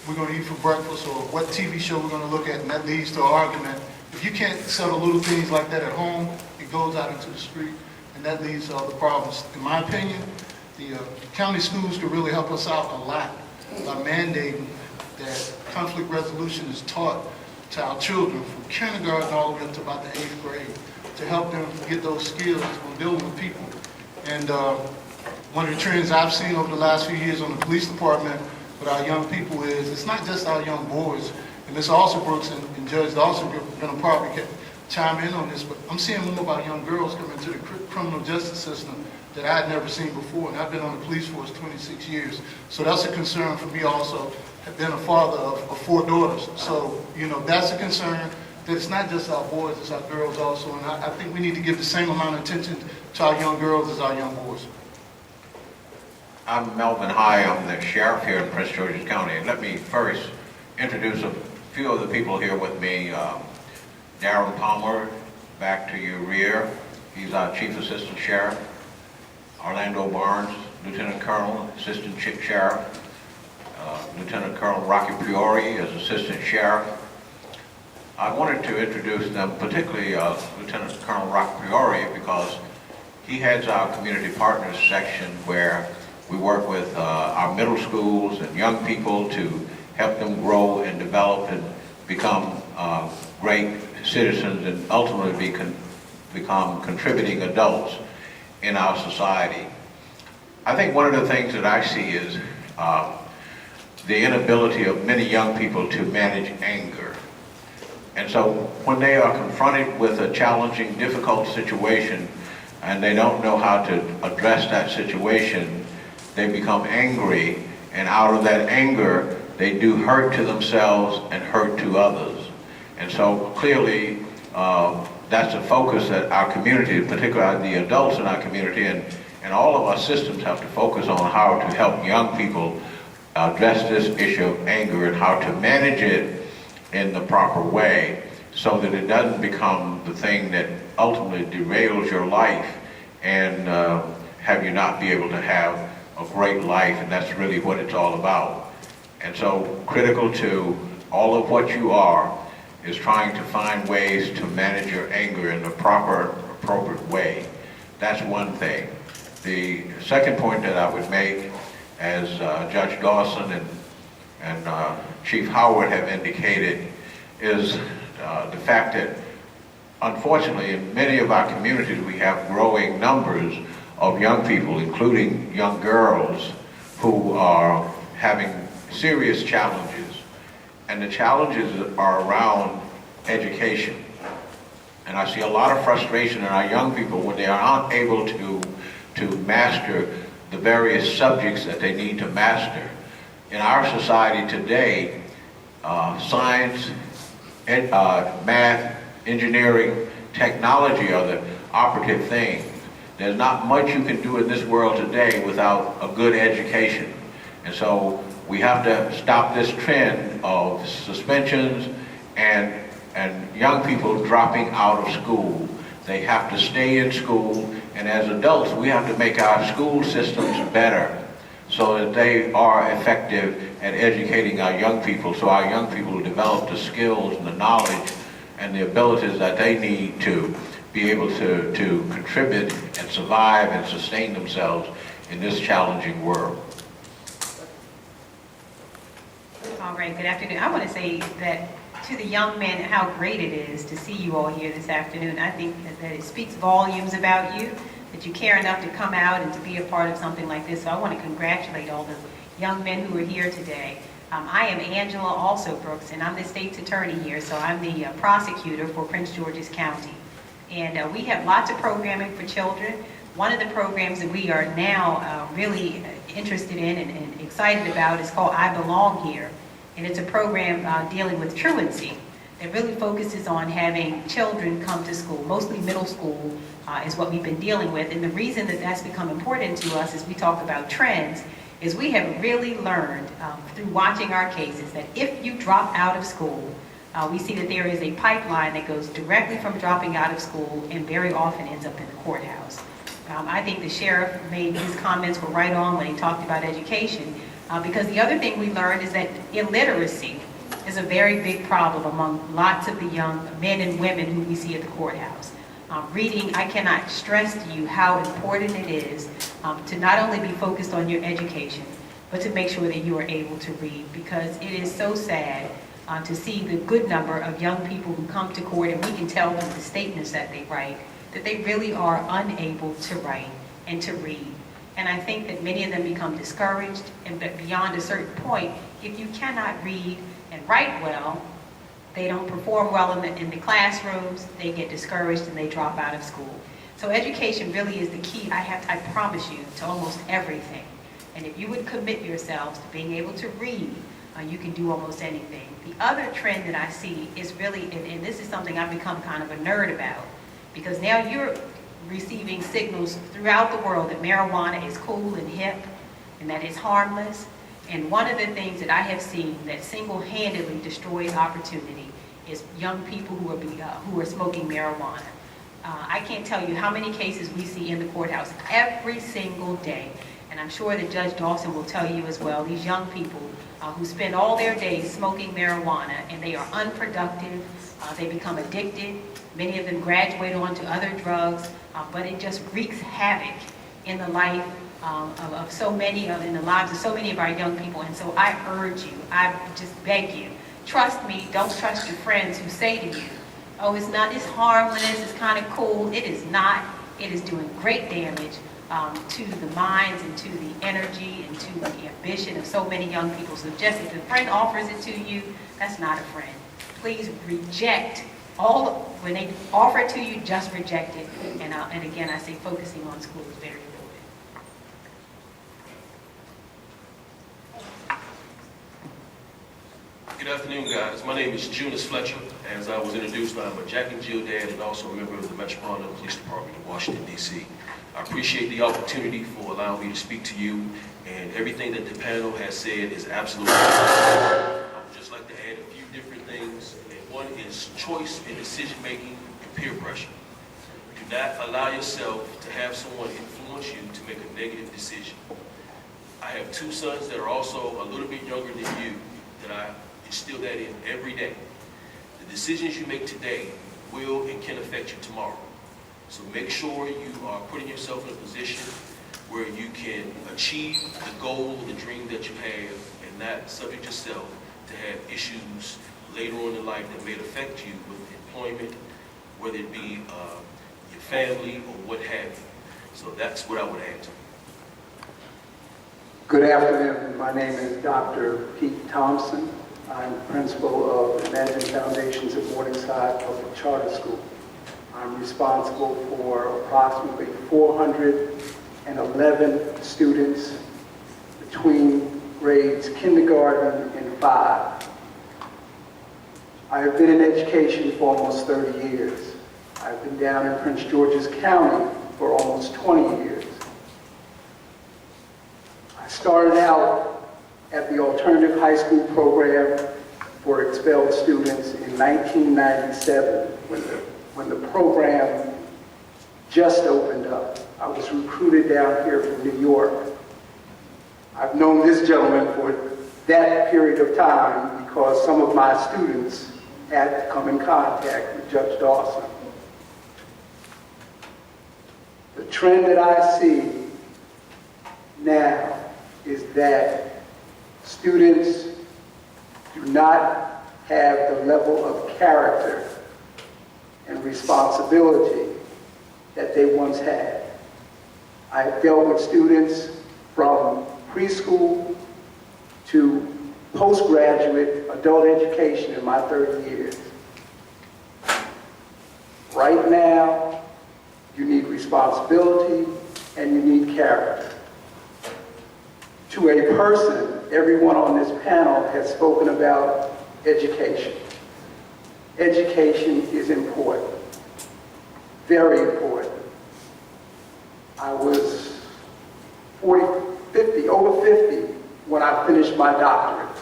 we're going to eat for breakfast or what TV show we're going to look at, and that leads to an argument, if you can't settle little things like that at home, it goes out into the street, and that leads to other problems. In my opinion, the county schools could really help us out a lot by mandating that conflict resolution is taught to our children from kindergarten all the way up to about the 8th grade to help them get those skills when dealing with people. And one of the trends I've seen over the last few years on the police department with our young people is it's not just our young boys. And Ms. Alsbrooks and Judge Dawson are going to probably chime in on this, but I'm seeing more about young girls coming into the criminal justice system that I had never seen before. And I've been on the police force 26 years. So that's a concern for me also. I've been a father of 4 daughters. So, you know, that's a concern that it's not just our boys, it's our girls also. And I think we need to give the same amount of attention to our young girls as our young boys. I'm Melvin High. I'm the sheriff here in Prince George's County. And let me first introduce a few of the people here with me. Darren Palmer, back to your rear. He's our Chief Assistant Sheriff. Orlando Barnes, Lieutenant Colonel, Assistant Sheriff. Lieutenant Colonel Rocky Priori as Assistant Sheriff. I wanted to introduce them, particularly Lieutenant Colonel Rocky Priori, because he heads our Community Partners section where we work with our middle schools and young people to help them grow and develop and become great citizens and ultimately become contributing adults in our society. I think one of the things that I see is the inability of many young people to manage anger. And so when they are confronted with a challenging, difficult situation and they don't know how to address that situation, they become angry, and out of that anger, they do hurt to themselves and hurt to others. And so clearly, that's a focus that our community, particularly the adults in our community, and all of our systems have to focus on how to help young people address this issue of anger and how to manage it in the proper way so that it doesn't become the thing that ultimately derails your life and have you not be able to have a great life, and that's really what it's all about. And so critical to all of what you are is trying to find ways to manage your anger in the proper, appropriate way. That's one thing. The second point that I would make, as Judge Dawson and Chief Howard have indicated, is the fact that unfortunately in many of our communities we have growing numbers of young people, including young girls, who are having serious challenges. And the challenges are around education. And I see a lot of frustration in our young people when they are not able to master the various subjects that they need to master. in our society today, science, math, engineering, technology are the operative things. There's not much you can do in this world today without a good education. And so we have to stop this trend of suspensions and young people dropping out of school. They have to stay in school, and as adults, we have to make our school systems better so that they are effective at educating our young people, so our young people develop the skills and the knowledge and the abilities that they need to be able to contribute and survive and sustain themselves in this challenging world. All right, good afternoon. I want to say that to the young men, how great it is to see you all here this afternoon. I think that it speaks volumes about you, that you care enough to come out and to be a part of something like this. So I want to congratulate all the young men who are here today. I am Angela also Brooks, and I'm the state's attorney here, so I'm the prosecutor for Prince George's County. And we have lots of programming for children. One of the programs that we are now really interested in and excited about is called I Belong Here. And it's a program dealing with truancy that really focuses on having children come to school. Mostly middle school is what we've been dealing with. And the reason that that's become important to us as we talk about trends is we have really learned through watching our cases that if you drop out of school, we see that there is a pipeline that goes directly from dropping out of school and very often ends up in the courthouse. I think the sheriff made his comments were right on when he talked about education, because the other thing we learned is that illiteracy is a very big problem among lots of the young men and women who we see at the courthouse. Reading, I cannot stress to you how important it is to not only be focused on your education, but to make sure that you are able to read, because it is so sad to see the good number of young people who come to court, and we can tell from the statements that they write, that they really are unable to write and to read. And I think that many of them become discouraged, and beyond a certain point, if you cannot read and write well, they don't perform well in the classrooms, they get discouraged and they drop out of school. So education really is the key, I promise you, to almost everything. And if you would commit yourselves to being able to read, you can do almost anything. The other trend that I see is really, and this is something I've become kind of a nerd about, because now you're receiving signals throughout the world that marijuana is cool and hip and that it's harmless. And one of the things that I have seen that single-handedly destroys opportunity is young people who are smoking marijuana. I can't tell you how many cases we see in the courthouse every single day. And I'm sure that Judge Dawson will tell you as well, these young people who spend all their days smoking marijuana, and they are unproductive, they become addicted, many of them graduate on to other drugs, but it just wreaks havoc in the life of so many, in the lives of so many of our young people. And so I urge you, I just beg you, trust me, don't trust your friends who say to you, oh, it's harmless, it's kind of cool. It is not. It is doing great damage to the minds and to the energy and to the ambition of so many young people. So just if a friend offers it to you, that's not a friend. Please reject when they offer it to you, just reject it. And again, I say focusing on school is very important. Good afternoon, guys. My name is Jonas Fletcher. As I was introduced, I'm a Jack and Jill dad and also a member of the Metropolitan Police Department of Washington, D.C. I appreciate the opportunity for allowing me to speak to you, and everything that the panel has said is absolutely correct. I would just like to add a few different things, and one is choice in decision-making and peer pressure. Do not allow yourself to have someone influence you to make a negative decision. I have two sons that are also a little bit younger than you that I instill that in every day. The decisions you make today will and can affect you tomorrow. So make sure you are putting yourself in a position where you can achieve the goal, the dream that you have, and not subject yourself to have issues later on in life that may affect you with employment, whether it be your family or what have you. So that's what I would add to it. Good afternoon. My name is Dr. Pete Thompson. I'm principal of Imagine Foundations at Morningside Public Charter School. I'm responsible for approximately 411 students between grades kindergarten and 5. I have been in education for almost 30 years. I've been down in Prince George's County for almost 20 years. I started out at the alternative high school program for expelled students in 1997 when the program just opened up. I was recruited down here from New York. I've known this gentleman for that period of time because some of my students had to come in contact with Judge Dawson. The trend that I see now is that students do not have the level of character and responsibility that they once had. I have dealt with students from preschool to postgraduate adult education in my 30 years. Right now, you need responsibility and you need character. To a person, everyone on this panel has spoken about education. Education is important, very important. I was over 50 when I finished my doctorate.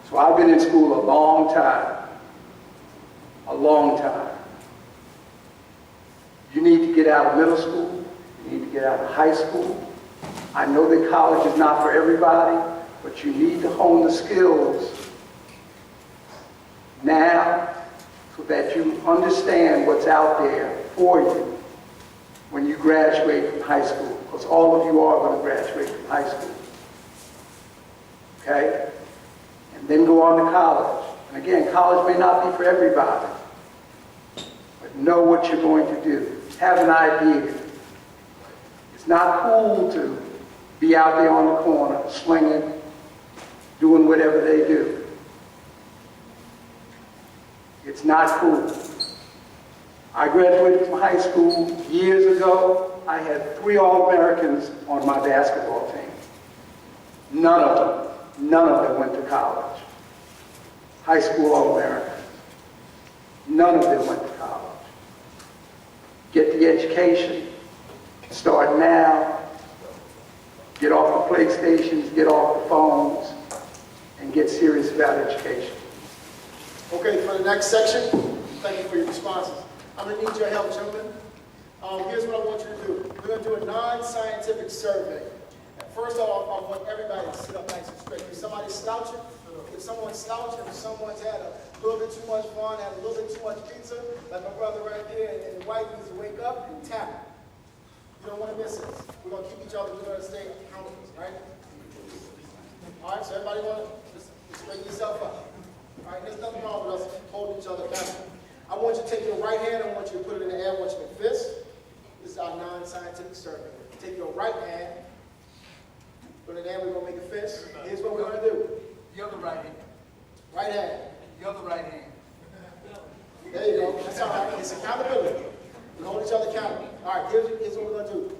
So I've been in school a long time, a long time. You need to get out of middle school, you need to get out of high school. I know that college is not for everybody, but you need to hone the skills now so that you understand what's out there for you when you graduate from high school, because all of you are going to graduate from high school. Okay? And then go on to college. And again, college may not be for everybody, but know what you're going to do. Have an idea. It's not cool to be out there on the corner, swinging, doing whatever they do. It's not cool. I graduated from high school years ago. I had 3 All-Americans on my basketball team. None of them went to college. High school All-Americans. None of them went to college. Get the education. Start now. Get off the PlayStations, get off the phones, and get serious about education. Okay, for the next section, thank you for your responses. I'm going to need your help, gentlemen. Here's what I want you to do. We're going to do a non-scientific survey. First off, I want everybody to sit up nice and straight. If somebody's slouching, if someone's slouching, if someone's had a little bit too much fun, had a little bit too much pizza, like my brother right here, and the wife needs to wake up and tap it. You don't want to miss this. We're going to keep each other, we're going to stay accountable, right? All right, so everybody want to straighten yourself up. All right, there's nothing wrong with us holding each other accountable. I want you to take your right hand, I want you to put it in the air, I want you to fist. This is our non-scientific survey. Take your right hand, put it in the air, we're going to make a fist. Here's what we're going to do. The other right hand. Right hand. The other right hand. There you go. That's all right. It's accountability. We hold each other accountable. All right, here's what we're going to do.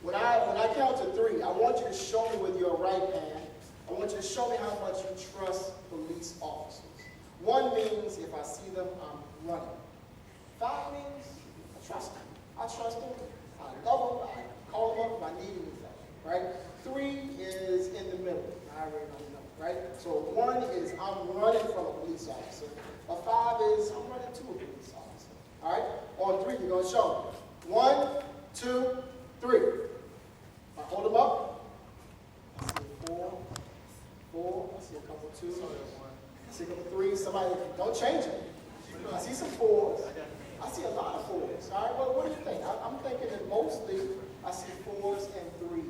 When I count to 3, I want you to show me with your right hand, I want you to show me how much you trust police officers. 1 means if I see them, I'm running. 5 means I trust them. I trust them. I love them. I call them up if I need anything. Right? 3 is in the middle. I already know. Right? So 1 is I'm running from a police officer. A 5 is I'm running to a police officer. All right? On 3, you're going to show me. 1, 2, 3. I hold them up. I see 4. I see a couple 2s. I see a couple 3s. Somebody, don't change it. I see some 4s. I see a lot of 4s. All right? Well, what do you think? I'm thinking that mostly I see 4s and 3s.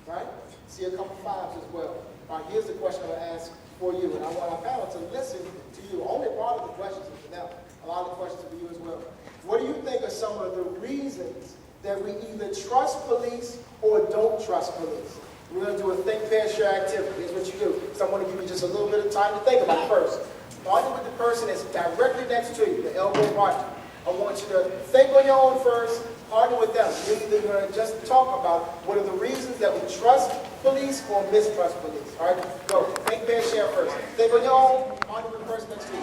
Right? See a couple 5s as well. All right, here's the question I'm going to ask for you, and I want our panel to listen to you. Only part of the questions are for them. A lot of the questions are for you as well. What do you think are some of the reasons that we either trust police or don't trust police? We're going to do a think, pair, share activity. Here's what you do. So I'm going to give you just a little bit of time to think about it first. Partner with the person that's directly next to you, the elbow partner. I want you to think on your own first, partner with them. You're either going to just talk about what are the reasons that we trust police or mistrust police? All right, go. Think, bear, share first. Think on your own, on to the person next to you.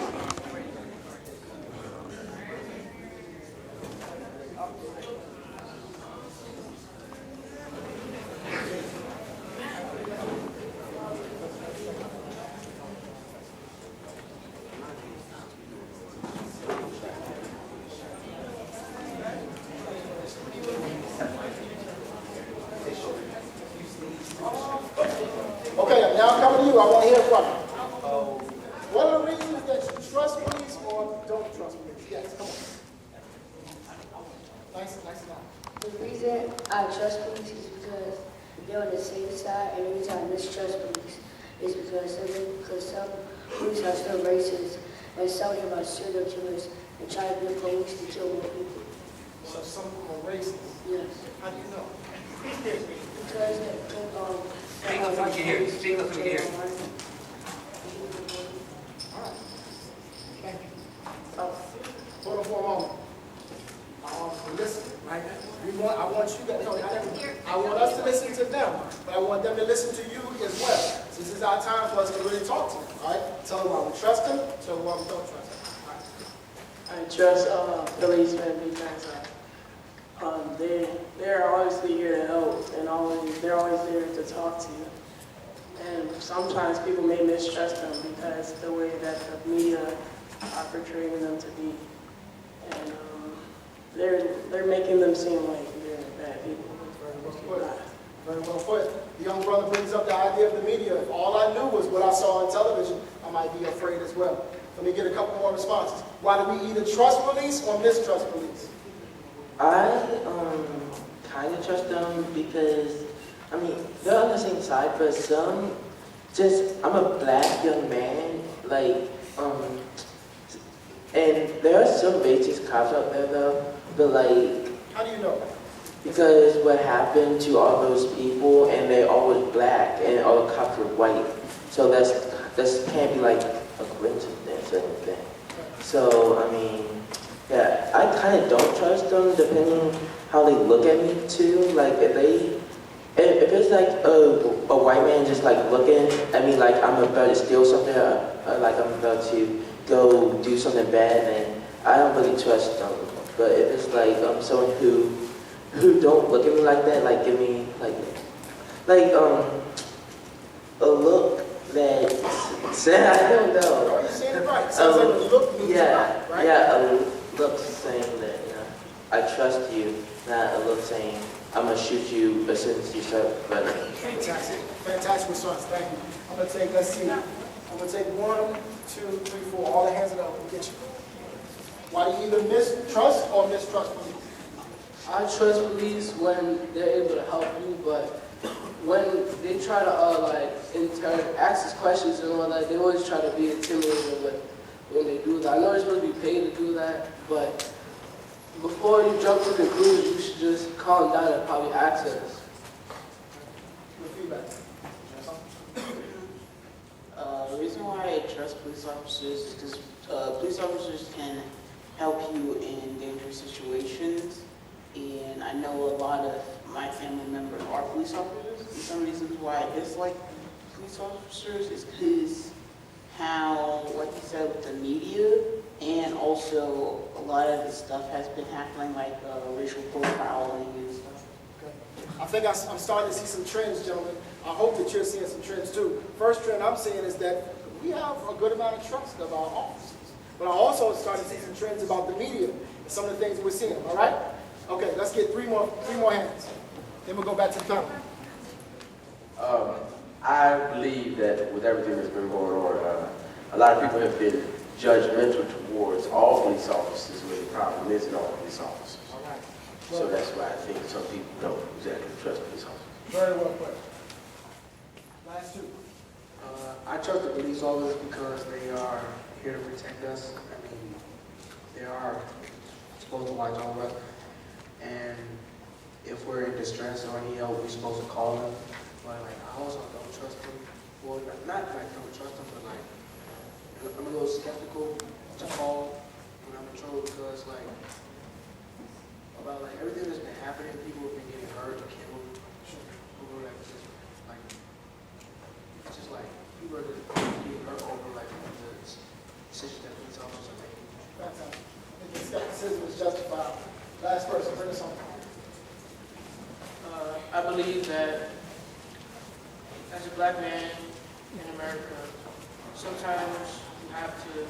Okay, now I'm coming to you. I want to hear from you. What are the reasons that you trust police or don't trust police? Yes, come on. Nice and loud. The reason I trust police is because they're on the safe side, and the reason I mistrust police is because some police are still racist, and some of them are serial killers and try to be police to kill more people. So some of them are racist? Yes. How do you know? Because they Speak up so we can hear you. Speak up so we can hear you. Hold on for a moment. Listen, right? I want you guys, I want us to listen to them, but I want them to listen to you as well. This is our time for us to really talk to them, all right? Tell them why we trust them, tell them why we don't trust them. I trust policemen because they're obviously here to help, and they're always there to talk to you. And sometimes people may mistrust them because the way that the media are portraying them to be, and they're making them seem like they're bad people. Very well put. The young brother brings up the idea of the media. If all I knew was what I saw on television, I might be afraid as well. Let me get a couple more responses. Why do we either trust police or mistrust police? I kind of trust them because, I mean, they're on the same side, but some I'm a black young man, and there are some racist cops out there though, but how do you know? Because what happened to all those people, and they're always black, and all the cops were white, so that can't be like a coincidence or anything. So, I mean, yeah, I kind of don't trust them depending how they look at me too. Like if it's like a white man just like looking at me like I'm about to steal something or like I'm about to go do something bad, then I don't really trust them. But if it's like someone who don't look at me like that, like give me like a look that I don't know. Are you saying it right? Sounds like a look means yeah, right? Yeah, a look saying that, I trust you, not a look saying I'm gonna shoot you as soon as you start running. Fantastic. Fantastic response. Thank you. I'm gonna take, let's see. I'm gonna take 1, 2, 3, 4. All the hands are up. We'll get you. Why do you either mistrust or mistrust police? I trust police when they're able to help you, but when they try to ask us questions and all that, they always try to be intimidating when they do that. I know they're supposed to be paid to do that, but before you jump to conclusions, you should just calm down and probably ask us. Your feedback. The reason why I trust police officers is because police officers can help you in dangerous situations. And I know a lot of my family members are police officers. And some reasons why I dislike police officers is because how, like you said, with the media, and also a lot of the stuff has been happening, like racial profiling and stuff. Okay. I think I'm starting to see some trends, gentlemen. I hope that you're seeing some trends too. First trend I'm seeing is that we have a good amount of trust of our officers. But I also started to see some trends about the media and some of the things we're seeing, all right? Okay, let's get three more hands. Then we'll go back to the panel. I believe that with everything that's been going on, a lot of people have been judgmental towards all police officers when the problem isn't all police officers. All right. So that's why I think some people don't exactly trust police officers. Very well put. Last two. I trust the police officers because they are here to protect us. I mean, they are supposed to watch over us. And if we're in distress or any help, we're supposed to call them. But I also don't trust them. Well, not don't trust them, but I'm a little skeptical to call when I'm in trouble because about everything that's been happening, people have been getting hurt or killed. People that just racism is justified. Last person, bring us home. I believe that as a black man in America, sometimes you have to,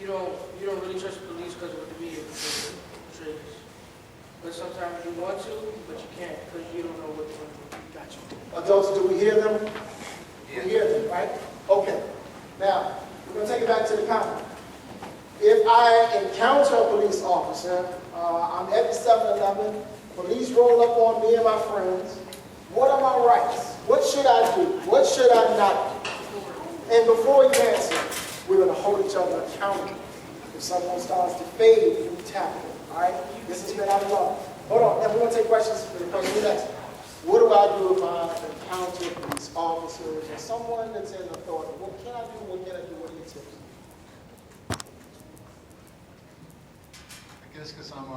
you don't really trust the police because of what the media portrays. But sometimes you want to, but you can't because you don't know what's going on. Got you. Adults, do we hear them? We hear them, right? Okay. Now, we're going to take it back to the county. If I encounter a police officer, I'm at the 7-Eleven, police roll up on me and my friends, what are my rights? What should I do? What should I not do? And before you answer, we're going to hold each other accountable. If someone starts to fade, we tackle them, all right? This has been our love. Hold on, and we're going to take questions for the person next. What do I do if I encounter police officers or someone that's in authority? What can I do? What can I do? What are your tips? I guess because I'm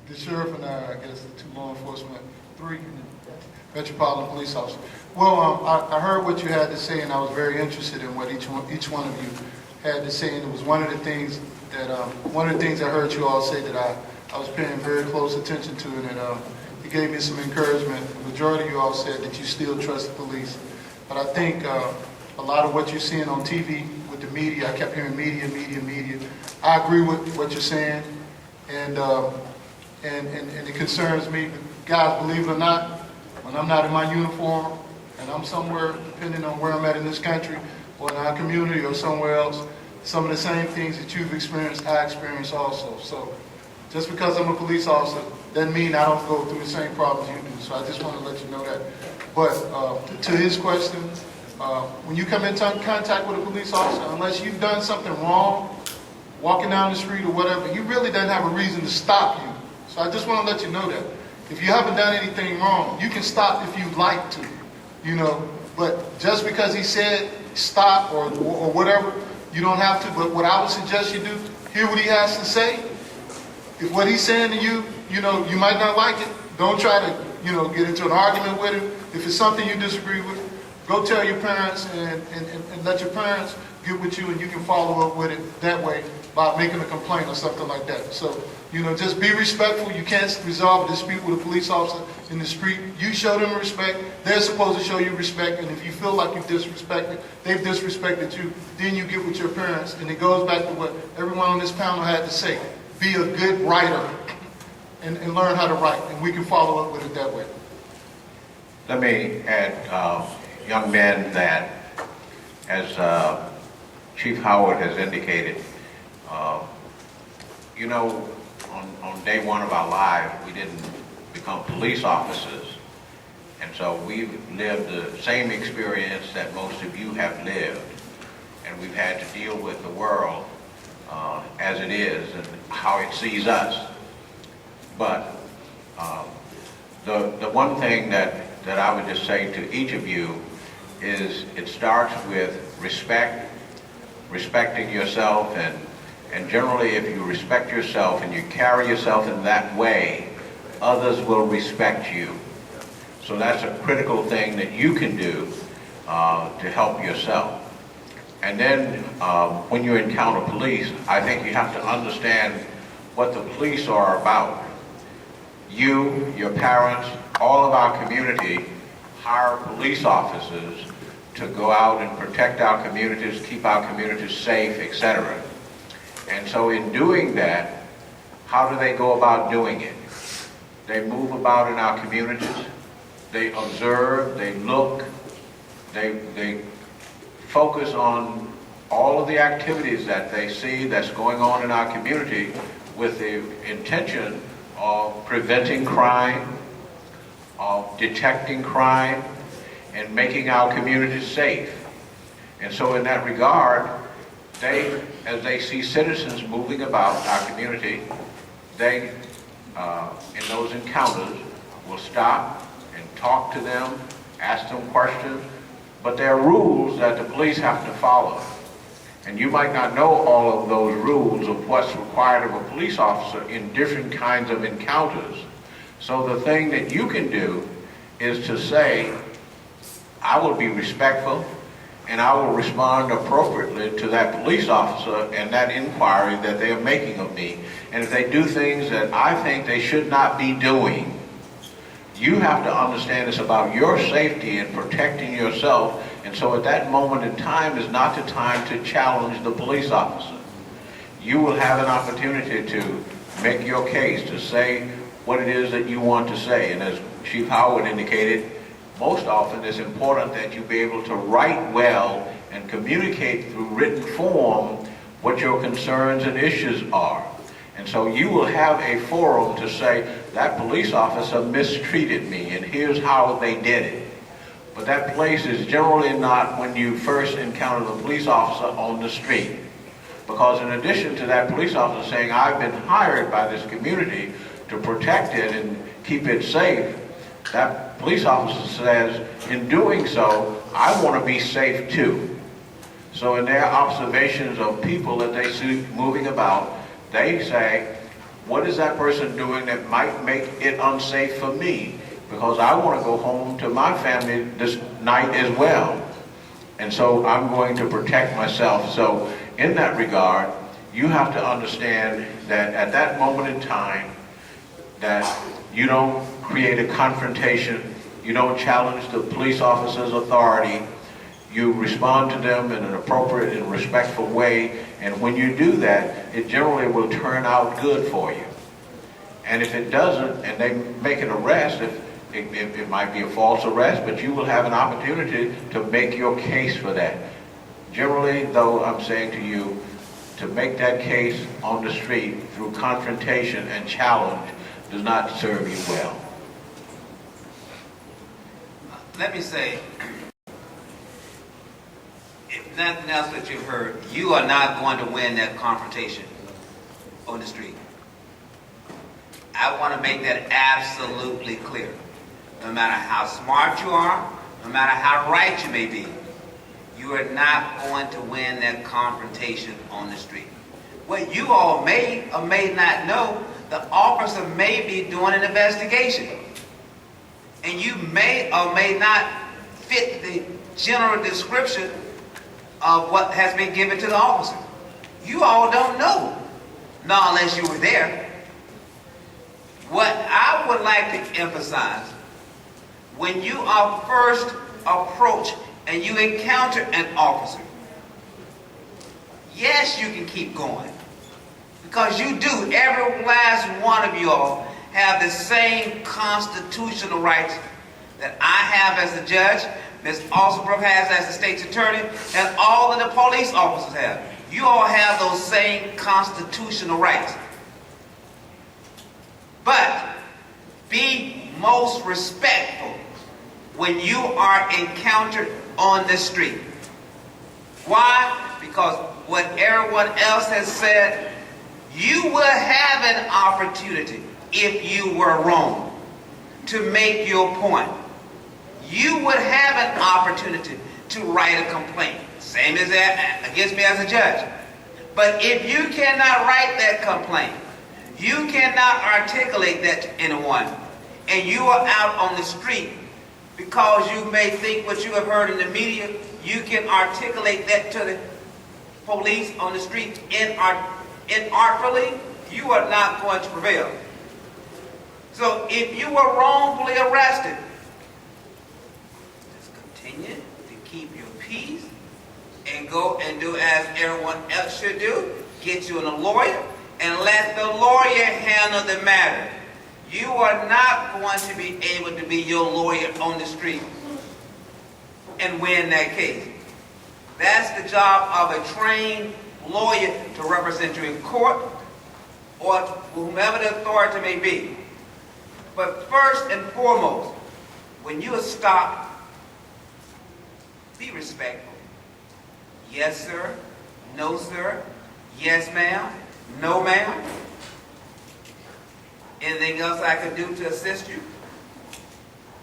the sheriff and I guess the 2 law enforcement, 3 Metropolitan Police Officers. Well, I heard what you had to say, and I was very interested in what each one of you had to say. And it was one of the things I heard you all say that I was paying very close attention to, and it gave me some encouragement. The majority of you all said that you still trust the police, but I think a lot of what you're seeing on TV with the media, I kept hearing media. I agree with what you're saying, and it concerns me. Guys, believe it or not, when I'm not in my uniform and I'm somewhere, depending on where I'm at in this country or in our community or somewhere else, some of the same things that you've experienced, I experience also. So just because I'm a police officer doesn't mean I don't go through the same problems you do. So I just want to let you know that. But to his question, when you come into contact with a police officer, unless you've done something wrong, walking down the street or whatever, he really doesn't have a reason to stop you. So I just want to let you know that. If you haven't done anything wrong, you can stop if you'd like to, But just because he said stop or whatever, you don't have to. But what I would suggest you do, hear what he has to say. If what he's saying to you, you might not like it, don't try to, get into an argument with him. If it's something you disagree with, go tell your parents and let your parents get with you, and you can follow up with it that way by making a complaint or something like that. So, just be respectful. You can't resolve a dispute with a police officer in the street. You show them respect. They're supposed to show you respect. And if you feel like they've disrespected you, then you get with your parents. And it goes back to what everyone on this panel had to say. Be a good writer and learn how to write. And we can follow up with it that way. Let me add, young men, that as Chief Howard has indicated, on day one of our lives, we didn't become police officers. And so we've lived the same experience that most of you have lived. And we've had to deal with the world as it is and how it sees us. But the one thing that I would just say to each of you is it starts with respecting yourself, and generally if you respect yourself and you carry yourself in that way, others will respect you. So that's a critical thing that you can do to help yourself. And then when you encounter police, I think you have to understand what the police are about. You, your parents, all of our community hire police officers to go out and protect our communities, keep our communities safe, etc. And so in doing that, how do they go about doing it? They move about in our communities, they observe, they look, they focus on all of the activities that they see that's going on in our community with the intention of preventing crime, of detecting crime, and making our communities safe. And so in that regard, as they see citizens moving about our community, they, in those encounters, will stop and talk to them, ask them questions, but there are rules that the police have to follow. And you might not know all of those rules of what's required of a police officer in different kinds of encounters. So the thing that you can do is to say, I will be respectful, and I will respond appropriately to that police officer and that inquiry that they are making of me. And if they do things that I think they should not be doing, you have to understand it's about your safety and protecting yourself. And so at that moment in time is not the time to challenge the police officer. You will have an opportunity to make your case, to say what it is that you want to say. And as Chief Howard indicated, most often it's important that you be able to write well and communicate through written form what your concerns and issues are. And so you will have a forum to say, that police officer mistreated me and here's how they did it. But that place is generally not when you first encounter the police officer on the street. Because in addition to that police officer saying, I've been hired by this community to protect it and keep it safe, that police officer says, in doing so, I want to be safe too. So in their observations of people that they see moving about, they say, what is that person doing that might make it unsafe for me? Because I want to go home to my family this night as well. And so I'm going to protect myself. So in that regard, you have to understand that at that moment in time, that you don't create a confrontation, you don't challenge the police officer's authority, you respond to them in an appropriate and respectful way, and when you do that, it generally will turn out good for you. And if it doesn't, and they make an arrest, it might be a false arrest, but you will have an opportunity to make your case for that. Generally, though, I'm saying to you, to make that case on the street through confrontation and challenge does not serve you well. Let me say, if nothing else that you've heard, you are not going to win that confrontation on the street. I want to make that absolutely clear. No matter how smart you are, no matter how right you may be, you are not going to win that confrontation on the street. What you all may or may not know, the officer may be doing an investigation. And you may or may not fit the general description of what has been given to the officer. You all don't know, not unless you were there. What I would like to emphasize, when you are first approached and you encounter an officer, yes, you can keep going. Because you do, every last one of you all have the same constitutional rights that I have as a judge, Ms. Alsabrook has as the state's attorney, and all of the police officers have. You all have those same constitutional rights. But be most respectful when you are encountered on the street. Why? Because what everyone else has said, you will have an opportunity, if you were wrong, to make your point. You would have an opportunity to write a complaint, same as that against me as a judge. But if you cannot write that complaint, you cannot articulate that to anyone, and you are out on the street because you may think what you have heard in the media, you can articulate that to the police on the street inartfully, you are not going to prevail. So if you were wrongfully arrested, just continue to keep your peace and go and do as everyone else should do. Get you a lawyer and let the lawyer handle the matter. You are not going to be able to be your lawyer on the street and win that case. That's the job of a trained lawyer to represent you in court or whomever the authority may be. But first and foremost, when you are stopped, be respectful. Yes, sir. No, sir. Yes, ma'am. No, ma'am. Anything else I can do to assist you?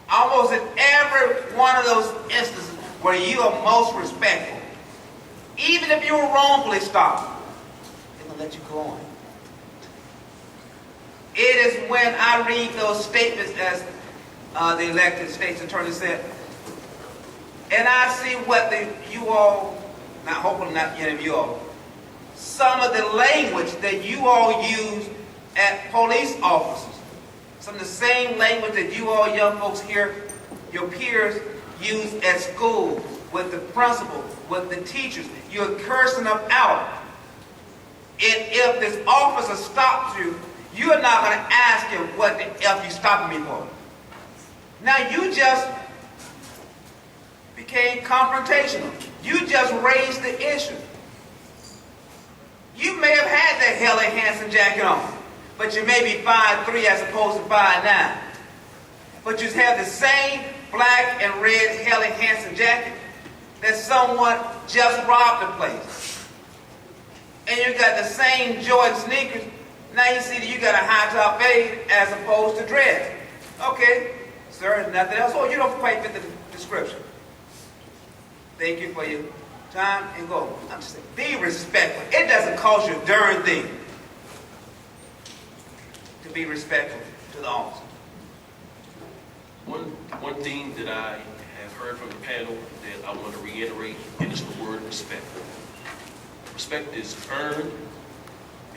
Almost in every one of those instances where you are most respectful, even if you were wrongfully stopped, they're going to let you go on. It is when I read those statements, as the elected state's attorney said, and I see what you all, not hopefully not any of you all, some of the language that you all use at police officers, some of the same language that you all young folks here, your peers, use at school, with the principal, with the teachers. You're cursing them out. And if this officer stops you, you're not going to ask him what the F you stopping me for. Now you just became confrontational. You just raised the issue. You may have had that Helly Hansen jacket on, but you may be 5'3" as opposed to 5'9". But you have the same black and red Helly Hansen jacket that someone just robbed the place. And you got the same Jordan sneakers. Now you see that you got a high top fade as opposed to dread. Okay, sir, nothing else. Oh, you don't quite fit the description. Thank you for your time and go. I'm just saying, be respectful. It doesn't cost you a darn thing to be respectful to the officer. One thing that I have heard from the panel that I want to reiterate, and it's the word respect. Respect is earned,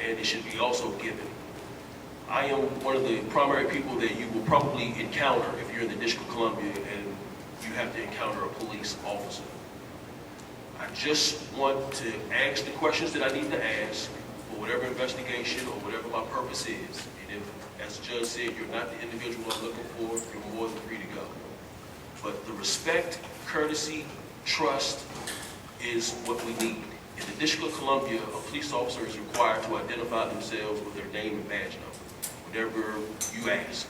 and it should be also given. I am one of the primary people that you will probably encounter if you're in the District of Columbia and you have to encounter a police officer. I just want to ask the questions that I need to ask for whatever investigation or whatever my purpose is. And if, as the judge said, you're not the individual I'm looking for, you're more than free to go. But the respect, courtesy, trust is what we need. In the District of Columbia, a police officer is required to identify themselves with their name and badge number, whatever you ask.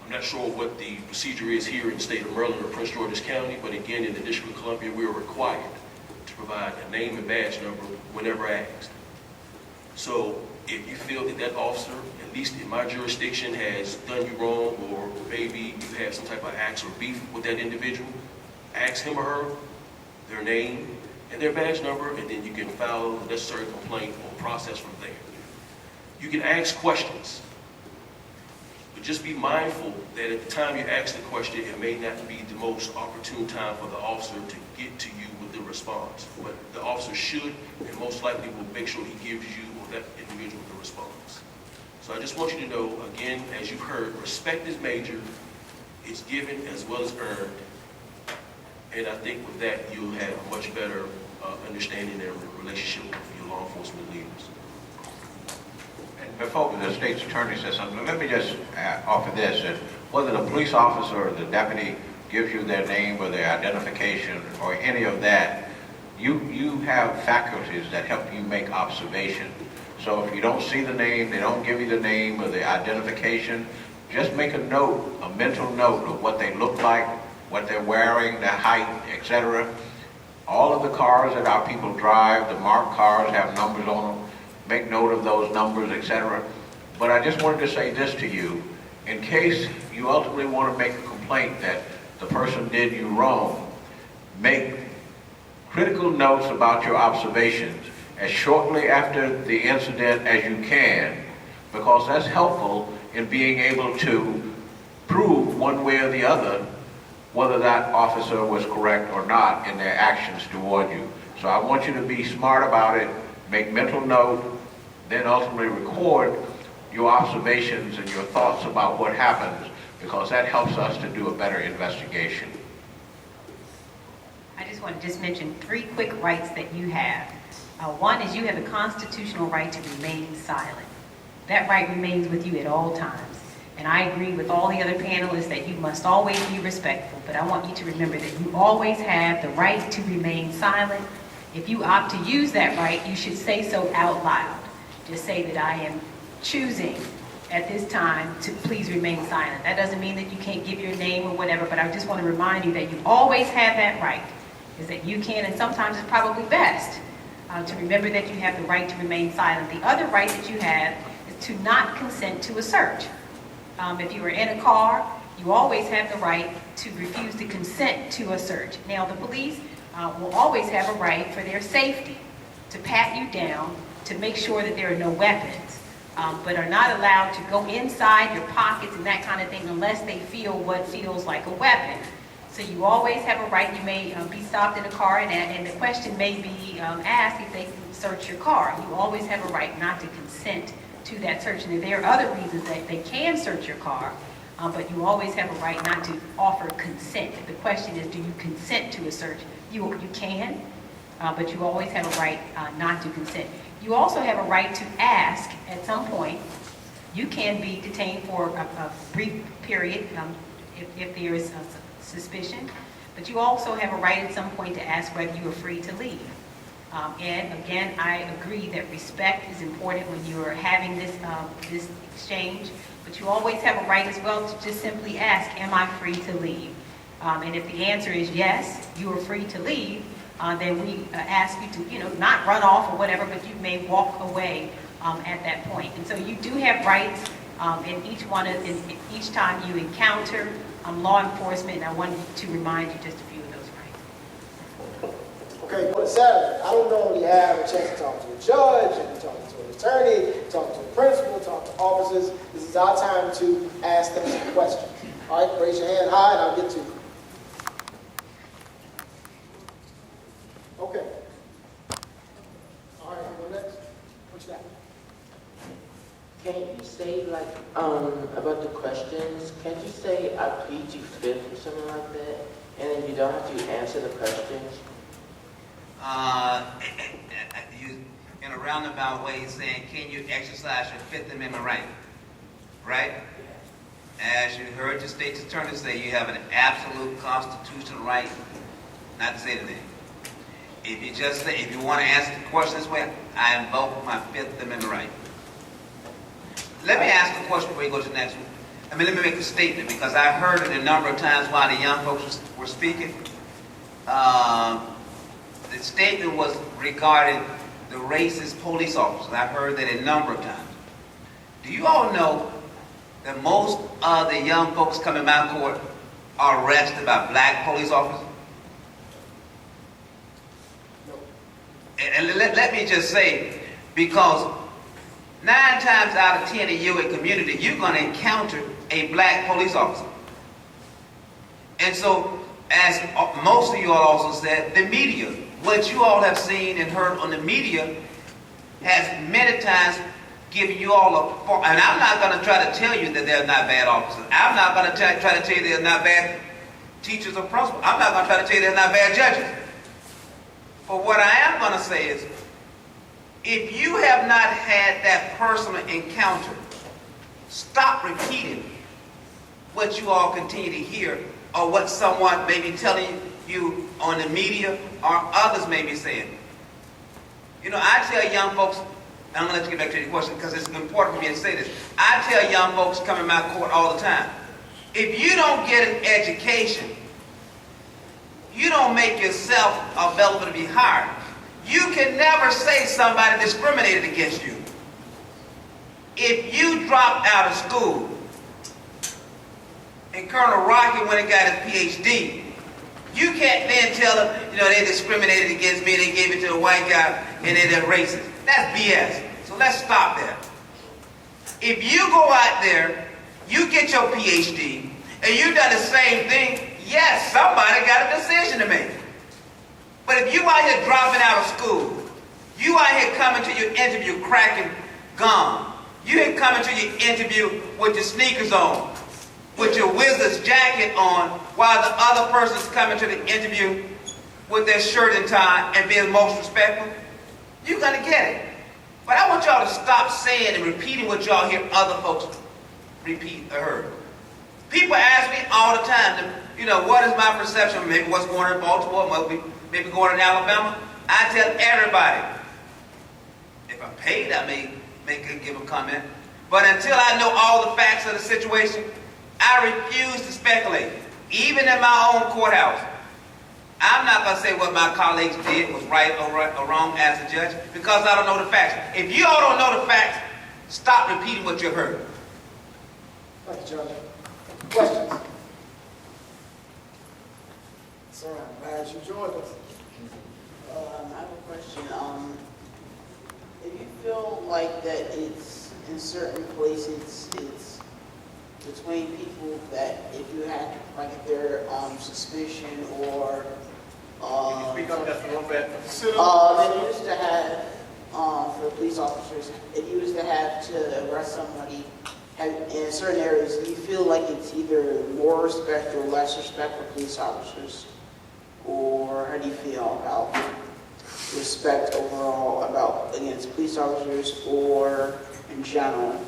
I'm not sure what the procedure is here in the state of Maryland or Prince George's County, but again, in the District of Columbia, we are required to provide a name and badge number whenever asked. So if you feel that that officer, at least in my jurisdiction, has done you wrong, or maybe you have some type of axe or beef with that individual, ask him or her their name and their badge number, and then you can file the necessary complaint or process from there. You can ask questions, but just be mindful that at the time you ask the question, it may not be the most opportune time for the officer to get to you with the response. But the officer should, and most likely will make sure he gives you or that individual the response. So I just want you to know, again, as you've heard, respect is major, it's given as well as earned, and I think with that you'll have a much better understanding and relationship with your law enforcement leaders. And before the state's attorney says something, let me just offer this, that whether the police officer or the deputy gives you their name or their identification or any of that, you have faculties that help you make observation. So if you don't see the name, they don't give you the name or the identification, just make a note, a mental note of what they look like, what they're wearing, their height, etc. All of the cars that our people drive, the marked cars have numbers on them. Make note of those numbers, etc. But I just wanted to say this to you. In case you ultimately want to make a complaint that the person did you wrong, make critical notes about your observations as shortly after the incident as you can, because that's helpful in being able to prove one way or the other whether that officer was correct or not in their actions toward you. So I want you to be smart about it, make mental note, then ultimately record your observations and your thoughts about what happens, because that helps us to do a better investigation. I just want to mention 3 quick rights that you have. One is you have the constitutional right to remain silent. That right remains with you at all times. And I agree with all the other panelists that you must always be respectful, but I want you to remember that you always have the right to remain silent. If you opt to use that right, you should say so out loud. Just say that I am choosing at this time to please remain silent. That doesn't mean that you can't give your name or whatever, but I just want to remind you that you always have that right, is that you can, and sometimes it's probably best to remember that you have the right to remain silent. The other right that you have is to not consent to a search. If you are in a car, you always have the right to refuse to consent to a search. Now, the police will always have a right for their safety to pat you down, to make sure that there are no weapons, but are not allowed to go inside your pockets and that kind of thing unless they feel what feels like a weapon. So you always have a right. You may be stopped in a car, and the question may be asked if they can search your car. You always have a right not to consent to that search. And there are other reasons that they can search your car, but you always have a right not to offer consent. The question is, do you consent to a search? You can, but you always have a right not to consent. You also have a right to ask at some point. You can be detained for a brief period if there is a suspicion, but you also have a right at some point to ask whether you are free to leave. And again, I agree that respect is important when you are having this exchange, but you always have a right as well to just simply ask, am I free to leave? And if the answer is yes, you are free to leave, then we ask you to, not run off or whatever, but you may walk away at that point. And so you do have rights in each time you encounter law enforcement, and I wanted to remind you just a few of those rights. Okay, on Saturday, I don't normally have a chance to talk to a judge, and talk to an attorney, talk to a principal, talk to officers. This is our time to ask them some questions. All right, raise your hand high, and I'll get to you. Okay. All right, go next. What you got? Can you say, like, about the questions, can't you say, I plead you fifth or something like that? And then you don't have to answer the questions? You, in a roundabout way, saying, can you exercise your Fifth Amendment right? Right? As you heard the state's attorney say, you have an absolute constitutional right not to say anything. If you just say, if you want to answer the question this way, I invoke my Fifth Amendment right. Let me ask a question before you go to the next one. Let me make a statement, because I heard it a number of times while the young folks were speaking. The statement was regarding the racist police officers. I've heard that a number of times. Do you all know that most of the young folks coming to my court are arrested by black police officers? And let me just say, because 9 times out of 10 in your community, you're going to encounter a black police officer. And so, as most of you all also said, the media, what you all have seen and heard on the media, has many times given you all a, and I'm not going to try to tell you that they're not bad officers. I'm not going to try to tell you they're not bad teachers or principals. I'm not going to try to tell you they're not bad judges. But what I am going to say is, if you have not had that personal encounter, stop repeating what you all continue to hear, or what someone may be telling you on the media, or others may be saying. I tell young folks, and I'm going to let you get back to your question because it's important for me to say this. I tell young folks coming to my court all the time, if you don't get an education, you don't make yourself available to be hired. You can never say somebody discriminated against you. If you dropped out of school, and Colonel Rocky went and got his PhD, you can't then tell them, they discriminated against me, they gave it to a white guy, and they're racist. That's BS. So let's stop that. If you go out there, you get your PhD, and you've done the same thing, yes, somebody got a decision to make. But if you out here dropping out of school, you out here coming to your interview cracking gum, you here coming to your interview with your sneakers on, with your Wizards jacket on, while the other person's coming to the interview with their shirt and tie and being most respectful, you're going to get it. But I want y'all to stop saying and repeating what y'all hear other folks repeat or heard. People ask me all the time, what is my perception of maybe what's going on in Baltimore, maybe going on in Alabama? I tell everybody, if I'm paid, I may give a comment. But until I know all the facts of the situation, I refuse to speculate. Even in my own courthouse, I'm not going to say what my colleagues did was right or wrong as a judge, because I don't know the facts. If you all don't know the facts, stop repeating what you've heard. Thank you, Judge. Questions? Sir, I'm glad you joined us. I have a question. If you feel like that it's in certain places it's between people that if you had, like if they're suspicion or Speak up just a little bit. they used to have for police officers, it used to have to arrest somebody in certain areas. Do you feel like it's either more respect or less respect for police officers? Or how do you feel about respect overall about against police officers or in general?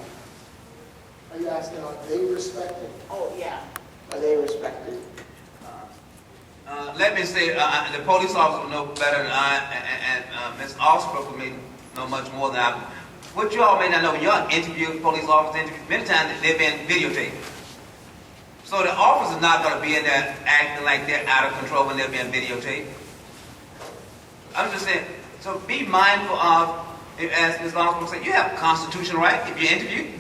Are you asking, are they respected? Oh, yeah. Are they respected? Let me say, the police officer will know better than I, and Ms. Osbrook may know much more than I. What you all may not know, when y'all interview police officers, many times they've been videotaped. So the officer's not going to be in there acting like they're out of control when they're being videotaped. I'm just saying, so be mindful of, as Ms. Osbrook said, you have a constitutional right if you're interviewed.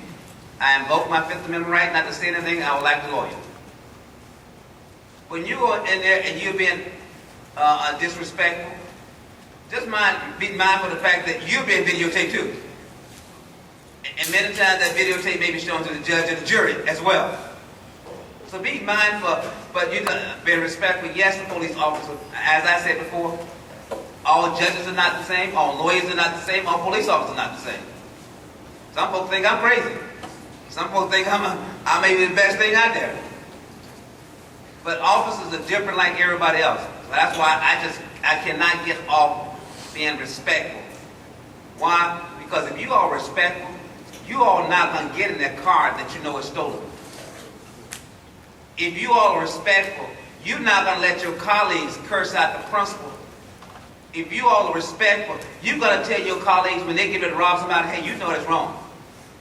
I invoke my Fifth Amendment right not to say anything I would like the lawyer. When you are in there and you're being disrespectful, just be mindful of the fact that you're being videotaped too. And many times that videotape may be shown to the judge and the jury as well. So be mindful, but you be respectful. Yes, the police officer, as I said before, all judges are not the same, all lawyers are not the same, all police officers are not the same. Some folks think I'm crazy. Some folks think I may be the best thing out there. But officers are different like everybody else. So that's why I cannot get off being respectful. Why? Because if you are respectful, you all not going to get in that car that you know is stolen. If you all are respectful, you're not going to let your colleagues curse out the principal. If you all are respectful, you're going to tell your colleagues when they get ready to rob somebody, hey, you know that's wrong.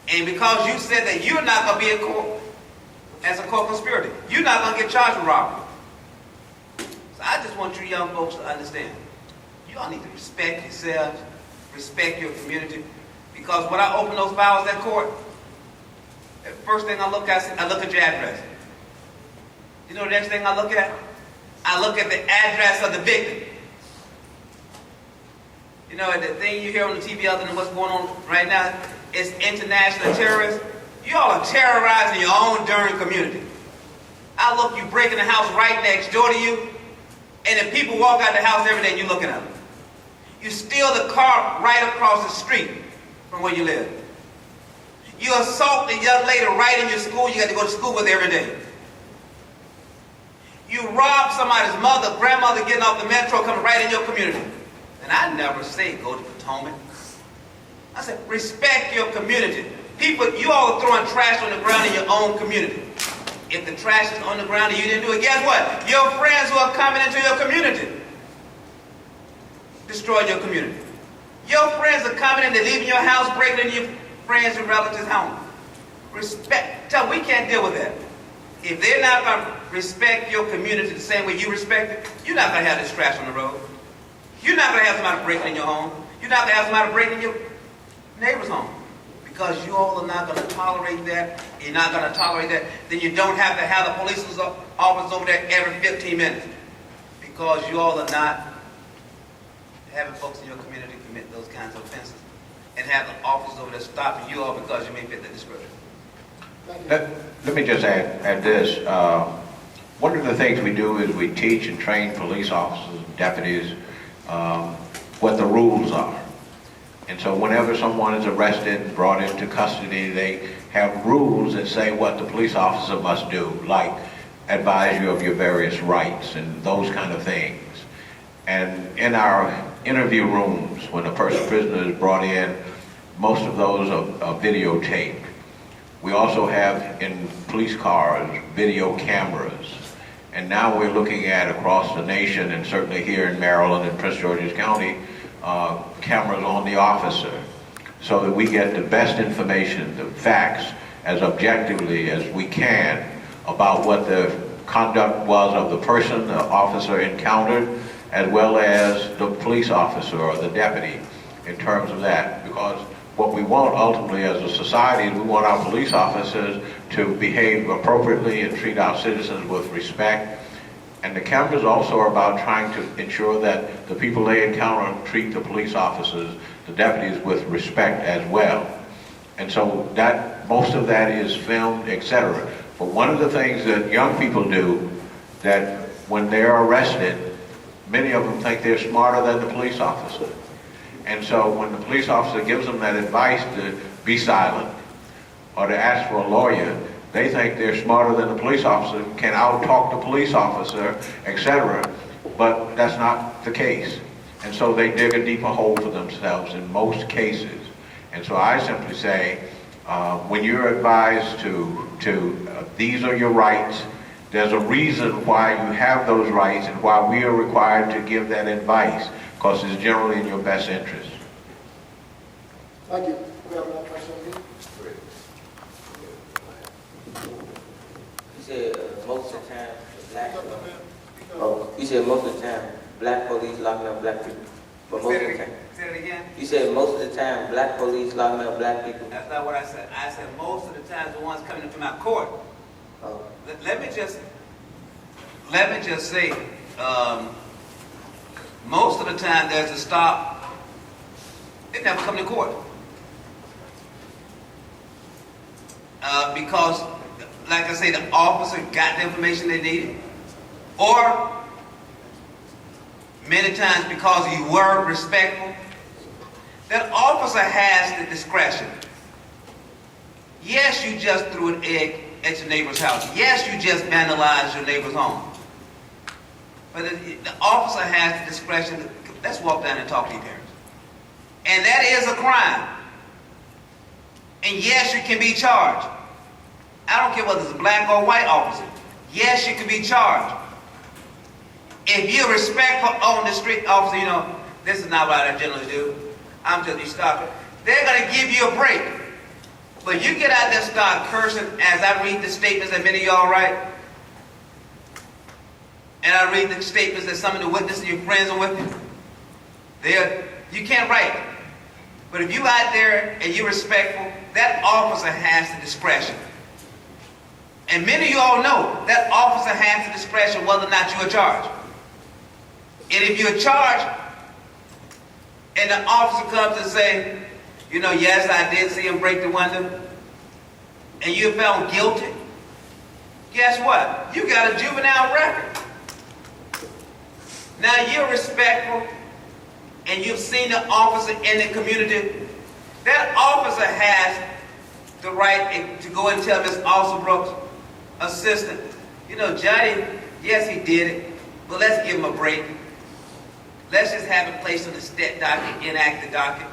And because you said that, you're not going to be in court as a co-conspirator. You're not going to get charged with robbery. So I just want you young folks to understand. You all need to respect yourselves, respect your community. Because when I open those files at court, the first thing I look at your address. You know the next thing I look at? I look at the address of the victim. You know, the thing you hear on the TV other than what's going on right now is international terrorists. You all are terrorizing your own darn community. I look, you break in the house right next door to you, and if people walk out the house every day, you're looking at them. You steal the car right across the street from where you live. You assault the young lady right in your school you got to go to school with every day. You rob somebody's mother, grandmother getting off the metro coming right in your community. And I never say go to Potomac. I said respect your community. People, you all are throwing trash on the ground in your own community. If the trash is on the ground and you didn't do it, guess what? Your friends who are coming into your community destroy your community. Your friends are coming in, they're leaving your house, breaking into your friends and relatives' home. Respect. Tell them we can't deal with that. If they're not going to respect your community the same way you respect it, you're not going to have this trash on the road. You're not going to have somebody breaking in your home. You're not going to have somebody breaking in your neighbor's home. Because you all are not going to tolerate that. You're not going to tolerate that. Then you don't have to have the police officers over there every 15 minutes. Because you all are not having folks in your community commit those kinds of offenses. And have the officers over there stopping you all because you may fit the description. Let me just add this. One of the things we do is we teach and train police officers and deputies what the rules are. And so whenever someone is arrested and brought into custody, they have rules that say what the police officer must do, like advise you of your various rights and those kind of things. And in our interview rooms, when a prisoner is brought in, most of those are videotaped. We also have in police cars video cameras. And now we're looking at across the nation, and certainly here in Maryland and Prince George's County, cameras on the officer, so that we get the best information, the facts, as objectively as we can about what the conduct was of the person the officer encountered, as well as the police officer or the deputy in terms of that. Because what we want ultimately as a society is we want our police officers to behave appropriately and treat our citizens with respect. And the cameras also are about trying to ensure that the people they encounter treat the police officers, the deputies, with respect as well. And so that most of that is filmed, etc. But one of the things that young people do, that when they're arrested, many of them think they're smarter than the police officer. And so when the police officer gives them that advice to be silent or to ask for a lawyer, they think they're smarter than the police officer, can out-talk the police officer, etc. But that's not the case. And so they dig a deeper hole for themselves in most cases. And so I simply say, when you're advised these are your rights, there's a reason why you have those rights and why we are required to give that advice, because it's generally in your best interest. Thank you. We have another question here. You said most of the time, you said most of the time, black police locking up black people. But most of the time. Say it again? You said most of the time, black police locking up black people. That's not what I said. I said most of the time the ones coming into my court. Oh. Let me just say, most of the time there's a stop. They never come to court. Because, like I say, the officer got the information they needed, or many times because you were respectful, that officer has the discretion. Yes, you just threw an egg at your neighbor's house. Yes, you just vandalized your neighbor's home. But the officer has the discretion to, let's walk down and talk to your parents. And that is a crime. And yes, you can be charged. I don't care whether it's a black or white officer. Yes, you can be charged. If you're respectful on the street, officer, you know, this is not what I generally do. I'm just, you stop it. They're going to give you a break. But you get out there and start cursing as I read the statements that many of y'all write. And I read the statements that some of the witnesses, your friends are with you. You can't write. But if you out there and you're respectful, that officer has the discretion. And many of you all know that officer has the discretion whether or not you are charged. And if you're charged, and the officer comes and say, you know, yes, I did see him break the window, and you're found guilty, guess what? You got a juvenile record. Now you're respectful, and you've seen the officer in the community. That officer has the right to go and tell Miss Alsabrook's assistant, you know, Johnny, yes, he did it, but let's give him a break. Let's just have it placed on the stat docket, enact the docket.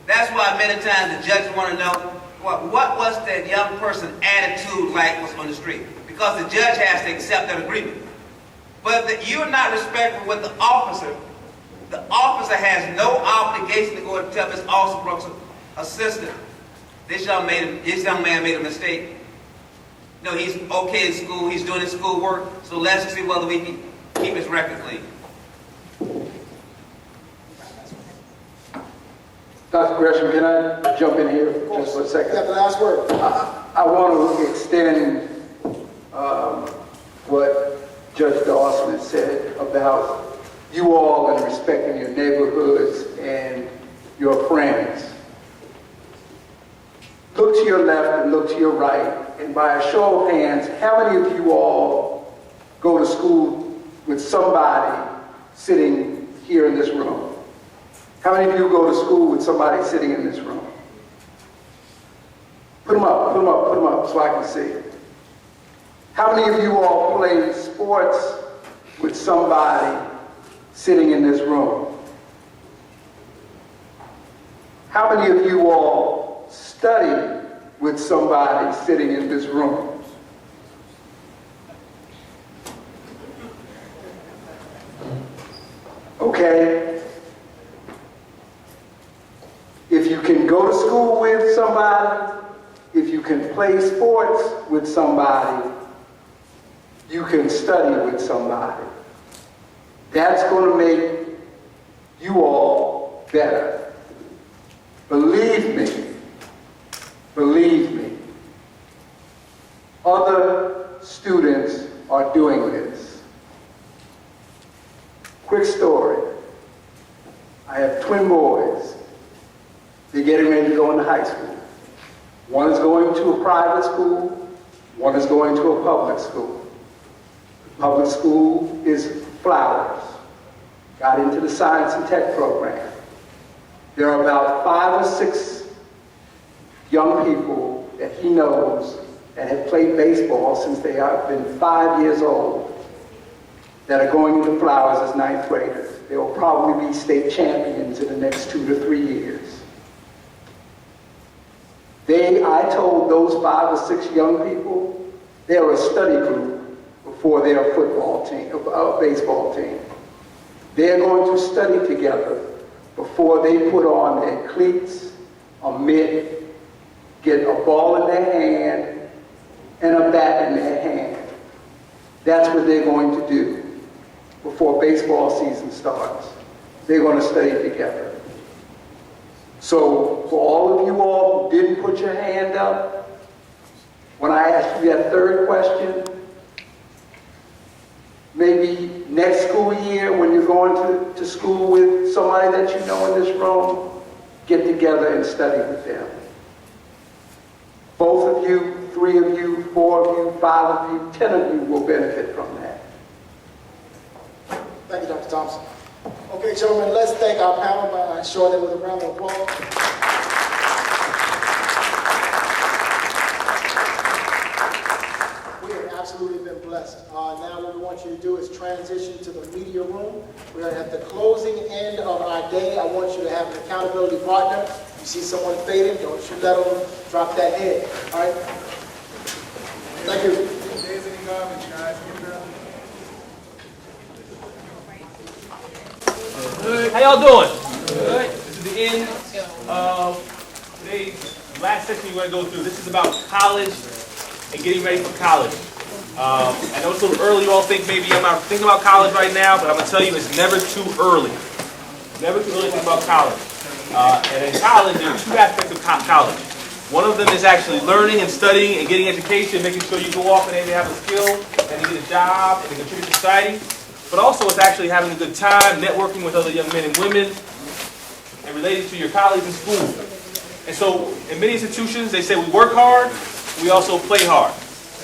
That's why many times the judges want to know, what was that young person's attitude like was on the street? Because the judge has to accept that agreement. But if you're not respectful with the officer has no obligation to go and tell Miss Alsabrook's assistant, this young man made a mistake. No, he's okay in school, he's doing his school work, so let's see whether we can keep his record clean. Dr. Gresham, can I jump in here just for a second? You have the last word. I want to extend what Judge Dawson has said about you all and respecting your neighborhoods and your friends. Look to your left and look to your right, and by a show of hands, how many of you all go to school with somebody sitting here in this room? How many of you go to school with somebody sitting in this room? Put them up, put them up, put them up so I can see. How many of you all play sports with somebody sitting in this room? How many of you all study with somebody sitting in this room? Okay. If you can go to school with somebody, if you can play sports with somebody, you can study with somebody. That's going to make you all better. Believe me. Believe me. Other students are doing this. Quick story. I have twin boys. They're getting ready to go into high school. One is going to a private school, One is going to a public school. The public school is Flowers. Got into the science and tech program. There are about 5 or 6 young people that he knows that have played baseball since they have been 5 years old that are going into Flowers as 9th graders. They will probably be state champions in the next 2 to 3 years. I told those 5 or 6 young people, they're a study group before their football team, baseball team. They're going to study together before they put on their cleats, a mitt, get a ball in their hand, and a bat in their hand. That's what they're going to do before baseball season starts. They're going to study together. So for all of you all who didn't put your hand up, when I asked you that third question, maybe next school year when you're going to school with somebody that you know in this room, get together and study with them. Both of you, 3 of you, 4 of you, 5 of you, 10 of you will benefit from that. Thank you, Dr. Thompson. Okay, gentlemen, let's thank our panel by showing them with a round of applause. We have absolutely been blessed. Now what we want you to do is transition to the media room. We're at the closing end of our day. I want you to have an accountability partner. You see someone fading, don't you let them drop that head. All right? Thank you. How y'all doing? Good. This is the end of today's last section we're going to go through. This is about college and getting ready for college. I know it's a little early. You all think maybe I'm not thinking about college right now, but I'm going to tell you it's never too early. Never too early to think about college. And in college, there are 2 aspects of college. One of them is actually learning and studying and getting education, making sure you go off and maybe have a skill and you get a job and contribute to society. But also it's actually having a good time, networking with other young men and women, and relating to your colleagues in school. And so in many institutions, they say we work hard, we also play hard.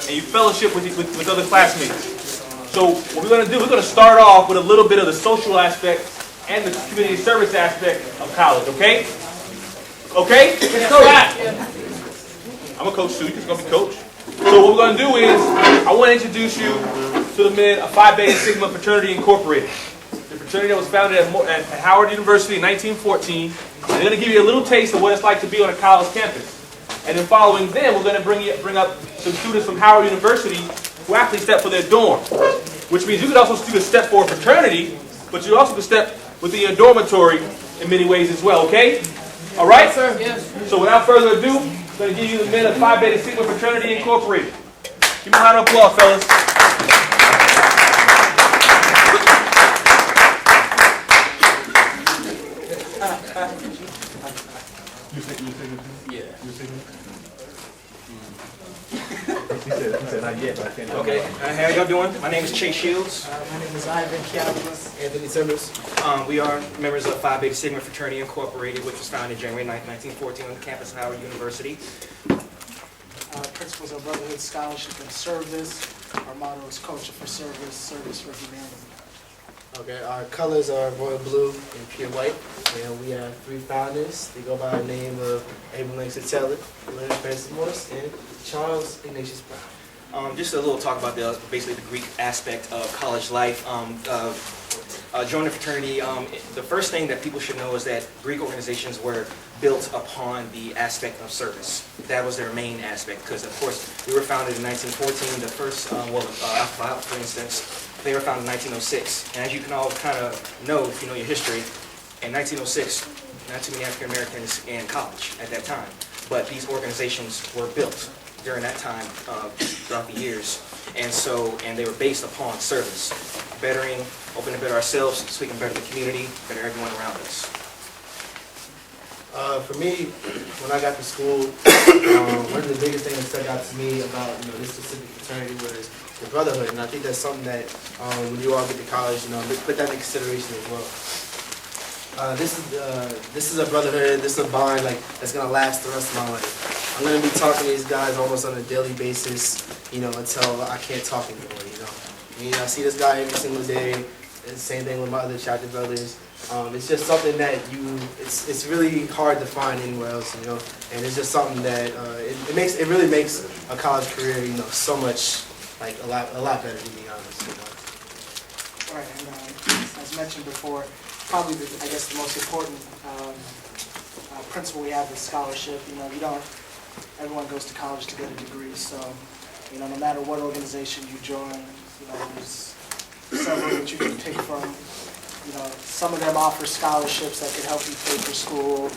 And you fellowship with other classmates. So what we're going to do, we're going to start off with a little bit of the social aspect and the community service aspect of college, okay? Okay? I'm a coach too, you're just going to be coach. So what we're going to do is, I want to introduce you to the men of Phi Beta Sigma Fraternity Incorporated. The fraternity that was founded at Howard University in 1914. And they're going to give you a little taste of what it's like to be on a college campus. And then following them, we're going to bring up some students from Howard University who actually step for their dorm. Which means you could also do a step for a fraternity, but you also could step within your dormitory in many ways as well, okay? All right? Sir? Yes. So without further ado, I'm going to give you the men of Phi Beta Sigma Fraternity Incorporated. Give me a round of applause, fellas. He said not yet, but I can't. Okay, how y'all doing? My name is Chase Shields. My name is Ivan Calabas. Anthony Simmons. We are members of Phi Beta Sigma Fraternity Incorporated, which was founded January 9th, 1914 on the campus of Howard University. Principles of Brotherhood, Scholarship, and Service. Our motto is Culture for Service, Service for Humanity. Okay, our colors are royal blue and pure white. And we have 3 founders. They go by the name of Abraham Lincoln Taylor, Leonard Francis Morris, and Charles Ignatius Brown. Just a little talk about basically the Greek aspect of college life. Joining the fraternity, the first thing that people should know is that Greek organizations were built upon the aspect of service. That was their main aspect, because of course we were founded in 1914. The first, Alpha Phi, for instance, they were founded in 1906. And as you can all kind of know, if you know your history, in 1906, not too many African Americans in college at that time. But these organizations were built during that time, throughout the years. And they were based upon service, bettering, hoping to better ourselves so we can better the community, better everyone around us. For me, when I got to school, one of the biggest things that stuck out to me about this specific fraternity was the brotherhood, and I think that's something that when you all get to college, put that in consideration as well. This is a brotherhood. This is a bond that's gonna last the rest of my life. I'm gonna be talking to these guys almost on a daily basis, you know, until I can't talk anymore, you know. I mean, I see this guy every single day. It's the same thing with my other chapter brothers. It's just something that it's really hard to find anywhere else, you know. And it's just something that it really makes a college career, you know, so much like a lot better, to be honest, you know. Right, and as mentioned before, probably I guess the most important principle we have is scholarship. You know, everyone goes to college to get a degree, so you know, no matter what organization you join, you know, there's several that you can pick from. You know, some of them offer scholarships that can help you pay for school,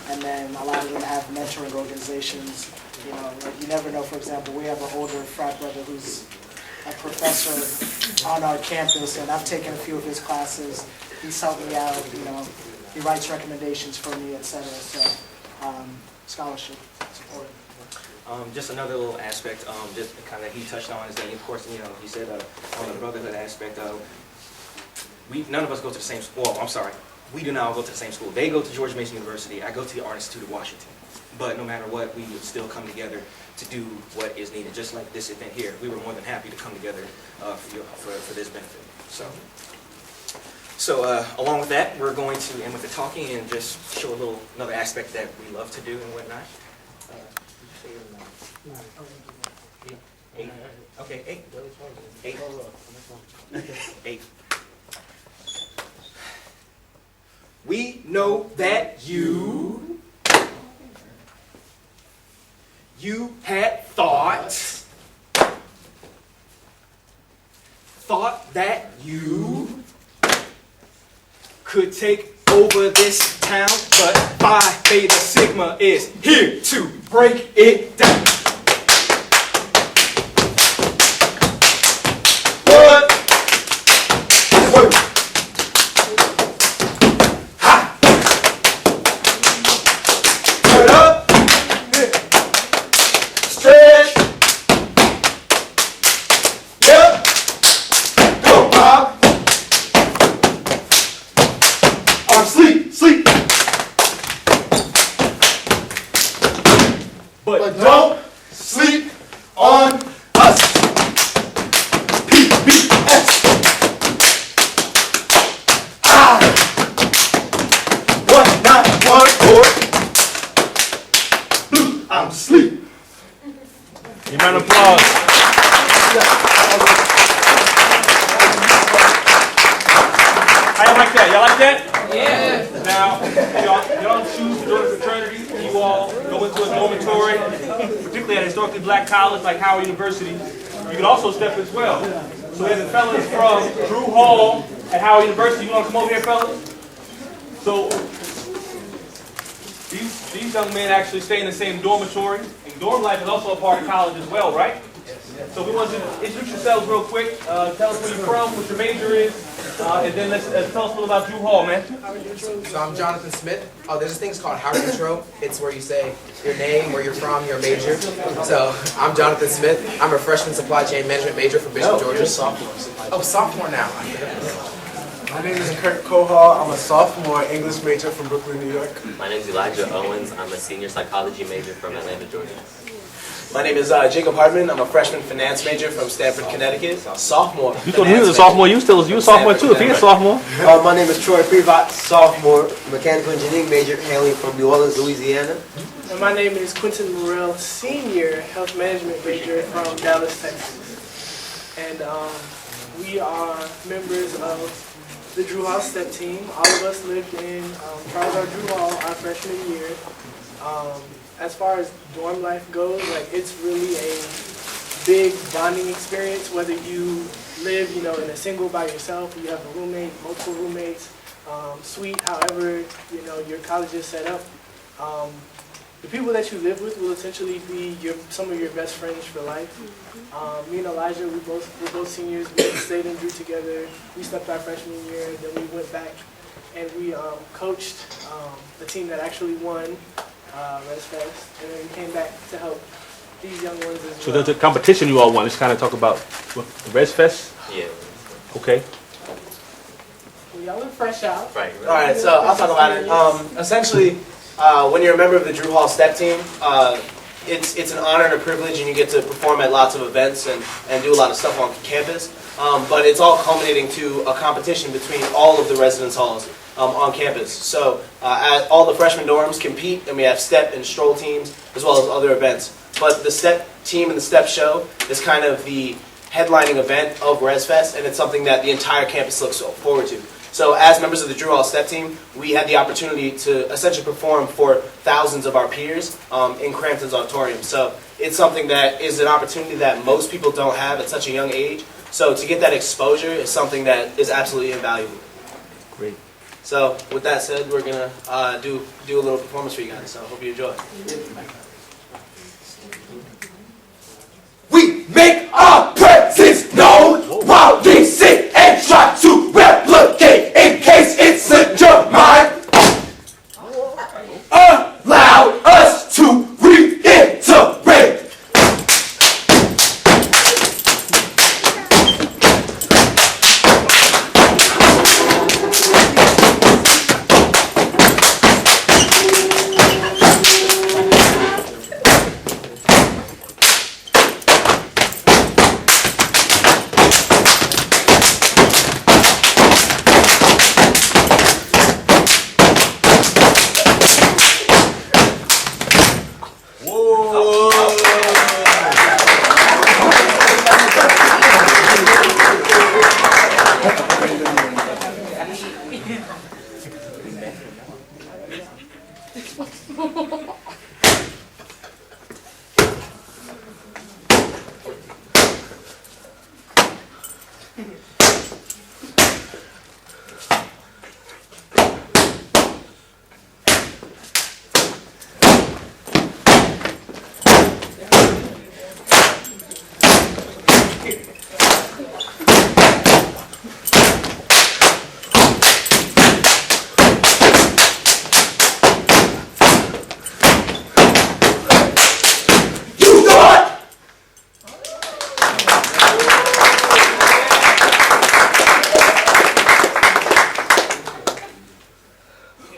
and then a lot of them have mentoring organizations. You know, like you never know. For example, we have an older frat brother who's a professor on our campus, and I've taken a few of his classes. He's helped me out. You know, he writes recommendations for me, etc. So, scholarship support. Just another little aspect, just kind of he touched on is that, of course, you know, he said on the brotherhood aspect of, none of us go to the same school. Well, I'm sorry, we do not all go to the same school. They go to George Mason University. I go to the Art Institute of Washington. But no matter what, we would still come together to do what is needed. Just like this event here, we were more than happy to come together for this benefit. So along with that, we're going to end with the talking and just show another aspect that we love to do and whatnot. Eight. Okay, 8. 8. Okay, 8. We know that you had thought that you could take over this town, but Phi Beta Sigma is here to break it down. What? What? Ha! Turn up. Stretch. Yep. Go, Bob. Sleep. But don't sleep on us. PBS. Ah. 1914. Blue, I'm asleep. You round of applause. How y'all like that? Y'all like that? Yeah. Now, y'all choose to join a fraternity. You all go into a dormitory, particularly at a historically black college like Howard University. You can also step as well. So there's the fellas from Drew Hall at Howard University. You want to come over here, fellas? So these young men actually stay in the same dormitory. And dorm life is also a part of college as well, right? So we want you to introduce yourselves real quick. Tell us where you're from, what your major is, and then let's tell us a little about Drew Hall, man. So I'm Jonathan Smith. There's this thing called Howard Intro. It's where you say your name, where you're from, your major. So I'm Jonathan Smith. I'm a freshman supply chain management major from Bishop Georgia. Oh, sophomore now. My name is Kurt Kohal. I'm a sophomore English major from Brooklyn, New York. My name is Elijah Owens. I'm a senior psychology major from Atlanta, Georgia. My name is Jacob Hartman. I'm a freshman finance major from Stamford, Connecticut. Sophomore. You told me he was a sophomore. You a sophomore too. If he's a sophomore. My name is Troy Privat, sophomore, mechanical engineering major, hailing from New Orleans, Louisiana. And my name is Quentin Morrell, senior health management major from Dallas, Texas. And we are members of the Drew Hall STEP team. All of us lived in Charles R. Drew Hall our freshman year. As far as dorm life goes, like it's really a big bonding experience. Whether you live, you know, in a single by yourself, or you have a roommate, multiple roommates, suite, however, you know, your college is set up. The people that you live with will essentially be some of your best friends for life. Me and Elijah, we're both seniors. We stayed in Drew together. We slept our freshman year, then we went back and we coached the team that actually won Res Fest, and then we came back to help these young ones as well. So there's a competition you all won. Let's kind of talk about the Res Fest. Yeah. Okay. Well, y'all look fresh out. Right. All right, so I'll talk about it. Essentially, when you're a member of the Drew Hall STEP team, it's an honor and a privilege, and you get to perform at lots of events and do a lot of stuff on campus. But it's all culminating to a competition between all of the residence halls on campus. So all the freshman dorms compete, and we have STEP and stroll teams, as well as other events. But the STEP team and the STEP show is kind of the headlining event of ResFest, and it's something that the entire campus looks forward to. So as members of the Drew Hall STEP team, we had the opportunity to essentially perform for thousands of our peers in Crampton's auditorium. So it's something that is an opportunity that most people don't have at such a young age. So to get that exposure is something that is absolutely invaluable. Great. So with that said, we're going to do a little performance for you guys, so I hope you enjoy. We make our presence known while they sit and try to replicate in case it's in your mind. Allow us to reiterate.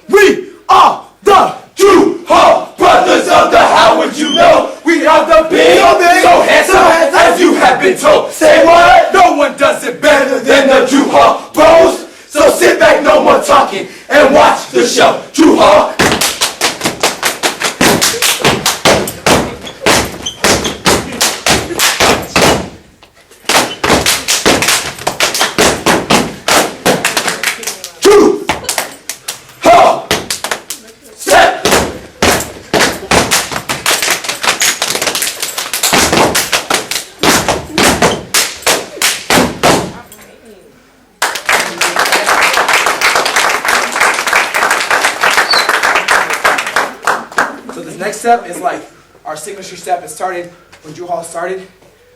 We are the Drew Hall brothers of the Howard, you know. We are the big, so handsome as you have been told. Say what? No one does it better than the Drew Hall bros. So sit back, no more talking, and watch the show. Drew Hall. Drew Hall. Step. So this next step is like our signature step. It started when Drew Hall started.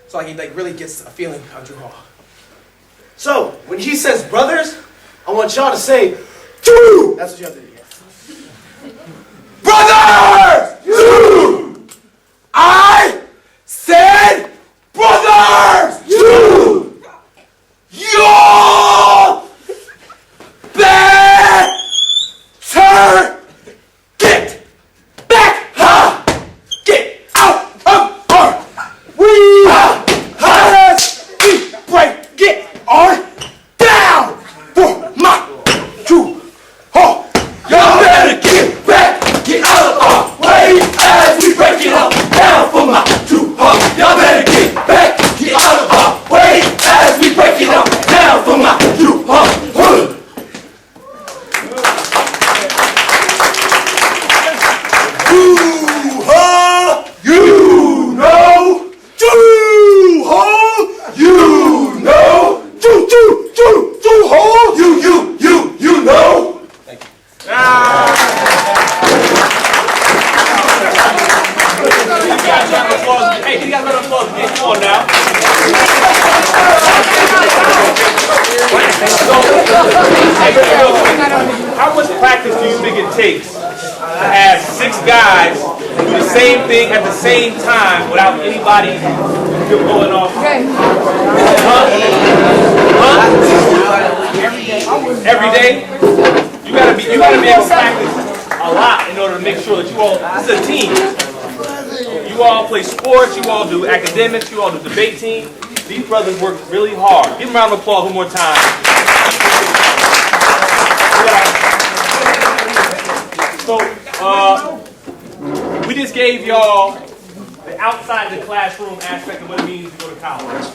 So like it like really gets a feeling of Drew Hall. So when he says brothers, I want y'all to say Drew. That's what you have to do. Brothers! You! I said brothers! You! You're better! Get back! Ha! Get out of our we break it on down for my Drew Hall. Y'all better get back! Get out of our way as we break it up down for my Drew Hall. Y'all better get back, get out of our way as we break it up down for my Drew Hall. Drew Hall, you know. Drew Hall, you know. Drew Hall, you know. Hey, you guys better applause. Hey, come on now. How much practice do you think it takes to have 6 guys do the same thing at the same time without anybody going off? Huh? Every day? You gotta be able to practice a lot in order to make sure that you all, this is a team. You all play sports, you all do academics, you all do debate team. These brothers work really hard. Give them a round of applause one more time. So, we just gave y'all the outside the classroom aspect of what it means to go to college.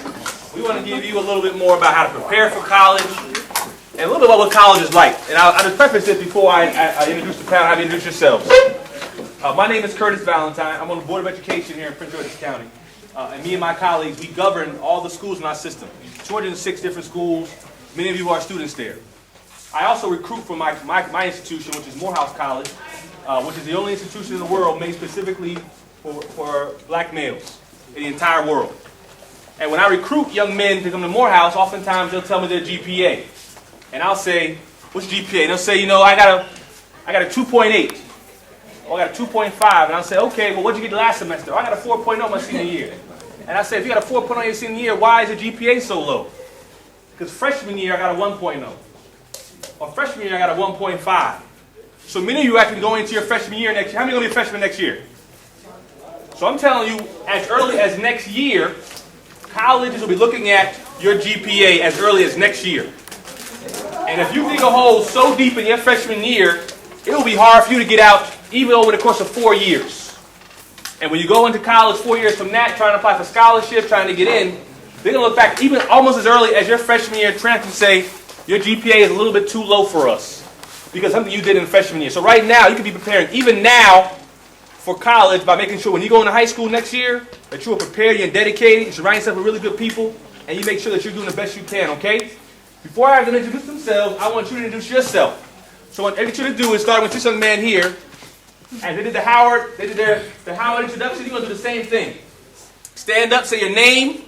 We want to give you a little bit more about how to prepare for college and a little bit about what college is like. And I'll just preface this before I introduce the panel. Have you introduce yourselves. My name is Curtis Valentine. I'm on the Board of Education here in Prince George's County. And me and my colleagues, we govern all the schools in our system. 206 different schools. Many of you are students there. I also recruit from my institution, which is Morehouse College, which is the only institution in the world made specifically for black males in the entire world. And when I recruit young men to come to Morehouse, oftentimes they'll tell me their GPA. And I'll say, what's GPA? And they'll say, you know, I got a 2.8. Or I got a 2.5. And I'll say, okay, well, what'd you get last semester? I got a 4.0 my senior year. And I say, if you got a 4.0 your senior year, why is your GPA so low? Because freshman year, I got a 1.0. Or freshman year, I got a 1.5. So many of you actually going into your freshman year next year. How many are going to be freshmen next year? So I'm telling you, as early as next year, colleges will be looking at your GPA as early as next year. And if you dig a hole so deep in your freshman year, it will be hard for you to get out even over the course of 4 years. And when you go into college 4 years from that, trying to apply for scholarships, trying to get in, they're going to look back even almost as early as your freshman year transcript and say, your GPA is a little bit too low for us because something you did in freshman year. So right now, you can be preparing even now for college by making sure when you go into high school next year that you are prepared and dedicated, you surround yourself with really good people, and you make sure that you're doing the best you can, okay? Before I have them introduce themselves, I want you to introduce yourself. So what I want you to do is start with this young man here. As they did the Howard introduction, you're going to do the same thing. Stand up, say your name,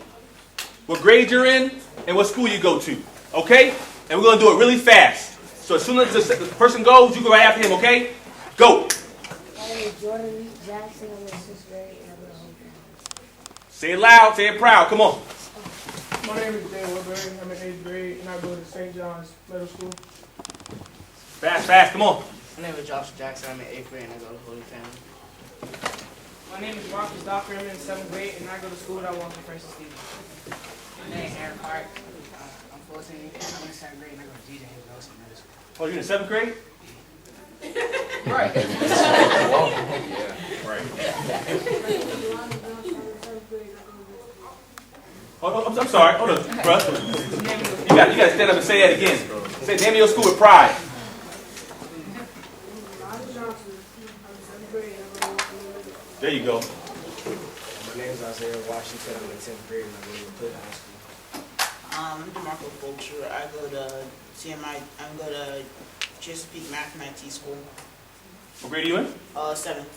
what grade you're in, and what school you go to, okay? And we're going to do it really fast. So as soon as the person goes, you go right after him, okay? Go. My name is Jordan Jackson. I'm in 6th grade, and I'm in home. Say it loud, say it proud. Come on. My name is Dan Woodbury. I'm in 8th grade, and I go to St. John's Middle School. Fast, fast, come on. My name is Josh Jackson. I'm in 8th grade, and I go to Holy Family. My name is Marcus Docker. I'm in 7th grade, and I go to school at Walker Francis Stevens. My name is Aaron Clark. I'm 14. I'm in 7th grade, and I go to DJ Wilson Middle School. Oh, you're in 7th grade? Right. Right. Oh, I'm sorry. Hold on, bro. You got to stand up and say that again. Say the name of your school with pride. There you go. My name is Isaiah Washington. I'm in 10th grade and I go to Hood High School. I'm DeMarco Fulcher. I go to CMI. I go to Chesapeake Mathematics School. What grade are you in? 7th.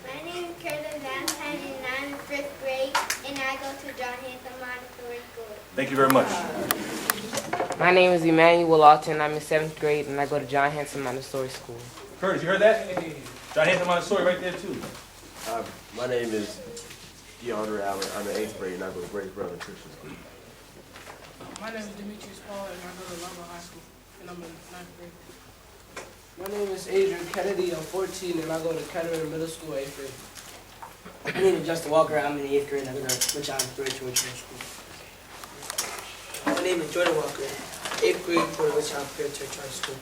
My name is Curtis Valentine, and I'm in 5th grade, and I go to John Hanson Montessori School. Thank you very much. My name is Emmanuel Alton. I'm in 7th grade, and I go to John Hanson Montessori School. Curtis, you heard that? John Hanson Montessori right there too. My name is DeAndre Allen. I'm in 8th grade, and I go to Grace Brother Christian School. My name is Demetrius Paul, and I go to Lava High School, and I'm in 9th grade. My name is Adrian Kennedy. I'm 14, and I go to Kettering Middle School, 8th grade. My name is Justin Walker. I'm in the 8th grade, and I go to Richard Spiritual School. My name is Jordan Walker. 8th grade, go to Richard Spiritual School.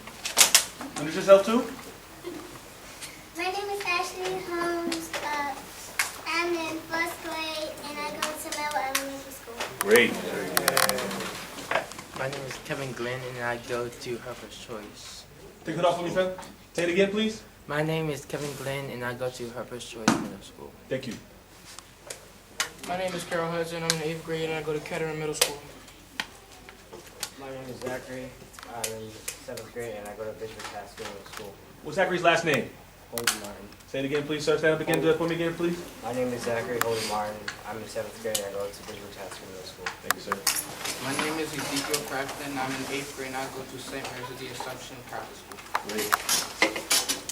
Introduce yourself too. My name is Ashley Holmes. I'm in 1st grade, and I go to Melville Elementary School. Great. My name is Kevin Glenn, and I go to Herbert's Choice. Take it off for me, son. Say it again, please. My name is Kevin Glenn, and I go to Herbert's Choice Middle School. Thank you. My name is Carol Hudson. I'm in 8th grade, and I go to Kettering Middle School. My name is Zachary. I'm in 7th grade, and I go to Bishop Pascal Middle School. What's Zachary's last name? Holden Martin. Say it again, please, sir. Stand up again. Do that for me again, please. My name is Zachary Holden Martin. I'm in 7th grade, and I go to Bishop Pascal Middle School. Thank you, sir. My name is Ezekiel Crafton. I'm in 8th grade, and I go to St. Mary's of the Assumption Catholic School. Great.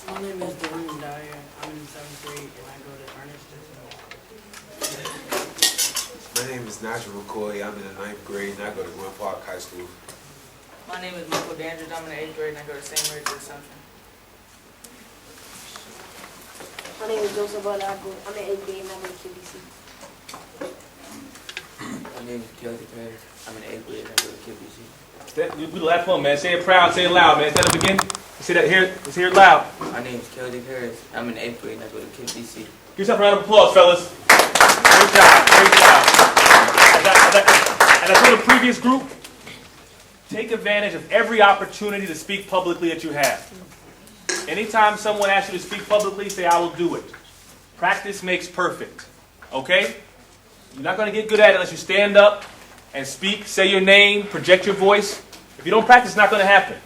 My name is Doreen Dyer. I'm in 7th grade, and I go to Ernest Disney. My name is Nigel McCoy. I'm in the 9th grade, and I go to Glen Park High School. My name is Michael Dandridge. I'm in the 8th grade, and I go to St. Mary's of the Assumption. My name is Joseph Butler. I'm in 8th grade and I go to QVC. My name is Kelly Perry. I'm in 8th grade and I go to QVC. You do the last one, man. Say it proud, say it loud, man. Say it again. Say that here. Let's hear it loud. My name is Kelly Harris. I'm in 8th grade and I go to QVC. Give yourself a round of applause, fellas. Great job, great job. As I told the previous group, take advantage of every opportunity to speak publicly that you have. Anytime someone asks you to speak publicly, say, I will do it. Practice makes perfect. Okay? You're not going to get good at it unless you stand up and speak, say your name, project your voice. If you don't practice, it's not going to happen.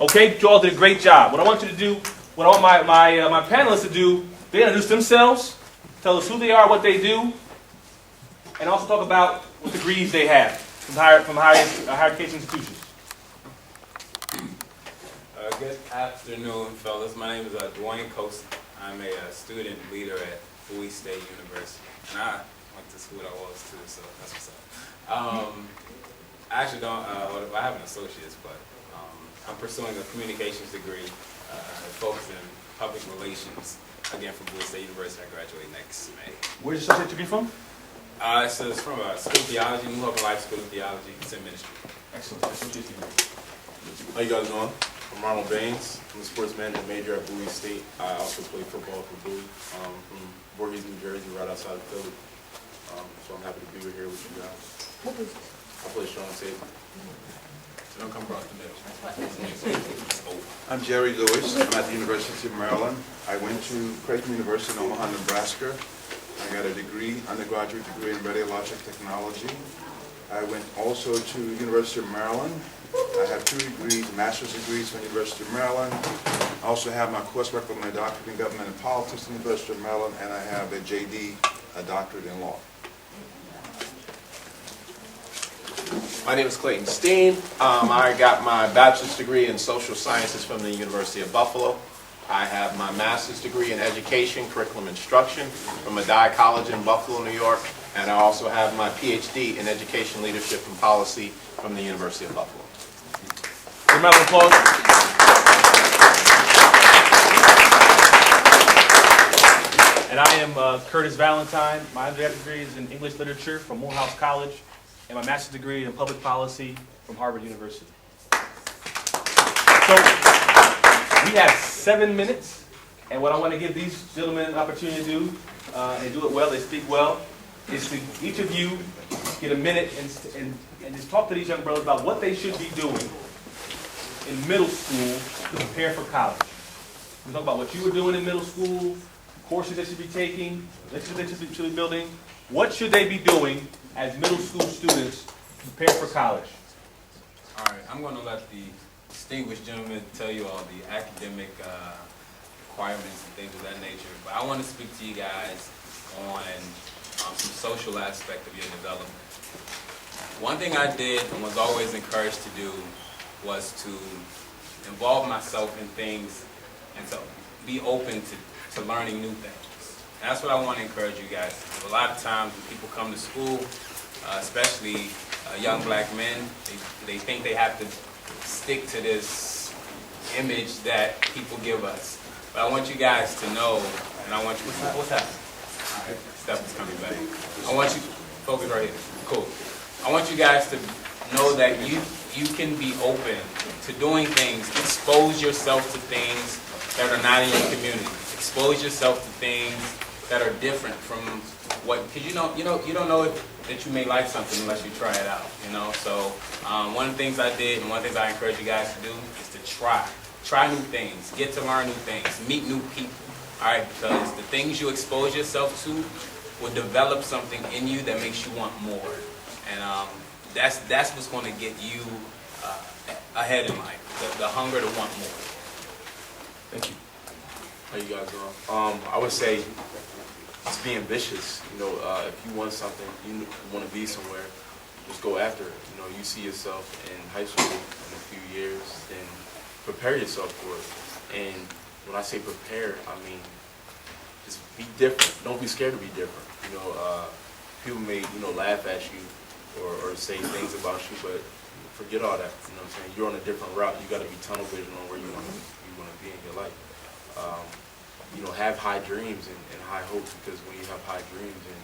Okay? You all did a great job. What I want you to do, what I want my panelists to do, they introduce themselves, tell us who they are, what they do, and also talk about what degrees they have from higher education institutions. Good afternoon, fellas. My name is Dwayne Coast. I'm a student leader at Bowie State University. And I went to school I was too, so that's what's up. I actually don't, I have an associate's, but I'm pursuing a communications degree focused in public relations, again from Bowie State University. I graduate next May. Where's your associate degree from? It's from School of Theology, New Hope and Life School of Theology. It's in ministry. Excellent. Associate degree. How you guys doing? I'm Ronald Baines. I'm a sports management major at Bowie State. I also play football for Bowie from Voorhees, New Jersey, right outside of Philly. So I'm happy to be here with you guys. I play strong safety. So don't come across the middle. I'm Jerry Lewis. I'm at the University of Maryland. I went to Creighton University in Omaha, Nebraska. I got a degree, undergraduate degree in radiologic technology. I went also to University of Maryland. I have 2 degrees, master's degrees from the University of Maryland. I also have my coursework with my doctorate in government and politics from the University of Maryland, and I have a JD, a doctorate in law. My name is Clayton Steen. I got my bachelor's degree in social sciences from the University of Buffalo. I have my master's degree in education, curriculum instruction from Medaille College in Buffalo, New York. And I also have my PhD in education leadership and policy from the University of Buffalo. Give them a round of applause. And I am Curtis Valentine. My undergraduate degree is in English literature from Morehouse College, and my master's degree in public policy from Harvard University. So we have 7 minutes, and what I want to give these gentlemen an opportunity to do, and do it well, they speak well, is to each of you get a minute and just talk to these young brothers about what they should be doing in middle school to prepare for college. We talk about what you were doing in middle school, courses they should be taking, lectures they should be building. What should they be doing as middle school students to prepare for college? All right, I'm going to let the distinguished gentleman tell you all the academic requirements and things of that nature, but I want to speak to you guys on some social aspect of your development. One thing I did and was always encouraged to do was to involve myself in things and to be open to learning new things. And that's what I want to encourage you guys to do. A lot of times when people come to school, especially young black men, they think they have to stick to this image that people give us. But I want you guys to know, and I want you, what's happening? All right, Steph is coming back. I want you, focus right here, cool. I want you guys to know that you can be open to doing things. Expose yourself to things that are not in your community. Expose yourself to things that are different from what, because you don't know that you may like something unless you try it out, you know. So one of the things I did and one of the things I encourage you guys to do is to try new things, get to learn new things, meet new people. All right, because the things you expose yourself to will develop something in you that makes you want more, and that's what's going to get you ahead in life. The hunger to want more. Thank you. How you guys doing? I would say just be ambitious. You know, if you want something, you want to be somewhere, just go after it. You know, you see yourself in high school in a few years, then prepare yourself for it. And when I say prepare, I mean just be different. Don't be scared to be different. You know, people may laugh at you or say things about you, but forget all that. You know what I'm saying? You're on a different route. You got to be tunnel vision on where you want to be in your life. have high dreams and high hopes, because when you have high dreams, then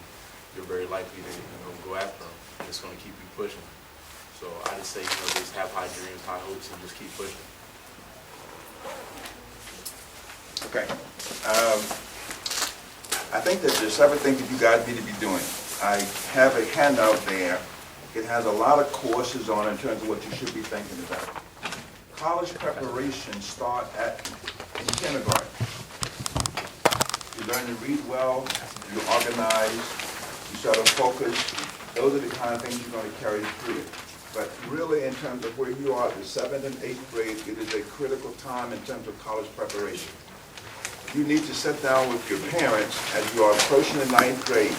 you're very likely to go after them. And it's going to keep you pushing. So I just say, just have high dreams, high hopes, and just keep pushing. Okay. I think that there's several things that you guys need to be doing. I have a handout there. It has a lot of courses on it in terms of what you should be thinking about. College preparation start in kindergarten. You learn to read well, you organize, you sort of focus. Those are the kind of things you're going to carry through it. But really, in terms of where you are, the 7th and 8th grade, it is a critical time in terms of college preparation. You need to sit down with your parents as you are approaching the 9th grade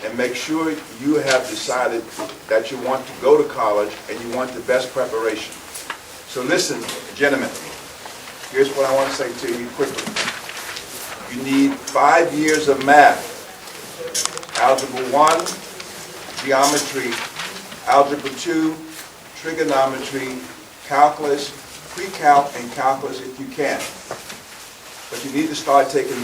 and make sure you have decided that you want to go to college and you want the best preparation. So listen, gentlemen, here's what I want to say to you quickly. You need 5 years of math, Algebra 1, geometry, Algebra 2, trigonometry, calculus, pre-calc, and calculus if you can. But you need to start taking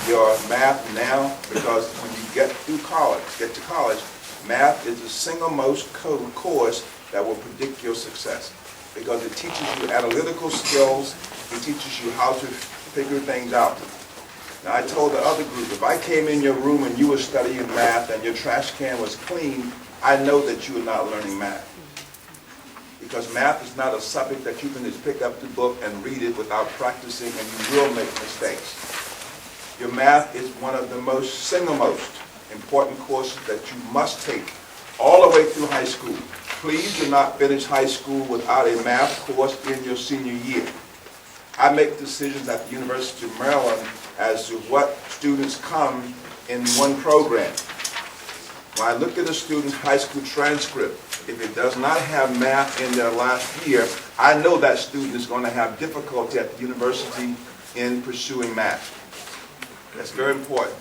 your math now, because when you get to college, math is the single most course that will predict your success, because it teaches you analytical skills, it teaches you how to figure things out. Now, I told the other group, if I came in your room and you were studying math and your trash can was clean, I know that you were not learning math. Because math is not a subject that you can just pick up the book and read it without practicing, and you will make mistakes. Your math is one of the single most important courses that you must take all the way through high school. Please do not finish high school without a math course in your senior year. I make decisions at the University of Maryland as to what students come in one program. When I look at a student's high school transcript, if it does not have math in their last year, I know that student is going to have difficulty at the university in pursuing math. That's very important.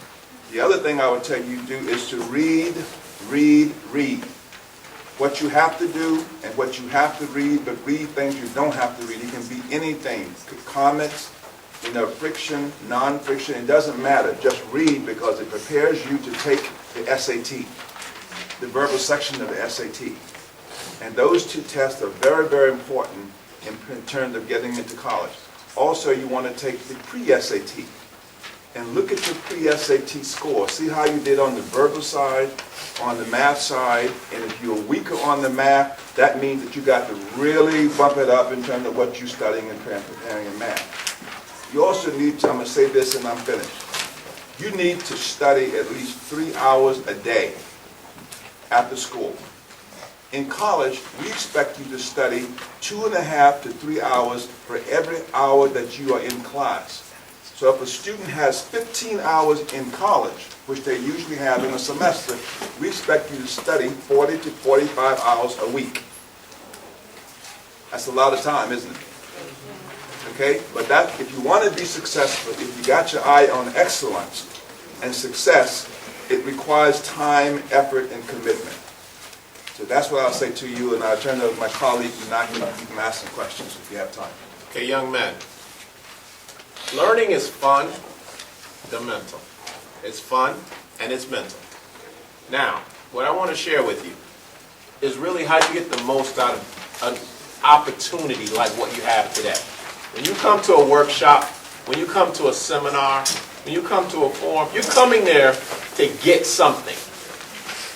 The other thing I would tell you to do is to read, read, read. What you have to do and what you have to read, but read things you don't have to read. It can be anything, comics, friction, non-friction, it doesn't matter. Just read, because it prepares you to take the SAT, the verbal section of the SAT. And those two tests are very, very important in terms of getting into college. Also, you want to take the pre-SAT and look at your pre-SAT score. See how you did on the verbal side, on the math side, and if you're weaker on the math, that means that you got to really bump it up in terms of what you're studying and preparing in math. You also need to, I'm going to say this and I'm finished. You need to study at least 3 hours a day after school. In college, we expect you to study 2.5 to 3 hours for every hour that you are in class. So if a student has 15 hours in college, which they usually have in a semester, we expect you to study 40 to 45 hours a week. That's a lot of time, isn't it? Okay? But if you want to be successful, if you got your eye on excellence and success, it requires time, effort, and commitment. So that's what I'll say to you, and I'll turn it over to my colleague, and you can ask some questions if you have time. Okay, young men. Learning is fun, the mental. It's fun, and it's mental. Now, what I want to share with you is really how you get the most out of an opportunity like what you have today. When you come to a workshop, when you come to a seminar, when you come to a forum, you're coming there to get something.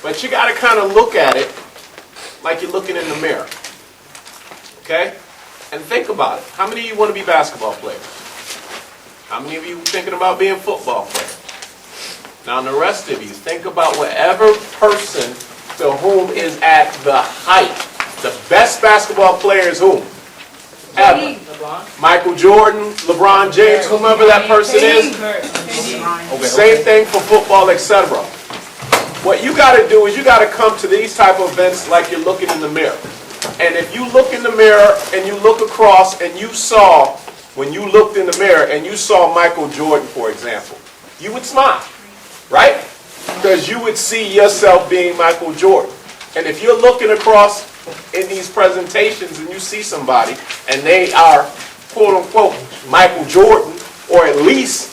But you got to kind of look at it like you're looking in the mirror. Okay? And think about it. How many of you want to be basketball players? How many of you thinking about being football players? Now, the rest of you, think about whatever person to whom is at the height. The best basketball player is whom? Ever. Michael Jordan, LeBron James, whomever that person is. Same thing for football, etc. What you got to do is you got to come to these type of events like you're looking in the mirror. And if you look in the mirror and you look across and you saw, when you looked in the mirror and you saw Michael Jordan, for example, you would smile, right? Because you would see yourself being Michael Jordan. And if you're looking across in these presentations and you see somebody and they are quote unquote Michael Jordan, or at least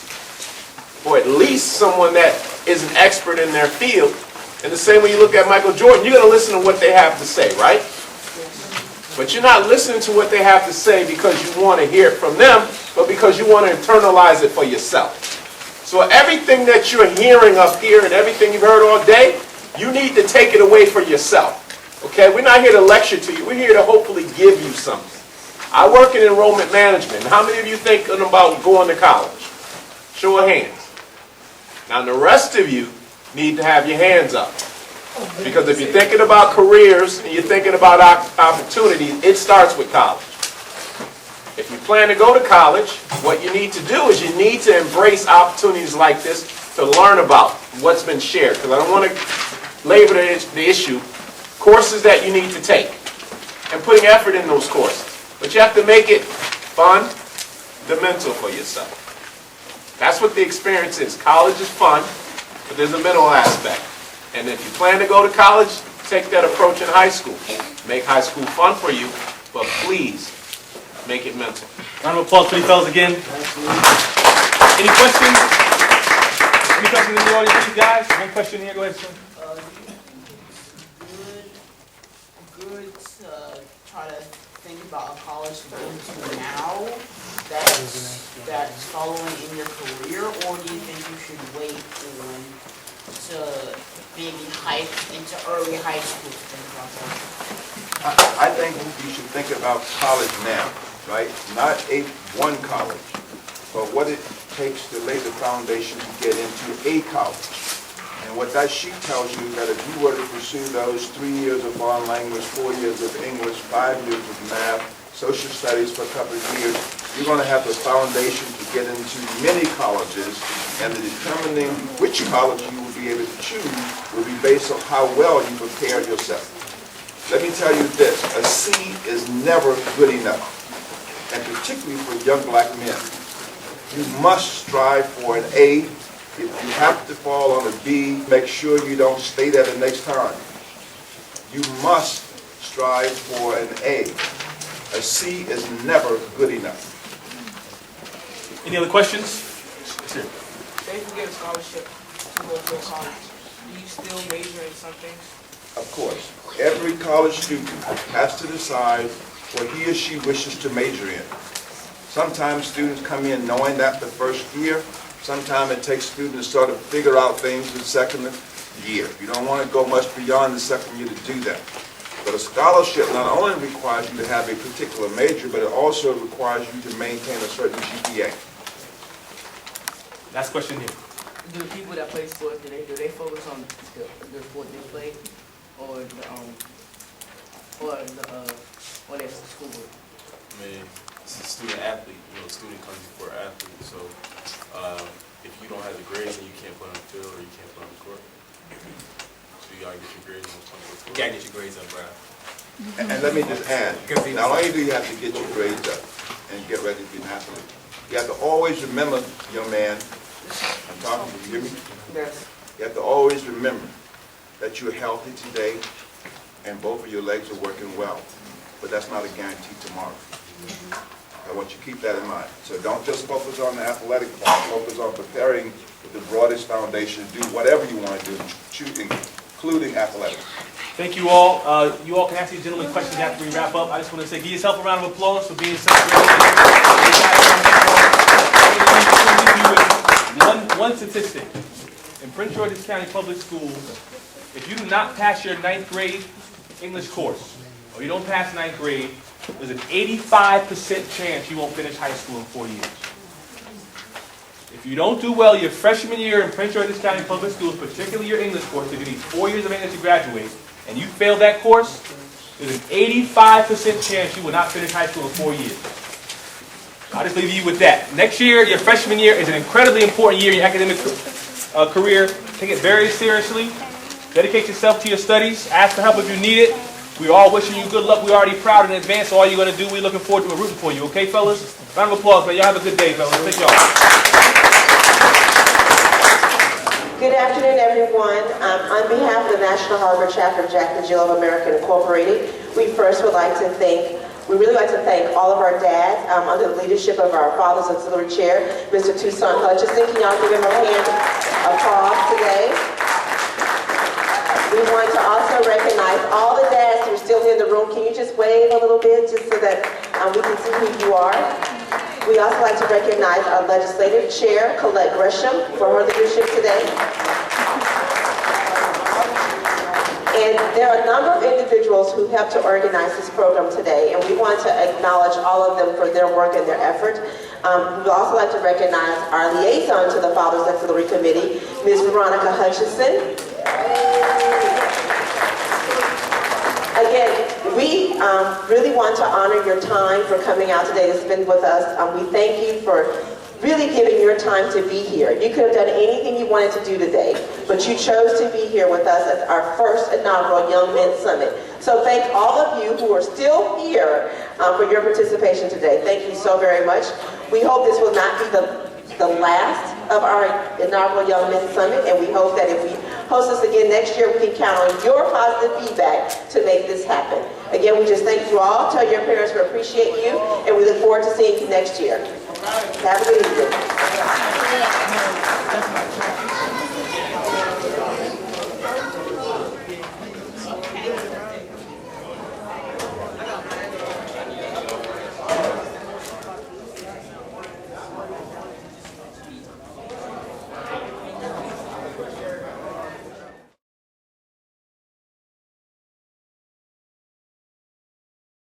or at least someone that is an expert in their field. And the same way you look at Michael Jordan, you're going to listen to what they have to say, right? But you're not listening to what they have to say because you want to hear it from them, but because you want to internalize it for yourself. So everything that you're hearing up here and everything you've heard all day, you need to take it away for yourself. Okay? We're not here to lecture to you. We're here to hopefully give you something. I work in enrollment management. How many of you thinking about going to college? Show of hands. Now the rest of you need to have your hands up. Because if you're thinking about careers and you're thinking about opportunities, it starts with college. If you plan to go to college, what you need to do is you need to embrace opportunities like this to learn about what's been shared. Because I don't want to labor the issue. Courses that you need to take and putting effort in those courses. But you have to make it fun, the mental for yourself. That's what the experience is. College is fun, but there's a mental aspect. And if you plan to go to college, take that approach in high school. Make high school fun for you, but please make it mental. Round of applause for these fellas again. Any questions? Any questions in the audience, you guys? One question here. Go ahead, sir. Good to try to think about a college to go to now that's following in your career, or do you think you should wait to maybe hike into early high school to think about that? I think you should think about college now, right? Not one college, but what it takes to lay the foundation to get into a college. And what that sheet tells you is that if you were to pursue those 3 years of foreign language, 4 years of English, 5 years of math, social studies for a couple of years, you're going to have the foundation to get into many colleges, and the determining which college you will be able to choose will be based on how well you prepare yourself. Let me tell you this, a C is never good enough, and particularly for young black men. You must strive for an A. If you have to fall on a B, make sure you don't stay there the next time. You must strive for an A. A C is never good enough. Any other questions? Say if you get a scholarship to go to a college, do you still major in some things? Of course. Every college student has to decide what he or she wishes to major in. Sometimes students come in knowing that the first year. Sometimes it takes students to sort of figure out things the second year. You don't want to go much beyond the second year to do that. But a scholarship not only requires you to have a particular major, but it also requires you to maintain a certain GPA. Last question here. Do the people that play sports, do they focus on the sport they play, or their schoolwork? I mean, it's a student athlete. You know, student comes before athlete. So if you don't have the grades, then you can't play on the field or you can't play on the court. So you gotta get your grades on the court. You gotta get your grades up, bro. And let me just add, not only do you have to get your grades up and get ready to be an athlete, you have to always remember, young man, I'm talking to you, hear me? Yes. You have to always remember that you're healthy today and both of your legs are working well. But that's not a guarantee tomorrow. I want you to keep that in mind. So don't just focus on the athletic part, focus on preparing with the broadest foundation to do whatever you want to do, including athletics. Thank you all. You all can ask these gentlemen questions after we wrap up. I just want to say, give yourself a round of applause for being such One statistic. In Prince George's County Public Schools, if you do not pass your 9th grade English course, or you don't pass 9th grade, there's an 85% chance you won't finish high school in 4 years. If you don't do well your freshman year in Prince George's County Public Schools, particularly your English course, because you need 4 years of English to graduate, and you fail that course, there's an 85% chance you will not finish high school in 4 years. I'll just leave you with that. Next year, your freshman year, is an incredibly important year in your academic career. Take it very seriously. Dedicate yourself to your studies. Ask for help if you need it. We're all wishing you good luck. We're already proud in advance of all you're going to do. We're looking forward to rooting for you. Okay, fellas? Round of applause, man. Y'all have a good day, fellas. Thank y'all. Good afternoon, everyone. On behalf of the National Harvard Chapter of Jack and Jill of America Incorporated, we first would like to thank We really like to thank all of our dads under the leadership of our Father's Auxiliary Chair, Mr. Tucson Hutchison. Can y'all give him a hand of applause today? We want to also recognize all the dads who are still in the room. Can you just wave a little bit just so that we can see who you are? We also like to recognize our Legislative Chair, Colette Gresham, for her leadership today. And there are a number of individuals who helped to organize this program today, and we want to acknowledge all of them for their work and their effort. We'd also like to recognize our liaison to the Father's Auxiliary Committee, Ms. Veronica Hutchison. Again, we really want to honor your time for coming out today to spend with us. We thank you for really giving your time to be here. You could have done anything you wanted to do today, but you chose to be here with us at our first inaugural Young Men's Summit. So thank all of you who are still here for your participation today. Thank you so very much. We hope this will not be the last of our inaugural Young Men's Summit, and we hope that if we host this again next year, we can count on your positive feedback to make this happen. Again, we just thank you all. Tell your parents we appreciate you, and we look forward to seeing you next year. Have a good evening.